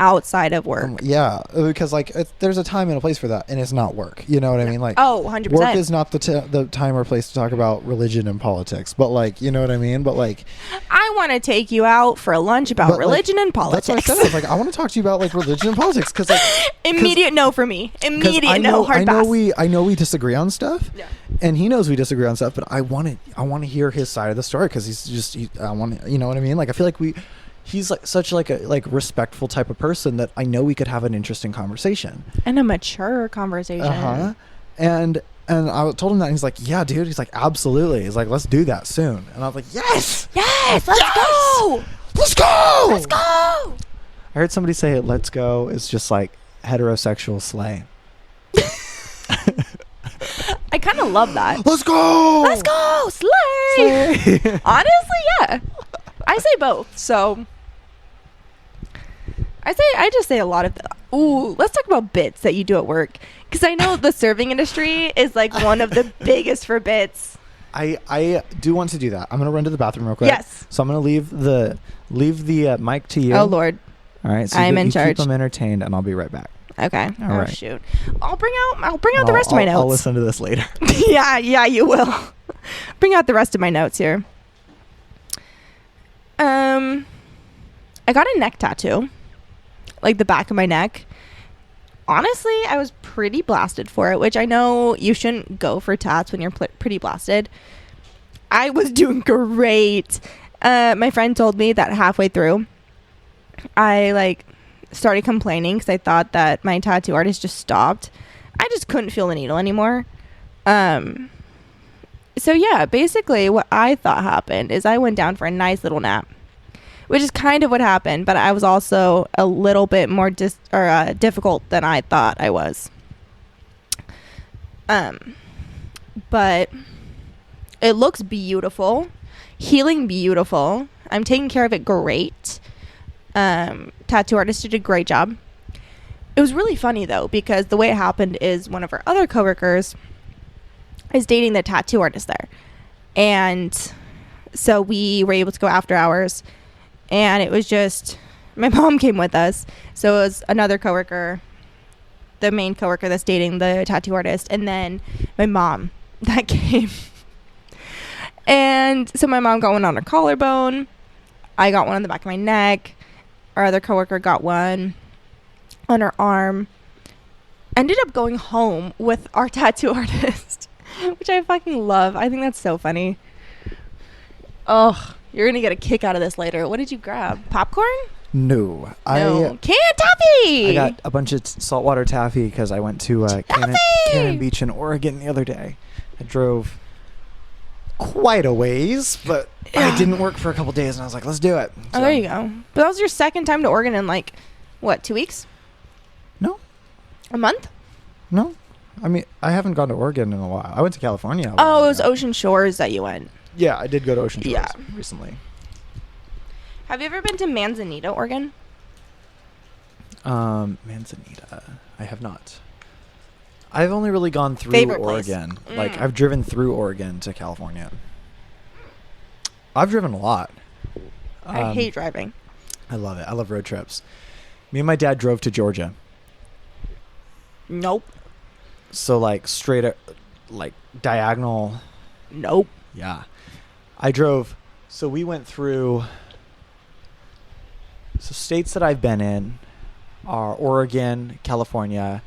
S2: Outside of work.
S1: Yeah, because like there's a time and a place for that, and it's not work. You know what I mean? Like,
S2: 100%.
S1: Work is not the time or place to talk about religion and politics. But like, you know what I mean? But like,
S2: I want to take you out for lunch about religion and politics.
S1: That's what I said. I was like, I want to talk to you about like religion and politics because like
S2: immediate no for me. Immediate no. Hard pass.
S1: I know we disagree on stuff. Yeah. And he knows we disagree on stuff, but I want to hear his side of the story because I want to, you know what I mean? Like, I feel like he's like such like a respectful type of person that I know we could have an interesting conversation
S2: and a mature conversation.
S1: And I told him that, and he's like, yeah, dude. He's like, absolutely. He's like, let's do that soon. And I was like, yes,
S2: let's go.
S1: I heard somebody say it, let's go is just like heterosexual slay.
S2: I kind of love that.
S1: Let's go
S2: slay. Honestly, yeah. I say both. So I just say a lot of let's talk about bits that you do at work, because I know the serving industry is like one of the biggest for bits.
S1: I do want to do that. I'm gonna run to the bathroom real quick.
S2: Yes.
S1: So I'm gonna leave the mic to you.
S2: Oh Lord.
S1: All right. So
S2: I'm in charge.
S1: Keep them entertained, and I'll be right back.
S2: Okay. All right. Shoot. I'll bring out the rest of my notes.
S1: I'll listen to this later.
S2: Yeah, you will. Bring out the rest of my notes here. I got a neck tattoo, like the back of my neck. Honestly, I was pretty blasted for it, which I know you shouldn't go for tats when you're pretty blasted. I was doing great. My friend told me that halfway through, I like started complaining because I thought that my tattoo artist just stopped. I just couldn't feel the needle anymore. So yeah, basically what I thought happened is I went down for a nice little nap, which is kind of what happened, but I was also a little bit more difficult than I thought I was. But it looks beautiful, healing beautiful. I'm taking care of it great. Tattoo artist did a great job. It was really funny though, because the way it happened is one of our other coworkers is dating the tattoo artist there, and so we were able to go after hours, and it was just my mom came with us, so it was another coworker, the main coworker that's dating the tattoo artist, and then my mom that came. And so my mom got one on her collarbone, I got one on the back of my neck, our other coworker got one on her arm. Ended up going home with our tattoo artist, which I fucking love. I think that's so funny. Oh, you're going to get a kick out of this later. What did you grab? Popcorn?
S1: No.
S2: Canned taffy!
S1: I got a bunch of saltwater taffy because I went to Cannon Beach in Oregon the other day. I drove quite a ways, but I didn't work for a couple days, and I was like, let's do it. So.
S2: Oh, there you go. But that was your second time to Oregon in, like, what, 2 weeks?
S1: No.
S2: A month?
S1: No. I mean, I haven't gone to Oregon in a while. I went to California.
S2: Oh, it was Ocean Shores that you went.
S1: Yeah, I did go to Ocean Shores recently.
S2: Have you ever been to Manzanita, Oregon?
S1: Manzanita. I have not. I've only really gone through Oregon. Like, I've driven through Oregon to California. I've driven a lot.
S2: I hate driving.
S1: I love it. I love road trips. Me and my dad drove to Georgia.
S2: Nope.
S1: So, like, straight up, like, diagonal.
S2: Nope.
S1: Yeah. I drove. So we went through. So states that I've been in are Oregon, California,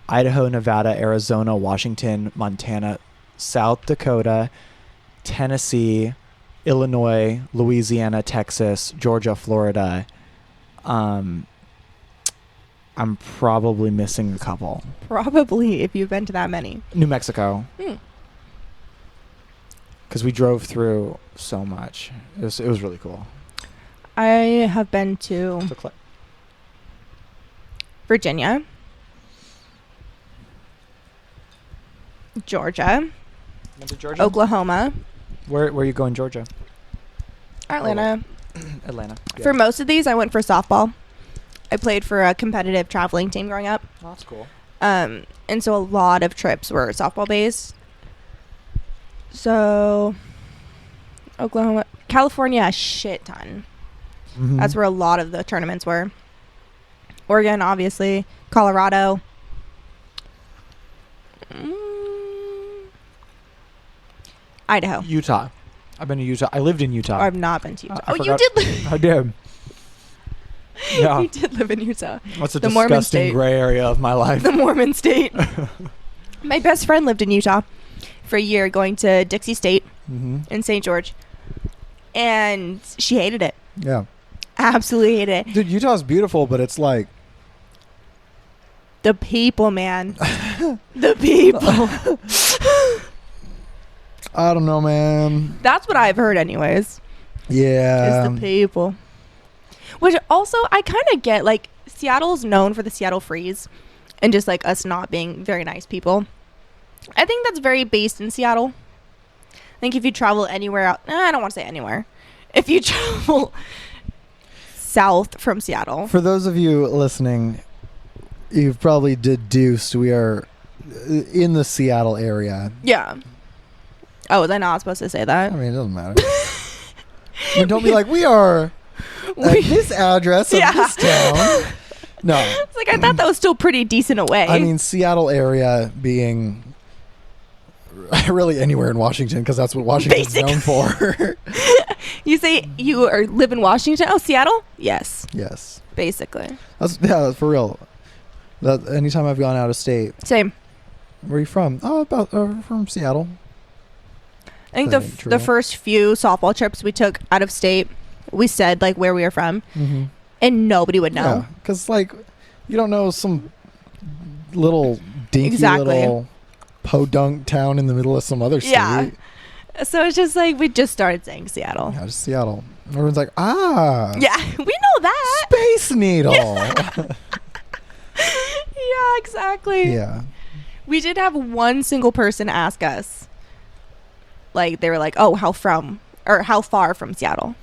S1: Idaho, Nevada, Arizona, Washington, Montana, South Dakota, Tennessee, Illinois, Louisiana, Texas, Georgia, Florida. I'm probably missing a couple.
S2: Probably, if you've been to that many.
S1: New Mexico. Because we drove through so much. It was really cool.
S2: I have been to Virginia, Georgia, Oklahoma.
S1: Where are you going, Georgia?
S2: Atlanta.
S1: Atlanta. Yeah.
S2: For most of these, I went for softball. I played for a competitive traveling team growing up.
S1: Oh, that's cool.
S2: And so a lot of trips were softball based. So Oklahoma, California, a shit ton. Mm-hmm. That's where a lot of the tournaments were. Oregon, obviously. Colorado. Idaho.
S1: Utah. I've been to Utah. I lived in Utah.
S2: I've not been to Utah.
S1: You did live. I did. Yeah.
S2: You did live in Utah.
S1: What's a disgusting gray area of my life?
S2: The Mormon state. My best friend lived in Utah for a year, going to Dixie State in St. George. And she hated it.
S1: Yeah.
S2: Absolutely hated it.
S1: Dude, Utah's beautiful, but it's like...
S2: The people, man. The people.
S1: I don't know, man.
S2: That's what I've heard anyways.
S1: Yeah.
S2: Is the people. Which also, I kind of get, like, Seattle's known for the Seattle freeze. And just, like, us not being very nice people. I think that's very based in Seattle. I think if you travel anywhere out... I don't want to say anywhere. If you travel south from Seattle.
S1: For those of you listening, you've probably deduced we are in the Seattle area.
S2: Yeah. Oh, was I not supposed to say that?
S1: I mean, it doesn't matter. I mean, don't be like, we are at this address of this town. No.
S2: It's like, I thought that was still pretty decent away.
S1: I mean, Seattle area being really anywhere in Washington, because that's what Washington's known for.
S2: You say you live in Washington? Oh, Seattle? Yes.
S1: Yes.
S2: Basically.
S1: That's for real. That anytime I've gone out of state.
S2: Same.
S1: Where are you from? Oh, from Seattle.
S2: I think the first few softball trips we took out of state, we said like where we were from, and nobody would know.
S1: Yeah, because like you don't know some little dinky little podunk town in the middle of some other state.
S2: Yeah. So it's just like we just started saying Seattle.
S1: Yeah, just Seattle. Everyone's like, yeah,
S2: we know that.
S1: Space Needle.
S2: Yeah, exactly.
S1: Yeah.
S2: We did have one single person ask us. Like, they were like, oh, how far from Seattle?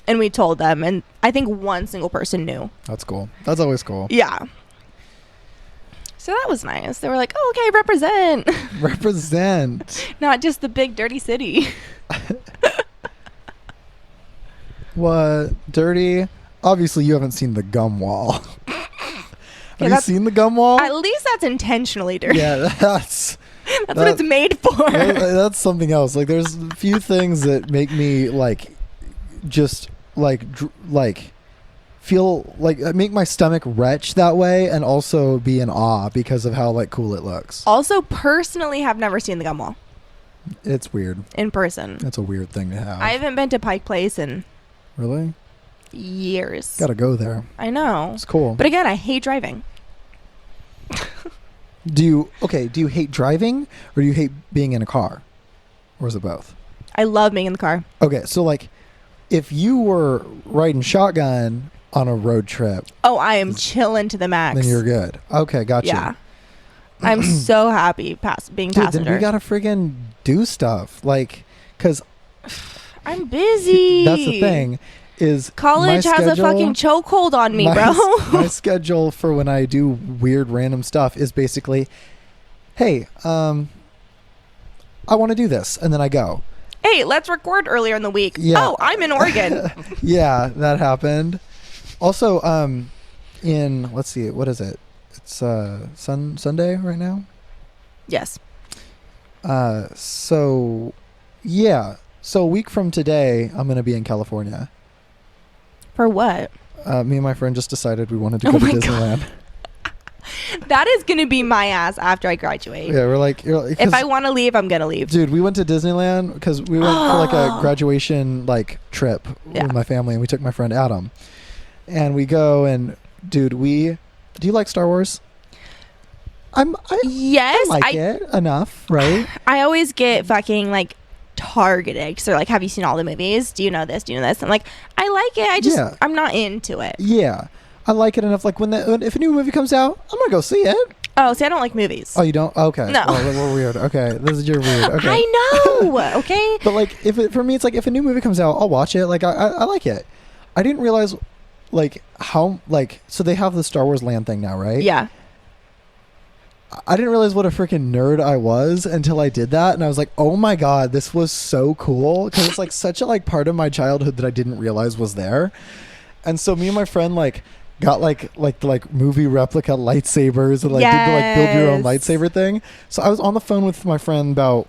S2: And we told them, and I think one single person knew.
S1: That's cool. That's always cool.
S2: Yeah. So that was nice. They were like, oh, okay, represent.
S1: Represent.
S2: Not just the big, dirty city.
S1: What? Dirty? Obviously, you haven't seen the gum wall. Have you seen the gum wall?
S2: At least that's intentionally dirty.
S1: Yeah, that's
S2: what it's made for.
S1: That's something else. Like, there's a few things that make me like, just like
S3: feel like make my stomach retch that way, and also be in awe because of how like cool it looks.
S2: Also, personally, have never seen the gum wall.
S3: It's weird
S2: in person.
S3: It's a weird thing to have.
S2: I haven't been to Pike Place in
S3: really
S2: years.
S3: Gotta go there.
S2: I know.
S3: It's cool.
S2: But again, I hate driving.
S3: Do you hate driving, or do you hate being in a car? Or is it both?
S2: I love being in the car.
S3: Okay, so like if you were riding shotgun on a road trip.
S2: Oh, I am chilling to the max.
S3: Then you're good. Okay, gotcha.
S2: Yeah. I'm so happy being passenger.
S3: Then we gotta friggin' do stuff. Like, because
S2: I'm busy.
S3: That's the thing. Is
S2: college has a fucking chokehold on me, bro.
S3: My schedule for when I do weird random stuff is basically, hey, I want to do this, and then I go.
S2: Hey, let's record earlier in the week.
S3: Yeah.
S2: Oh, I'm in Oregon.
S3: Yeah, that happened. Also, let's see, what is it? It's Sunday right now.
S2: Yes.
S3: So a week from today, I'm gonna be in California.
S2: For what?
S3: Me and my friend just decided we wanted to go to Disneyland.
S2: That is going to be my ass after I graduate.
S3: Yeah, we're like,
S2: if I want to leave, I'm going to leave.
S3: Dude, we went to Disneyland because we went for like a graduation like trip with my family, and we took my friend Adam. And we go and, dude, do you like Star Wars?
S2: Yes.
S3: I like it enough, right?
S2: I always get fucking like targeted because they're like, have you seen all the movies? Do you know this? I'm like, I like it. I'm not into it.
S3: Yeah. I like it enough. Like if a new movie comes out, I'm gonna go see it.
S2: Oh, see, I don't like movies.
S3: Oh, you don't? Okay.
S2: No.
S3: Oh, we're weird. Okay, you're weird. Okay.
S2: I know. Okay.
S3: But like, for me, it's like if a new movie comes out, I'll watch it. Like I like it. I didn't realize, like how so they have the Star Wars Land thing now, right?
S2: Yeah.
S3: I didn't realize what a freaking nerd I was until I did that, and I was like, "Oh my god, this was so cool!" Because it's like such a like part of my childhood that I didn't realize was there. And so me and my friend like got like the movie replica lightsabers and like did the like build your own lightsaber thing. So I was on the phone with my friend about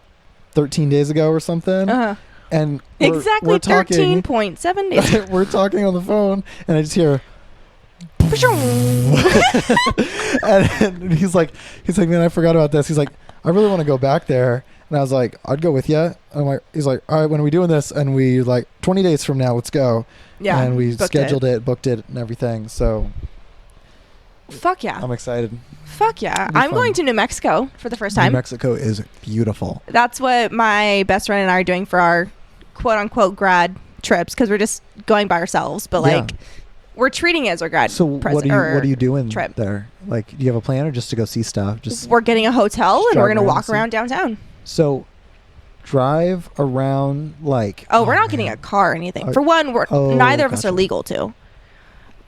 S3: 13 days ago or something, and
S2: we're talking 13.7 days.
S3: We're talking on the phone, and I just hear. And he's like, man, I forgot about this. He's like, I really want to go back there. And I was like, I'd go with you. And he's like, all right, when are we doing this? And we like 20 days from now, let's go. Yeah. And we scheduled it, booked it, and everything. So,
S2: fuck yeah,
S3: I'm excited.
S2: Fuck yeah, I'm going to New Mexico for the first time.
S3: New Mexico is beautiful.
S2: That's what my best friend and I are doing for our quote unquote grad trips, because we're just going by ourselves, but like. We're treating it as our grad.
S3: So what are you doing
S2: trip
S3: there? Like, do you have a plan, or just to go see stuff?
S2: We're getting a hotel and we're gonna walk around downtown.
S3: So drive around like.
S2: Oh, we're not getting a car or anything. For one, neither of us are legal to.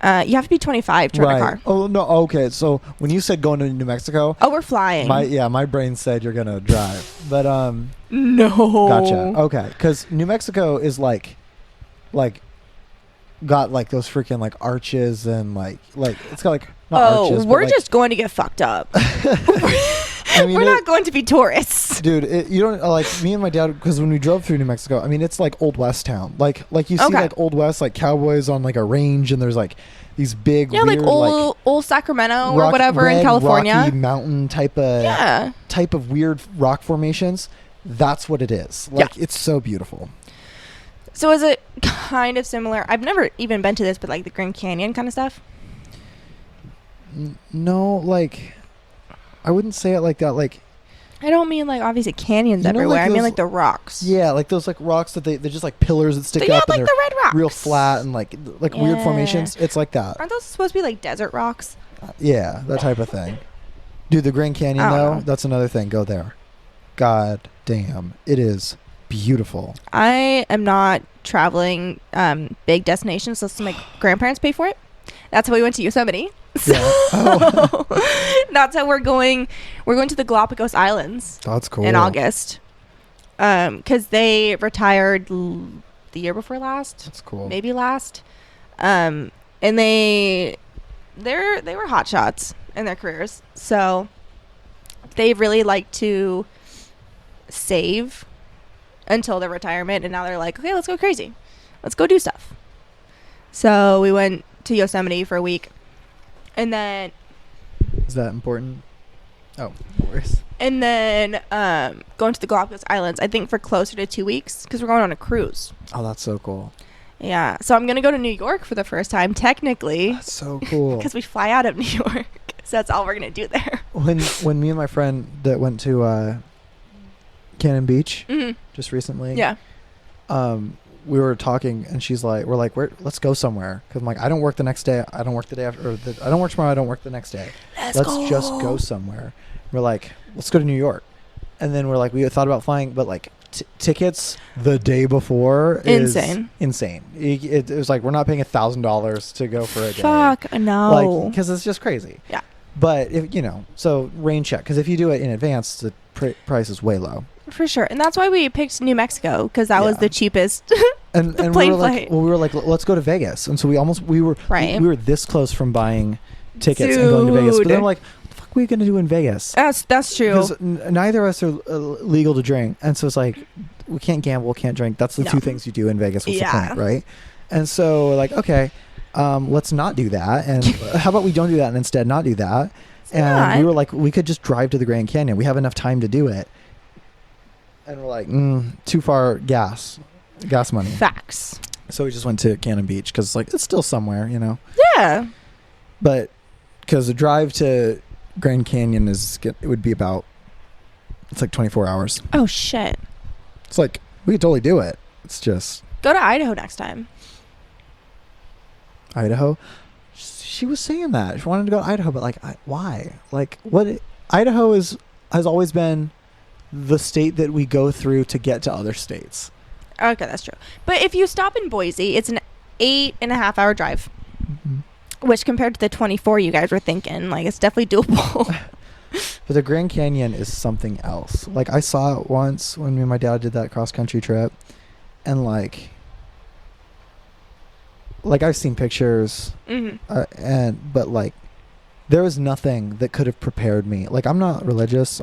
S2: You have to be 25 to rent a car.
S3: Oh no. Okay. So when you said going to New Mexico.
S2: Oh, we're flying.
S3: My brain said you're gonna drive, but
S2: No.
S3: Gotcha. Okay, because New Mexico is like. Got like those freaking like arches and like it's got like not arches.
S2: We're just going to get fucked up. I mean, we're not going to be tourists,
S3: dude. You don't like me and my dad, because when we drove through New Mexico, I mean, it's like Old West town. Like you see like Old West, like cowboys on like a range, and there's like these big weird,
S2: like old Sacramento or whatever
S3: red,
S2: in California,
S3: rocky mountain type of weird rock formations. That's what it is. Like it's so beautiful.
S2: So is it kind of similar? I've never even been to this, but like the Grand Canyon kind of stuff?
S3: No, like, I wouldn't say it like that. Like,
S2: I don't mean like obviously canyons everywhere.
S3: Like
S2: I mean like the rocks.
S3: Yeah, like those like rocks that they're just like pillars that stick up.
S2: Like
S3: and
S2: the red rocks.
S3: Real flat and like weird formations. It's like that.
S2: Aren't those supposed to be like desert rocks?
S3: Yeah, that type of thing. Dude, the Grand Canyon though, that's another thing. Go there. God damn, it is beautiful.
S2: I am not traveling big destinations unless my grandparents pay for it. That's how we went to Yosemite. So that's how we're going. We're going to the Galapagos Islands.
S3: That's cool.
S2: In August, because they retired the year before last.
S3: That's cool.
S2: Maybe last, and they were hot shots in their careers, so they really like to save until their retirement, and now they're like, okay, let's go crazy, let's go do stuff. So we went to Yosemite for a week. And then...
S3: Is that important? Oh, no worries.
S2: And then going to the Galapagos Islands, I think for closer to 2 weeks, because we're going on a cruise.
S3: Oh, that's so cool.
S2: Yeah. So I'm going to go to New York for the first time, technically.
S3: That's so cool.
S2: Because we fly out of New York. So that's all we're going to do there.
S3: When me and my friend that went to Cannon Beach just recently.
S2: Yeah.
S3: We were talking, and she's like, let's go somewhere. Because I'm like, I don't work the next day. I don't work the day after. I don't work tomorrow. I don't work the next day. Let's just go somewhere. We're like, let's go to New York. And then we're like, we thought about flying, but like tickets the day before is insane. It was like, we're not paying $1,000 to go for a day.
S2: Fuck, no.
S3: Like, because it's just crazy.
S2: Yeah.
S3: But, if so rain check. Because if you do it in advance, the price is way low.
S2: For sure. And that's why we picked New Mexico, because that was the cheapest
S3: and
S2: plane
S3: we were
S2: flight.
S3: we were like, let's go to Vegas. And so we were this close from buying tickets and going to Vegas. But then we're like, what the fuck are we going to do in Vegas?
S2: That's true.
S3: Because neither of us are legal to drink. And so it's like, we can't gamble, can't drink. That's the two things you do in Vegas. What's the point, right? And so we're like, okay, let's not do that. And how about we don't do that and instead not do that? And we were like, we could just drive to the Grand Canyon. We have enough time to do it. And we're like, too far gas money. Facts. So we just went to Cannon Beach because it's still somewhere,
S2: Yeah.
S3: But because the drive to Grand Canyon it would be about, it's like 24 hours.
S2: Oh, shit.
S3: It's like, we could totally do it. It's just.
S2: Go to Idaho next time.
S3: Idaho? She was saying that. She wanted to go to Idaho, but why? Idaho has always been the state that we go through to get to other states.
S2: Okay, that's true. But if you stop in Boise, it's an 8.5-hour drive, which compared to the 24 you guys were thinking, it's definitely doable.
S3: But the Grand Canyon is something else. I saw it once when me and my dad did that cross-country trip, and I've seen pictures, but there was nothing that could have prepared me. I'm not religious.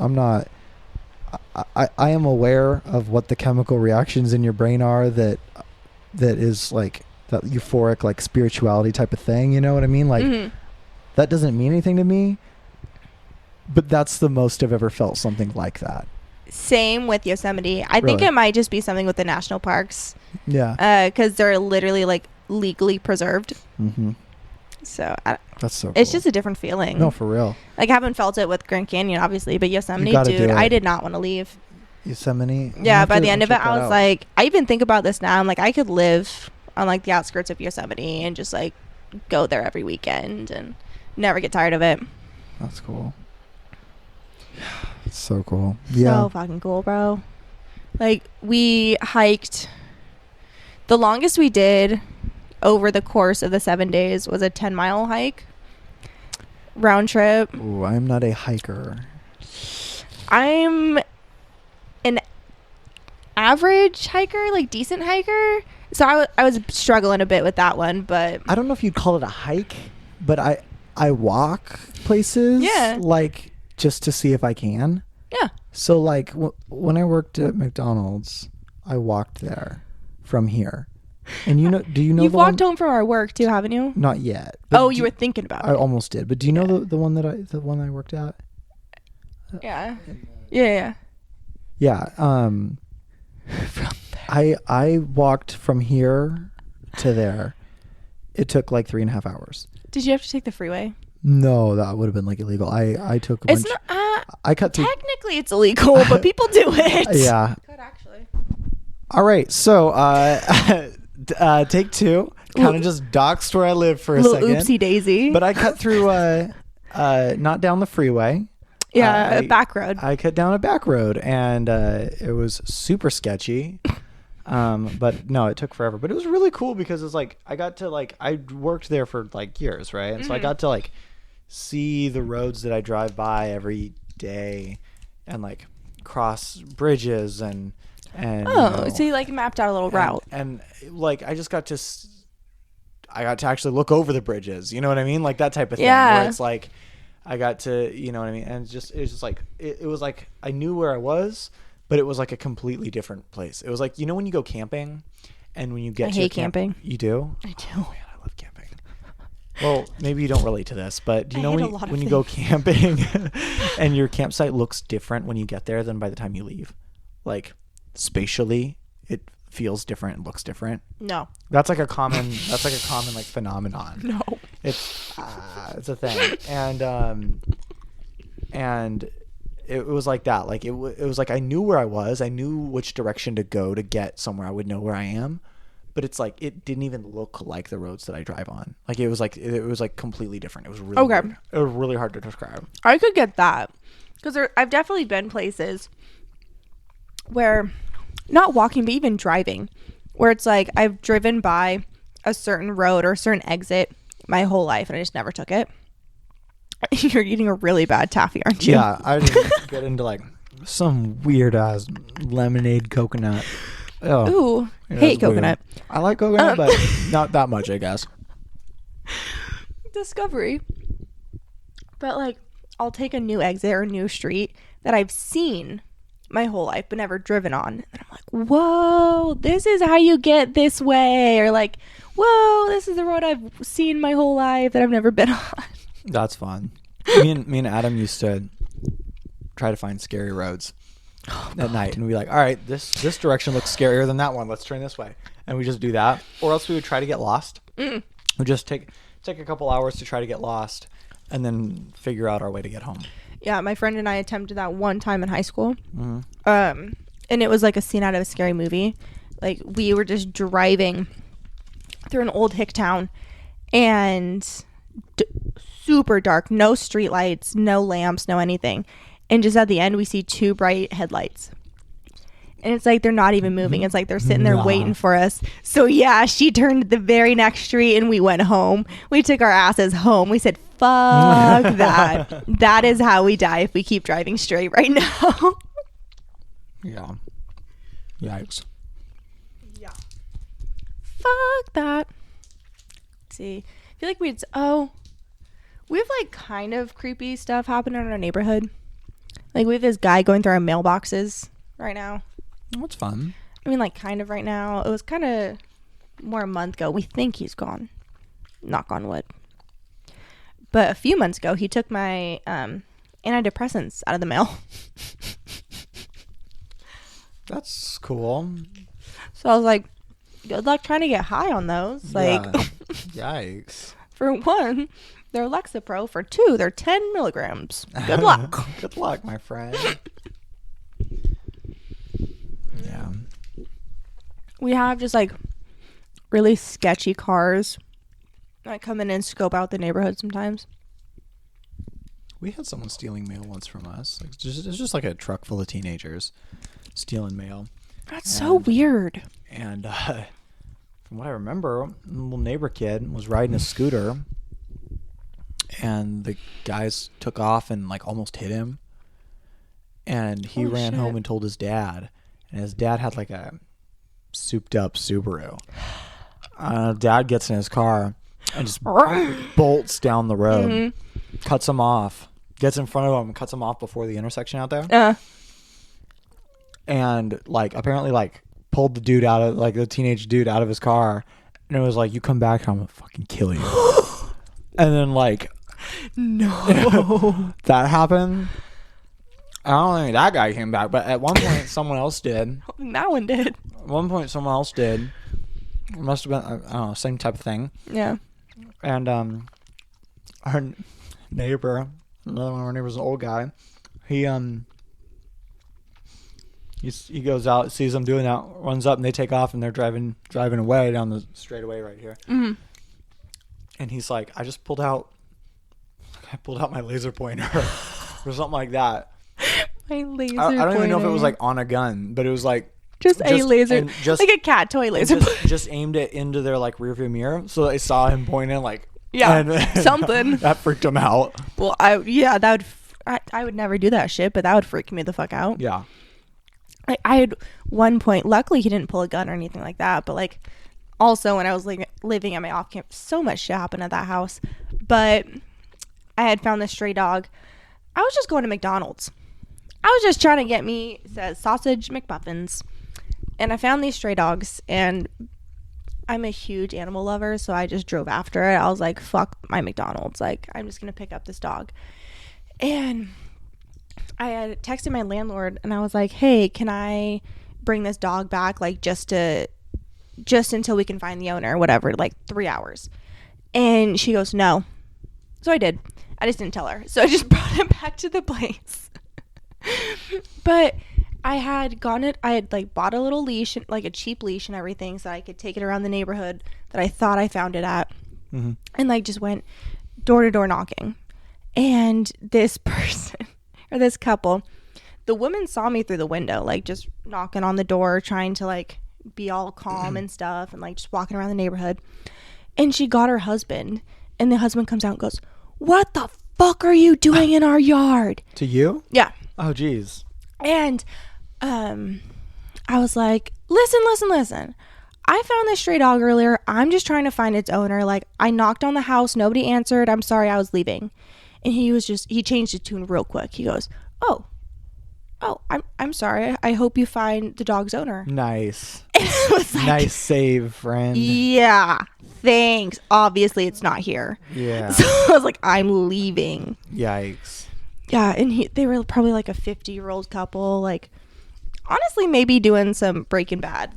S3: I am aware of what the chemical reactions in your brain are that is that euphoric spirituality type of thing, you know what I mean? That doesn't mean anything to me, but that's the most I've ever felt something like that.
S2: Same with Yosemite. I think it might just be something with the national parks.
S3: Yeah.
S2: Because they're literally legally preserved. So
S3: that's so cool.
S2: It's just a different feeling.
S3: No, for real.
S2: I haven't felt it with Grand Canyon, obviously, but Yosemite, dude, I did not want to leave.
S3: Yosemite?
S2: Yeah, by the end of it, I was like, I even think about this now. I'm like, I could live on the outskirts of Yosemite and just go there every weekend and never get tired of it.
S3: That's cool. It's so cool. Yeah.
S2: So fucking cool, bro. We hiked. The longest we did over the course of the 7 days was a 10-mile hike. Round trip.
S3: Ooh, I'm not a hiker.
S2: I'm an average hiker, decent hiker. So I was struggling a bit with that one, but
S3: I don't know if you'd call it a hike, but I walk places.
S2: Yeah.
S3: Just to see if I can.
S2: Yeah.
S3: So when I worked at McDonald's, I walked there from here. And do you know
S2: you've walked home from our work too, haven't you?
S3: Not yet.
S2: Oh, you were thinking about it.
S3: I almost did. But do you know the one the one I worked at?
S2: Yeah. Yeah.
S3: Yeah.
S2: From there.
S3: I walked from here to there. It took 3.5 hours.
S2: Did you have to take the freeway?
S3: No, that would have been illegal. I took a bunch.
S2: It's not.
S3: I cut through.
S2: Technically, it's illegal, but people do it.
S3: Yeah.
S2: Could actually.
S3: All right, so take two. Kind of just doxed where I live for a second.
S2: Oopsie daisy.
S3: But I cut through, not down the freeway.
S2: Yeah, a back road.
S3: I cut down a back road, and it was super sketchy. But no, it took forever. But it was really cool because it's I got to I worked there for years, right? And so I got to see the roads that I drive by every day, and cross bridges and
S2: so you mapped out a little route,
S3: and I just got to I got to actually look over the bridges, you know what I mean, that type of thing.
S2: Yeah.
S3: Where it's I got to, you know what I mean, and it was just it was I knew where I was, but it was a completely different place. It was when you go camping, and when you get
S2: I hate camping.
S3: You do?
S2: I do.
S3: Oh man, I love camping.
S1: Well, maybe you don't relate to this, but do you know when you go camping and your campsite looks different when you get there than by the time you leave? Like, spatially, it feels different and looks different.
S2: No.
S1: That's like a common like phenomenon.
S2: No.
S1: It's a thing. And it was like that. Like it was like I knew where I was. I knew which direction to go to get somewhere. I would know where I am. But it's like it didn't even look like the roads that I drive on. Like it was like completely different. It was really weird. It was really hard to describe.
S2: I could get that because I've definitely been places where, not walking, but even driving, where it's like I've driven by a certain road or a certain exit my whole life and I just never took it. You're eating a really bad taffy, aren't you?
S1: Yeah, I just get into like some weird ass lemonade coconut. Oh,
S2: ooh, hate coconut.
S1: Weird. I like coconut, but not that much, I guess.
S2: Discovery. But like, I'll take a new exit or a new street that I've seen my whole life but never driven on, and I'm like, whoa, this is how you get this way, or like, whoa, this is the road I've seen my whole life that I've never been on.
S1: That's fun. Me and Adam used to try to find scary roads at night, and we'd be like, all right, this direction looks scarier than that one, let's turn this way, and we just do that. Or else we would try to get lost. We just take a couple hours to try to get lost and then figure out our way to get home.
S2: Yeah, my friend and I attempted that one time in high school. And it was like a scene out of a scary movie. Like, we were just driving through an old hick town, and super dark, no street lights, no lamps, no anything. And just at the end, we see two bright headlights. And it's like they're not even moving. It's like they're sitting there waiting for us. So yeah, she turned the very next street and we went home. We took our asses home. We said, fuck that. That is how we die if we keep driving straight right now.
S1: Yeah. Yikes.
S2: Yeah. Fuck that. Let's see. I feel like we have like kind of creepy stuff happening in our neighborhood. Like, we have this guy going through our mailboxes right now.
S1: That's fun.
S2: I mean, like, kind of right now. It was kind of more a month ago. We think he's gone. Knock on wood. But a few months ago, he took my antidepressants out of the mail.
S1: That's cool.
S2: So I was like, good luck trying to get high on those. Like,
S1: yeah. Yikes.
S2: For one, they're Lexapro. For two, they're 10 milligrams. Good luck.
S1: Good luck, my friend. Yeah.
S2: We have just like really sketchy cars that come in and scope out the neighborhood sometimes.
S1: We had someone stealing mail once from us. Like, it's just like a truck full of teenagers stealing mail.
S2: That's so weird.
S1: And from what I remember, a little neighbor kid was riding a scooter, and the guys took off and like almost hit him. And he ran home and told his dad. And his dad had like a souped up Subaru. Dad gets in his car and just bolts down the road, cuts him off, gets in front of him, cuts him off before the intersection out there. And like apparently like pulled the dude out of like the teenage dude out of his car, and it was like, you come back, I'm gonna fucking kill you. And then like, no, that happened. I don't think that guy came back, but at one point someone else did.
S2: That one did.
S1: At one point someone else did. It must have been, I don't know, same type of thing.
S2: Yeah.
S1: And our neighbor, another one of our neighbors, an old guy, he goes out, sees them doing that, runs up, and they take off, and they're driving away down the straightaway right here. And he's like, I pulled out my laser pointer or something like that.
S2: My laser pointer.
S1: I don't even know if it was like on a gun, but it was like
S2: just a laser, like a cat toy laser.
S1: Just aimed it into their like rearview mirror, so they saw him pointing like,
S2: something
S1: that freaked him out.
S2: Well, I would never do that shit, but that would freak me the fuck out.
S1: Yeah.
S2: Like, I had one point, luckily he didn't pull a gun or anything like that, but like also when I was living at my off camp, so much shit happened at that house. But I had found this stray dog. I was just going to McDonald's. I was just trying to get me sausage McMuffins, and I found these stray dogs, and I'm a huge animal lover, so I just drove after it. I was like, fuck my McDonald's. Like, I'm just going to pick up this dog. And I had texted my landlord, and I was like, hey, can I bring this dog back, like, just until we can find the owner, whatever, like 3 hours. And she goes, no. So I did. I just didn't tell her. So I just brought him back to the place. But I had like bought a little leash, like a cheap leash and everything, so I could take it around the neighborhood that I thought I found it at. Mm-hmm. And like just went door to door knocking. And this person or this couple, the woman saw me through the window, like just knocking on the door, trying to like be all calm and stuff, and like just walking around the neighborhood. And she got her husband, and the husband comes out and goes, what the fuck are you doing in our yard?
S1: To you?
S2: Yeah.
S1: Oh, geez.
S2: And I was like, listen. I found this stray dog earlier. I'm just trying to find its owner. Like, I knocked on the house. Nobody answered. I'm sorry, I was leaving. And he changed his tune real quick. He goes, oh, I'm sorry. I hope you find the dog's owner.
S1: Nice.
S2: And I was like,
S1: nice save, friend.
S2: Yeah, thanks. Obviously, it's not here.
S1: Yeah.
S2: So I was like, I'm leaving.
S1: Yikes.
S2: Yeah, and they were probably like a 50-year-old couple, like honestly maybe doing some Breaking Bad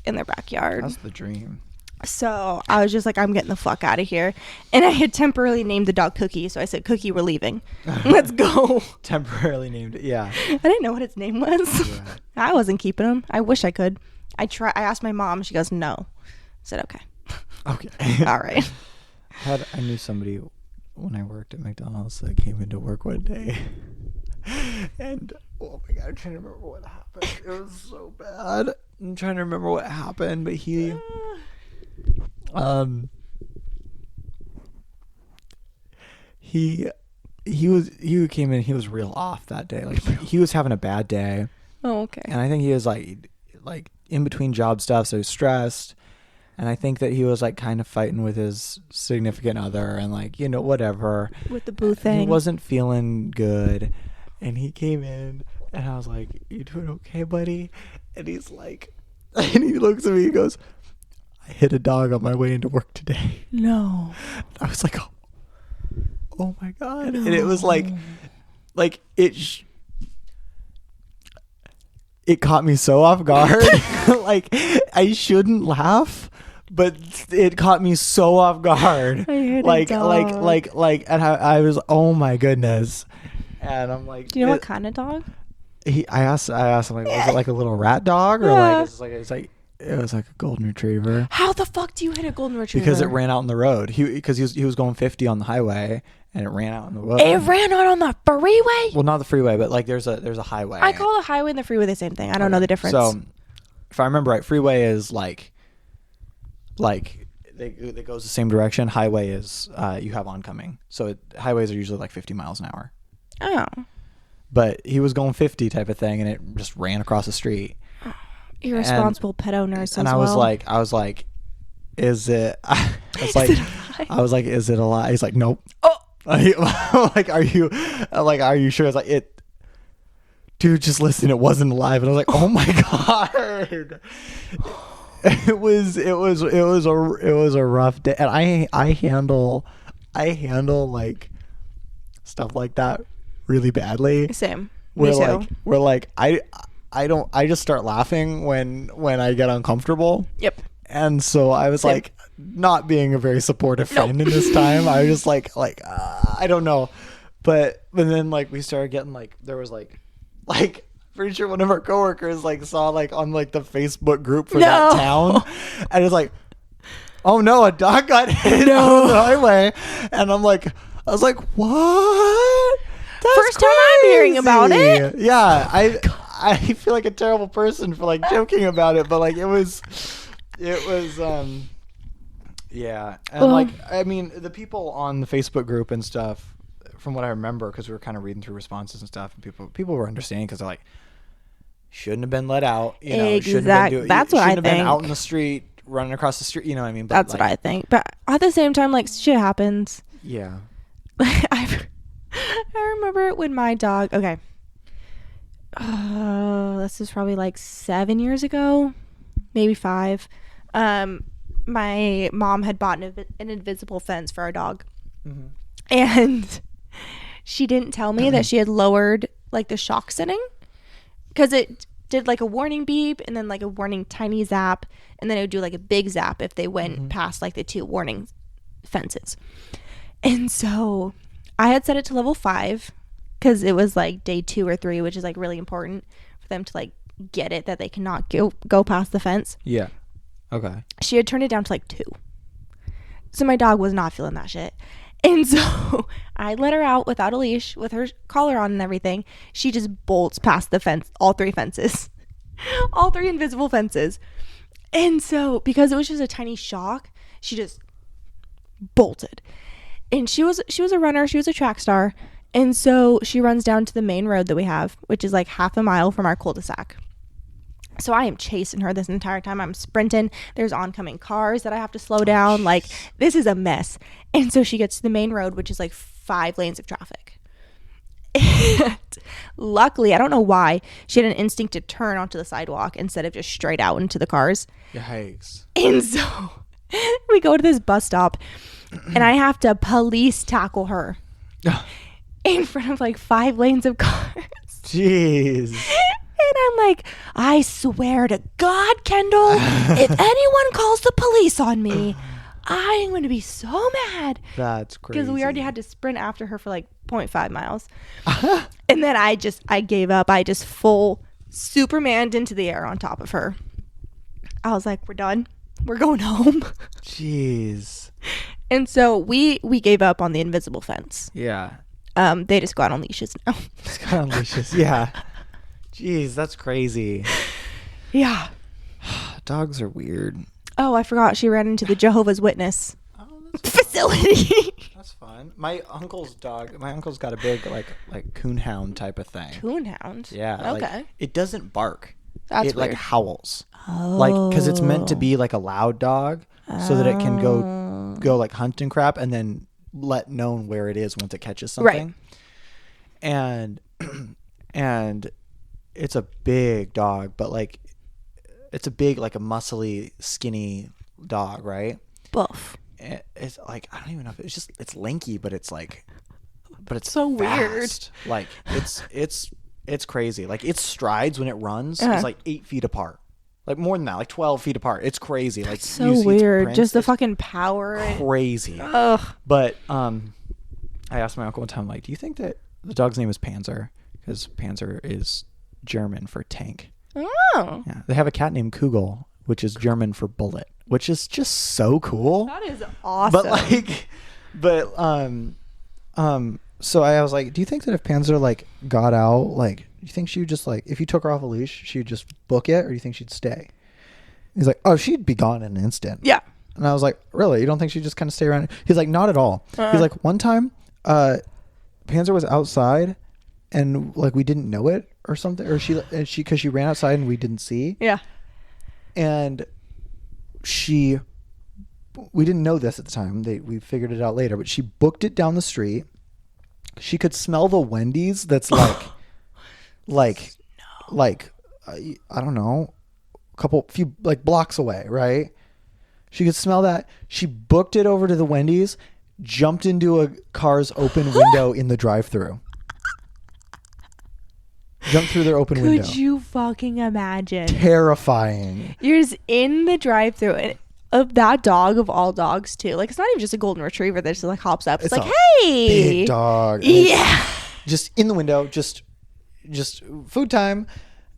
S2: in their backyard.
S1: That's the dream.
S2: So I was just like, I'm getting the fuck out of here. And I had temporarily named the dog Cookie, so I said, Cookie, we're leaving. Let's go.
S1: Temporarily named it, yeah.
S2: I didn't know what its name was.
S1: Yeah.
S2: I wasn't keeping him. I wish I could. I asked my mom. She goes, no. I said, okay.
S1: Okay.
S2: All right.
S1: I knew somebody when I worked at McDonald's that came into work one day. And, oh my God, I'm trying to remember what happened. It was so bad. I'm trying to remember what happened, but he came in, he was real off that day. Like, he was having a bad day.
S2: Oh, okay.
S1: And I think he was like in between job stuff, so he was stressed. And I think that he was like kind of fighting with his significant other and like, you know, whatever.
S2: With the boo thing.
S1: He wasn't feeling good. And he came in and I was like, you doing okay, buddy? And he's like, and he looks at me and goes, I hit a dog on my way into work today.
S2: No.
S1: I was like, oh my God. No. And it was like it caught me so off guard. Like, I shouldn't laugh, but it caught me so off guard.
S2: I hit a dog.
S1: And I was, oh my goodness. And I'm like,
S2: do you know what kind of dog?
S1: I asked him, like, was it like a little rat dog, or it was like a golden retriever.
S2: How the fuck do you hit a golden retriever?
S1: Because it ran out on the road. He was going 50 on the highway, and it ran out on the road.
S2: It ran out on the freeway?
S1: Well, not the freeway, but like there's a highway.
S2: I call the highway and the freeway the same thing. I don't know the difference.
S1: So, if I remember right, freeway is like it goes the same direction. Highway is you have oncoming. So highways are usually like 50 miles an hour.
S2: Oh.
S1: But he was going 50 type of thing, and it just ran across the street.
S2: Irresponsible pet owners as well.
S1: And I was like, is it? I was like, is it a lie? He's like, nope.
S2: Oh.
S1: Are you sure? It's like, it. Dude, just listen. It wasn't alive, and I was like, oh my God. It was a rough day, and I handle like stuff like that really badly.
S2: Same.
S1: We're
S2: Me too.
S1: I just start laughing when I get uncomfortable.
S2: Yep.
S1: And so I was
S2: Same.
S1: like not being a very supportive friend in this time. I was just like I don't know. But then like we started getting like there was like pretty sure one of our coworkers like saw like on like the Facebook group for that town, and it's like, oh no, a dog got hit on the highway. And I was like, what? That's
S2: First
S1: crazy.
S2: time I'm hearing about it.
S1: Yeah, I feel like a terrible person for like joking about it, but like it was yeah. And like, I mean, the people on the Facebook group and stuff, from what I remember, because we were kind of reading through responses and stuff, and people were understanding because they're like, shouldn't have been let out, you know, shouldn't have been
S2: That's what I think.
S1: Shouldn't have been out in the street, running across the street, you know what I mean? But
S2: that's
S1: like,
S2: what I think. But at the same time, like, shit happens.
S1: Yeah.
S2: I remember when my dog, okay, this is probably like 7 years ago, maybe 5. my mom had bought an invisible fence for our dog.
S1: Mm-hmm.
S2: And she didn't tell me that she had lowered like the shock setting, because it did like a warning beep and then like a warning tiny zap, and then it would do like a big zap if they went past like the 2 warning fences. And so I had set it to level 5 because it was like day 2 or 3, which is like really important for them to like get it that they cannot go past the fence.
S1: Yeah. Okay.
S2: She had turned it down to like 2. So my dog was not feeling that shit. And so I let her out without a leash with her collar on and everything. She just bolts past the fence, all 3 fences, all 3 invisible fences. And so because it was just a tiny shock, she just bolted. And she was a runner. She was a track star. And so she runs down to the main road that we have, which is like half a mile from our cul-de-sac. So I am chasing her this entire time. I'm sprinting. There's oncoming cars that I have to slow down. Like, this is a mess. And so she gets to the main road, which is like 5 lanes of traffic. And luckily, I don't know why, she had an instinct to turn onto the sidewalk instead of just straight out into the cars.
S1: Yikes.
S2: And so we go to this bus stop, and I have to police tackle her in front of like 5 lanes of cars.
S1: Jeez.
S2: And I'm like, I swear to God, Kendall, if anyone calls the police on me, I'm going to be so mad.
S1: That's crazy.
S2: Because we already had to sprint after her for like 0.5 miles. And then I gave up. I just full Supermaned into the air on top of her. I was like, we're done. We're going home.
S1: Jeez.
S2: And so we gave up on the invisible fence.
S1: Yeah.
S2: They just go out on leashes now.
S1: Just got on leashes. Yeah. Jeez, that's crazy.
S2: Yeah.
S1: Dogs are weird.
S2: Oh, I forgot. She ran into the Jehovah's Witness
S1: That's
S2: facility.
S1: That's fun. My uncle's got a big like coonhound type of thing.
S2: Coonhound?
S1: Yeah.
S2: Okay.
S1: Like, it doesn't bark.
S2: That's
S1: it
S2: weird.
S1: like howls.
S2: Oh.
S1: Like, because it's meant to be like a loud dog, so that it can go like hunt and crap, and then let known where it is once it catches something. Right. And it's a big dog, but like it's a big, like a muscly, skinny dog, right?
S2: Buff.
S1: It's like, I don't even know if it's lanky, but it's
S2: so
S1: fast. Weird. Like it's crazy. Like its strides when it runs is like 8 feet apart. Like more than that, like 12 feet apart. It's crazy. Like,
S2: so weird. Just the fucking power.
S1: Crazy.
S2: Ugh.
S1: But I asked my uncle one time, like, do you think that the dog's name is Panzer? Because Panzer is German for tank.
S2: Oh.
S1: Yeah. They have a cat named Kugel, which is German for bullet, which is just so cool.
S2: That is awesome.
S1: So I was like, do you think that if Panzer like got out, like, do you think she would just like, if you took her off a leash, she would just book it, or do you think she'd stay? He's like, oh, she'd be gone in an instant.
S2: Yeah.
S1: And I was like, really? You don't think she'd just kind of stay around? He's like, not at all. He's like, one time, Panzer was outside, and like we didn't know it or something, or she because she ran outside and we didn't see.
S2: Yeah.
S1: And we didn't know this at the time. We figured it out later, but she booked it down the street. She could smell the Wendy's that's I don't know, few like blocks away, right? She could smell that. She booked it over to the Wendy's, jumped into a car's open window in the drive-thru. Jumped through their open window.
S2: Could you fucking imagine?
S1: Terrifying.
S2: You're just in the drive-thru, and of that dog, of all dogs too. Like, it's not even just a golden retriever that just like hops up. It's like, hey,
S1: big dog.
S2: Yeah.
S1: Just in the window, just food time.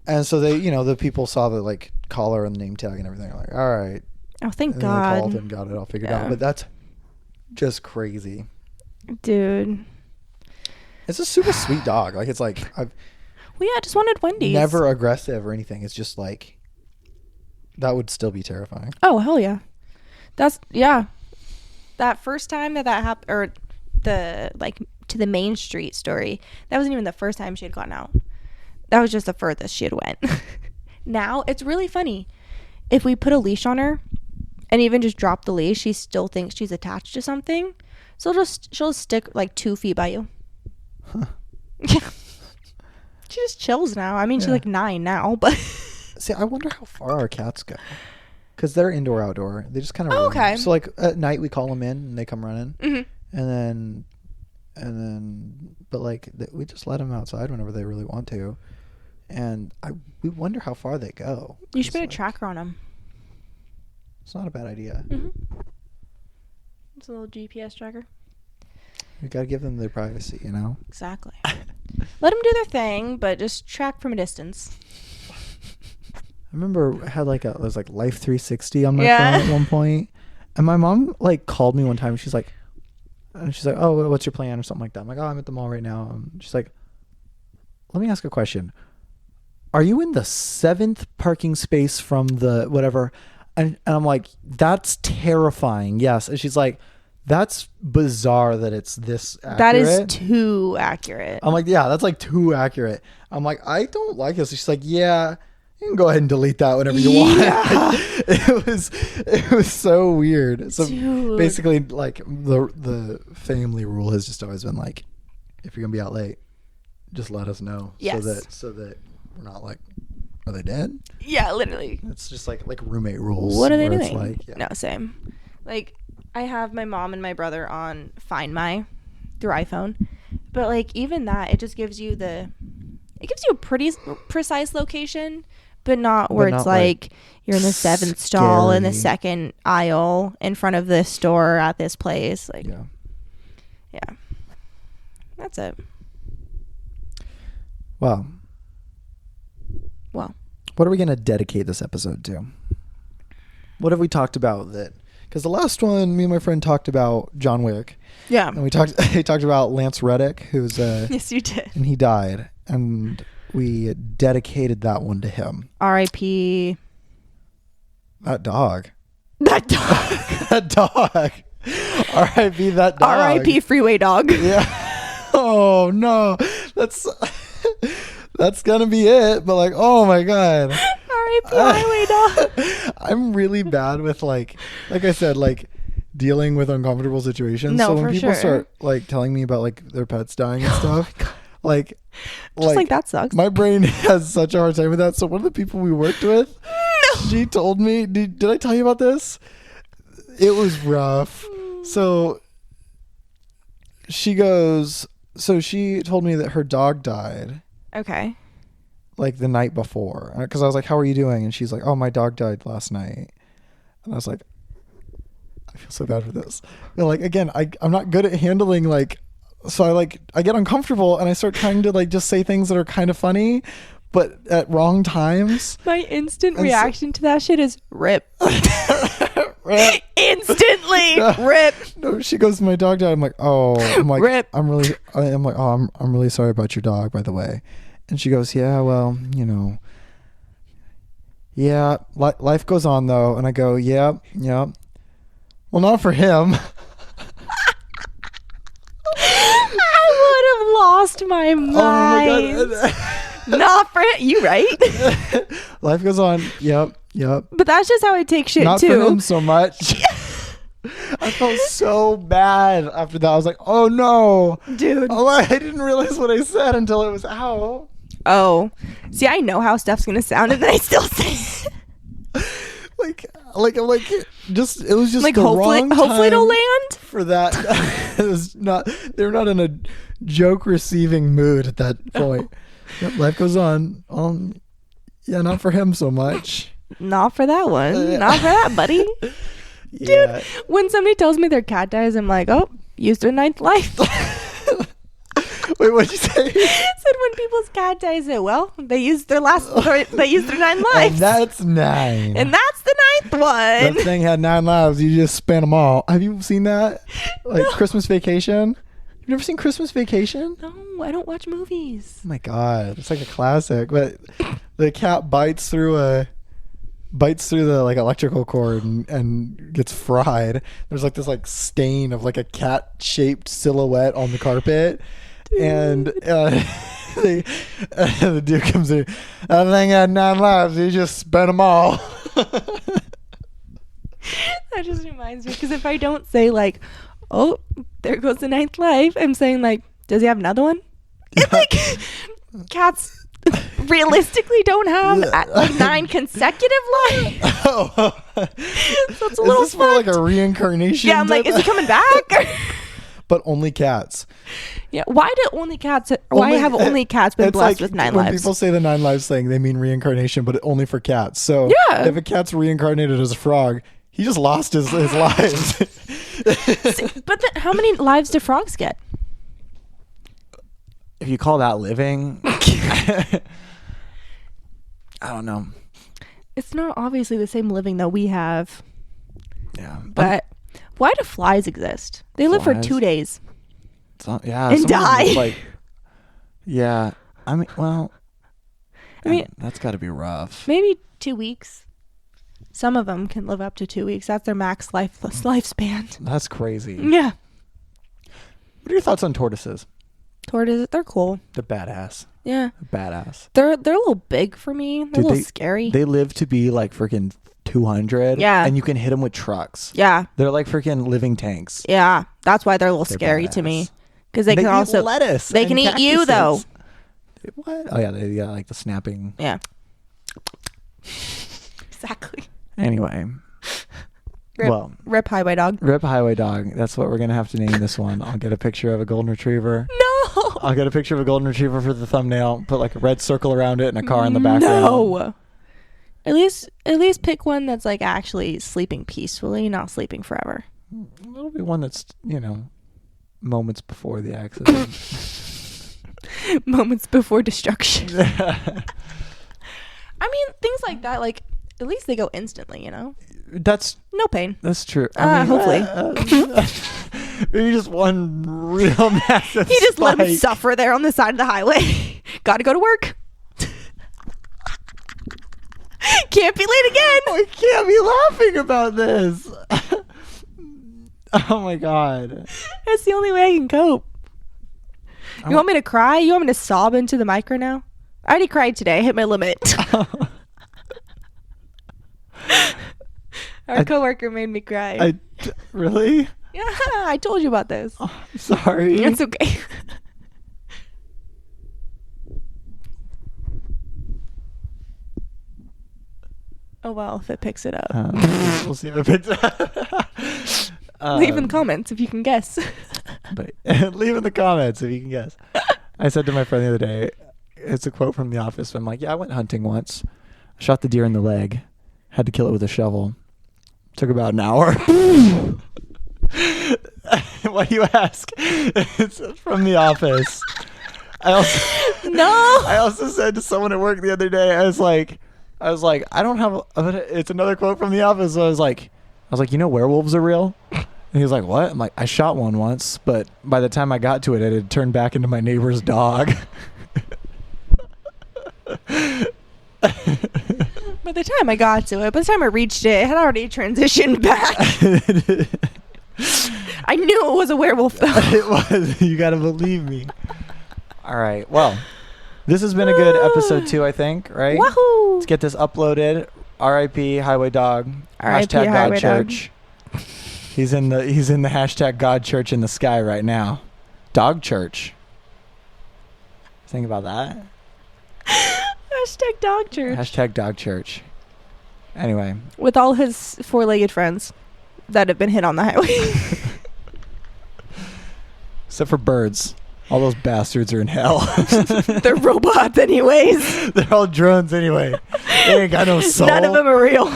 S1: And so they, the people saw the like collar and name tag and everything. They're like, all right.
S2: Oh, thank
S1: and
S2: God.
S1: They called and got it all figured out. But that's just crazy.
S2: Dude.
S1: It's a super sweet dog. Like, it's like, I
S2: just wanted Wendy's.
S1: Never aggressive or anything. It's just like, that would still be terrifying.
S2: Oh, hell yeah. That first time that happened, or the, like, to the Main Street story, that wasn't even the first time she had gone out. That was just the furthest she had went. Now, it's really funny. If we put a leash on her and even just drop the leash, she still thinks she's attached to something. So she'll stick like 2 feet by you. Huh. Yeah. She just chills now. I mean, she's like 9 now, but...
S1: See, I wonder how far our cats go.
S3: Because they're indoor outdoor. They just kind of
S2: okay.
S3: So like at night we call them in and they come running,
S2: Mm-hmm.
S3: and then but like we just let them outside whenever they really want to, and we wonder how far they go.
S2: You should put a tracker on them.
S3: It's not a bad idea.
S2: Mm-hmm. It's a little GPS tracker.
S3: You gotta give them their privacy, you know.
S2: Exactly. Let them do their thing, but just track from a distance.
S3: I remember I had it was like Life 360 on my phone at one point, and my mom like called me one time. She's like, "Oh, what's your plan?" or something like that. I'm like, "Oh, I'm at the mall right now." She's like, "Let me ask a question. Are you in the 7th parking space from the whatever?" And I'm like, "That's terrifying." Yes, and she's like, "That's bizarre that it's this accurate."
S2: That is too accurate.
S3: I'm like, "Yeah, that's like too accurate." I'm like, "I don't like this." She's like, "Yeah. You can go ahead and delete that whenever you want." It was so weird. So
S2: Dude.
S3: basically, like the family rule has just always been like, if you're gonna be out late, just let us know.
S2: Yes.
S3: So that we're not like, are they dead?
S2: Yeah, literally.
S3: It's just like roommate rules.
S2: What are they
S3: where
S2: doing?
S3: It's like, yeah.
S2: No, same. Like, I have my mom and my brother on Find My through iPhone, but like even that, it just gives you a pretty precise location. But not where it's like you're in the 7th stall in the 2nd aisle in front of this store at this place. Like, yeah. That's it.
S3: Well, what are we going to dedicate this episode to? What have we talked about that? Because the last one, me and my friend talked about John Wick.
S2: Yeah.
S3: And we talked about Lance Reddick, who's
S2: yes, you did.
S3: And he died. And we dedicated that one to him.
S2: R.I.P.
S3: That dog.
S2: That dog.
S3: That dog. R.I.P. that dog.
S2: R.I.P. Freeway dog.
S3: Yeah. Oh no. That's gonna be it. But like, oh my god.
S2: R.I.P. Highway dog.
S3: I'm really bad with like I said, like dealing with uncomfortable situations.
S2: No,
S3: so when
S2: for
S3: people
S2: sure.
S3: start like telling me about like their pets dying and stuff, like
S2: that sucks.
S3: My brain has such a hard time with that. So one of the people we worked with, she told me, did I tell you about this? It was rough. So she told me that her dog died.
S2: Okay.
S3: Like the night before. Because I was like, how are you doing? And she's like, oh, my dog died last night. And I was like, I feel so bad for this. But like, again, I'm not good at handling like, so I get uncomfortable and I start trying to like just say things that are kind of funny, but at wrong times.
S2: My instant reaction to that shit is rip.
S3: Rip.
S2: Instantly rip.
S3: No, she goes, my dog died. I'm like,
S2: rip.
S3: I'm really sorry about your dog, by the way. And she goes, yeah, well, yeah, life goes on though. And I go, yeah. Well, not for him.
S2: I would have lost my mind.
S3: Oh my God.
S2: Not for him. You right?
S3: Life goes on. Yep.
S2: But that's just how I take shit
S3: not
S2: too.
S3: Not for him so much. I felt so bad after that. I was like, oh no.
S2: Dude.
S3: Oh, I didn't realize what I said until it was out.
S2: Oh. See, I know how stuff's going to sound and then I still say it.
S3: Like, I'm like, it was just
S2: like
S3: the
S2: hopefully
S3: wrong time
S2: it'll land
S3: for that. It was not. They're not in a joke receiving mood at that point. Yep, life goes on. Yeah, not for him so much.
S2: Not for that one. Not for that, buddy.
S3: Yeah.
S2: Dude, when somebody tells me their cat dies, I'm like, oh, used their 9th life.
S3: Wait, what'd you say?
S2: Said when people's cat dies, well, they used their 9 lives.
S3: And that's 9.
S2: And that's the 9th one.
S3: That thing had 9 lives. You just spent them all. Have you seen that? Like no. Christmas Vacation? You've never seen Christmas Vacation?
S2: No, I don't watch movies.
S3: Oh my God, it's like a classic. But the cat bites through the like electrical cord and gets fried. There's like this like stain of like a cat shaped silhouette on the carpet. Dude. And the dude comes in. That thing had 9 lives. He just spent them all.
S2: That just reminds me, because if I don't say like, oh, there goes the 9th life, I'm saying like, does he have another one? It's like cats realistically don't have like 9 consecutive lives.
S3: Oh.
S2: So it's a little
S3: Is this for like a reincarnation?
S2: Yeah, I'm like, is he coming back?
S3: But only cats.
S2: Yeah. Why have only cats been blessed with 9 lives?
S3: When people say the 9 lives thing, they mean reincarnation, but only for cats. So if a cat's reincarnated as a frog, he just lost his lives.
S2: But how many lives do frogs get?
S1: If you call that living, I don't know.
S2: It's not obviously the same living that we have.
S1: Yeah.
S2: But why do flies exist? They live for 2 days.
S1: And
S2: die.
S1: Like, yeah. I mean, that's got to be rough.
S2: Maybe 2 weeks. Some of them can live up to 2 weeks. That's their max lifespan.
S1: That's crazy.
S2: Yeah.
S1: What are your thoughts on tortoises?
S2: Tortoises, they're cool.
S1: They're badass.
S2: Yeah.
S1: Badass.
S2: They're a little big for me. They're a little scary.
S1: They live to be like freaking 200.
S2: Yeah.
S1: And you can hit them with trucks.
S2: Yeah.
S1: They're like freaking living tanks.
S2: Yeah. That's why they're a little scary to me. Because they can also
S1: eat lettuce.
S2: They can eat you though.
S1: What? Oh yeah, they got like the snapping.
S2: Yeah. Exactly.
S1: Anyway.
S2: Rip highway dog.
S1: Rip highway dog. That's what we're gonna have to name this one. I'll get a picture of a golden retriever.
S2: No.
S1: I'll get a picture of a golden retriever for the thumbnail. Put like a red circle around it and a car in the background.
S2: No. At least pick one that's like actually sleeping peacefully, not sleeping forever.
S1: It'll be one that's, moments before the accident.
S2: Moments before destruction. I mean, things like that, like, at least they go instantly,
S1: That's
S2: no pain.
S1: That's true.
S2: Hopefully.
S1: Maybe just one real massive
S2: He just let him
S1: spike.
S2: suffer there on the side of the highway. Gotta go to work. Can't be late again.
S1: I can't be laughing about this. Oh my god.
S2: That's the only way I can cope. You want me to cry? You want me to sob into the mic right now? I already cried today. I hit my limit. Our coworker made me cry.
S1: Really?
S2: Yeah, I told you about this.
S1: Oh, I'm sorry.
S2: It's okay. Oh well, if it picks it up.
S1: We'll see if it picks up.
S2: Leave in the comments if you can guess.
S1: But leave in the comments if you can guess. I said to my friend the other day, it's a quote from The Office. I'm like, yeah, I went hunting once. I shot the deer in the leg. Had to kill it with a shovel. Took about an hour. Why do you ask? It's from The Office. I also said to someone at work the other day, I was like, I don't have. It's another quote from The Office. So I was like, werewolves are real. And he was like, what? I'm like, I shot one once, but by the time I got to it, it had turned back into my neighbor's dog.
S2: By the time I got to it, by the time I reached it, it had already transitioned back. I knew it was a werewolf, though.
S1: It was. You got to believe me. All right. Well, this has been a good episode 2, I think, right?
S2: Wahoo!
S1: Let's get this uploaded. R.I.P. Highway Dog.
S2: R.I.P.
S1: Hashtag
S2: Highway
S1: God Church. He's in the hashtag God Church in the sky right now. Dog Church. Think about that.
S2: Hashtag dog church.
S1: Hashtag Dog Church. Anyway.
S2: With all his 4-legged friends that have been hit on the highway.
S1: Except for birds. All those bastards are in hell.
S2: They're robots anyways.
S1: They're all drones anyway. They ain't got no soul.
S2: None of them are real.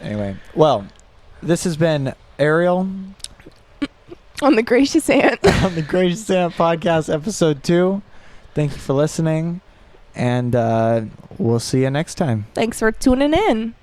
S1: Anyway. Well, this has been Ariel.
S2: On the Gracious Aunt.
S1: On the Gracious Aunt Podcast, episode 2. Thank you for listening. And we'll see you next time.
S2: Thanks for tuning in.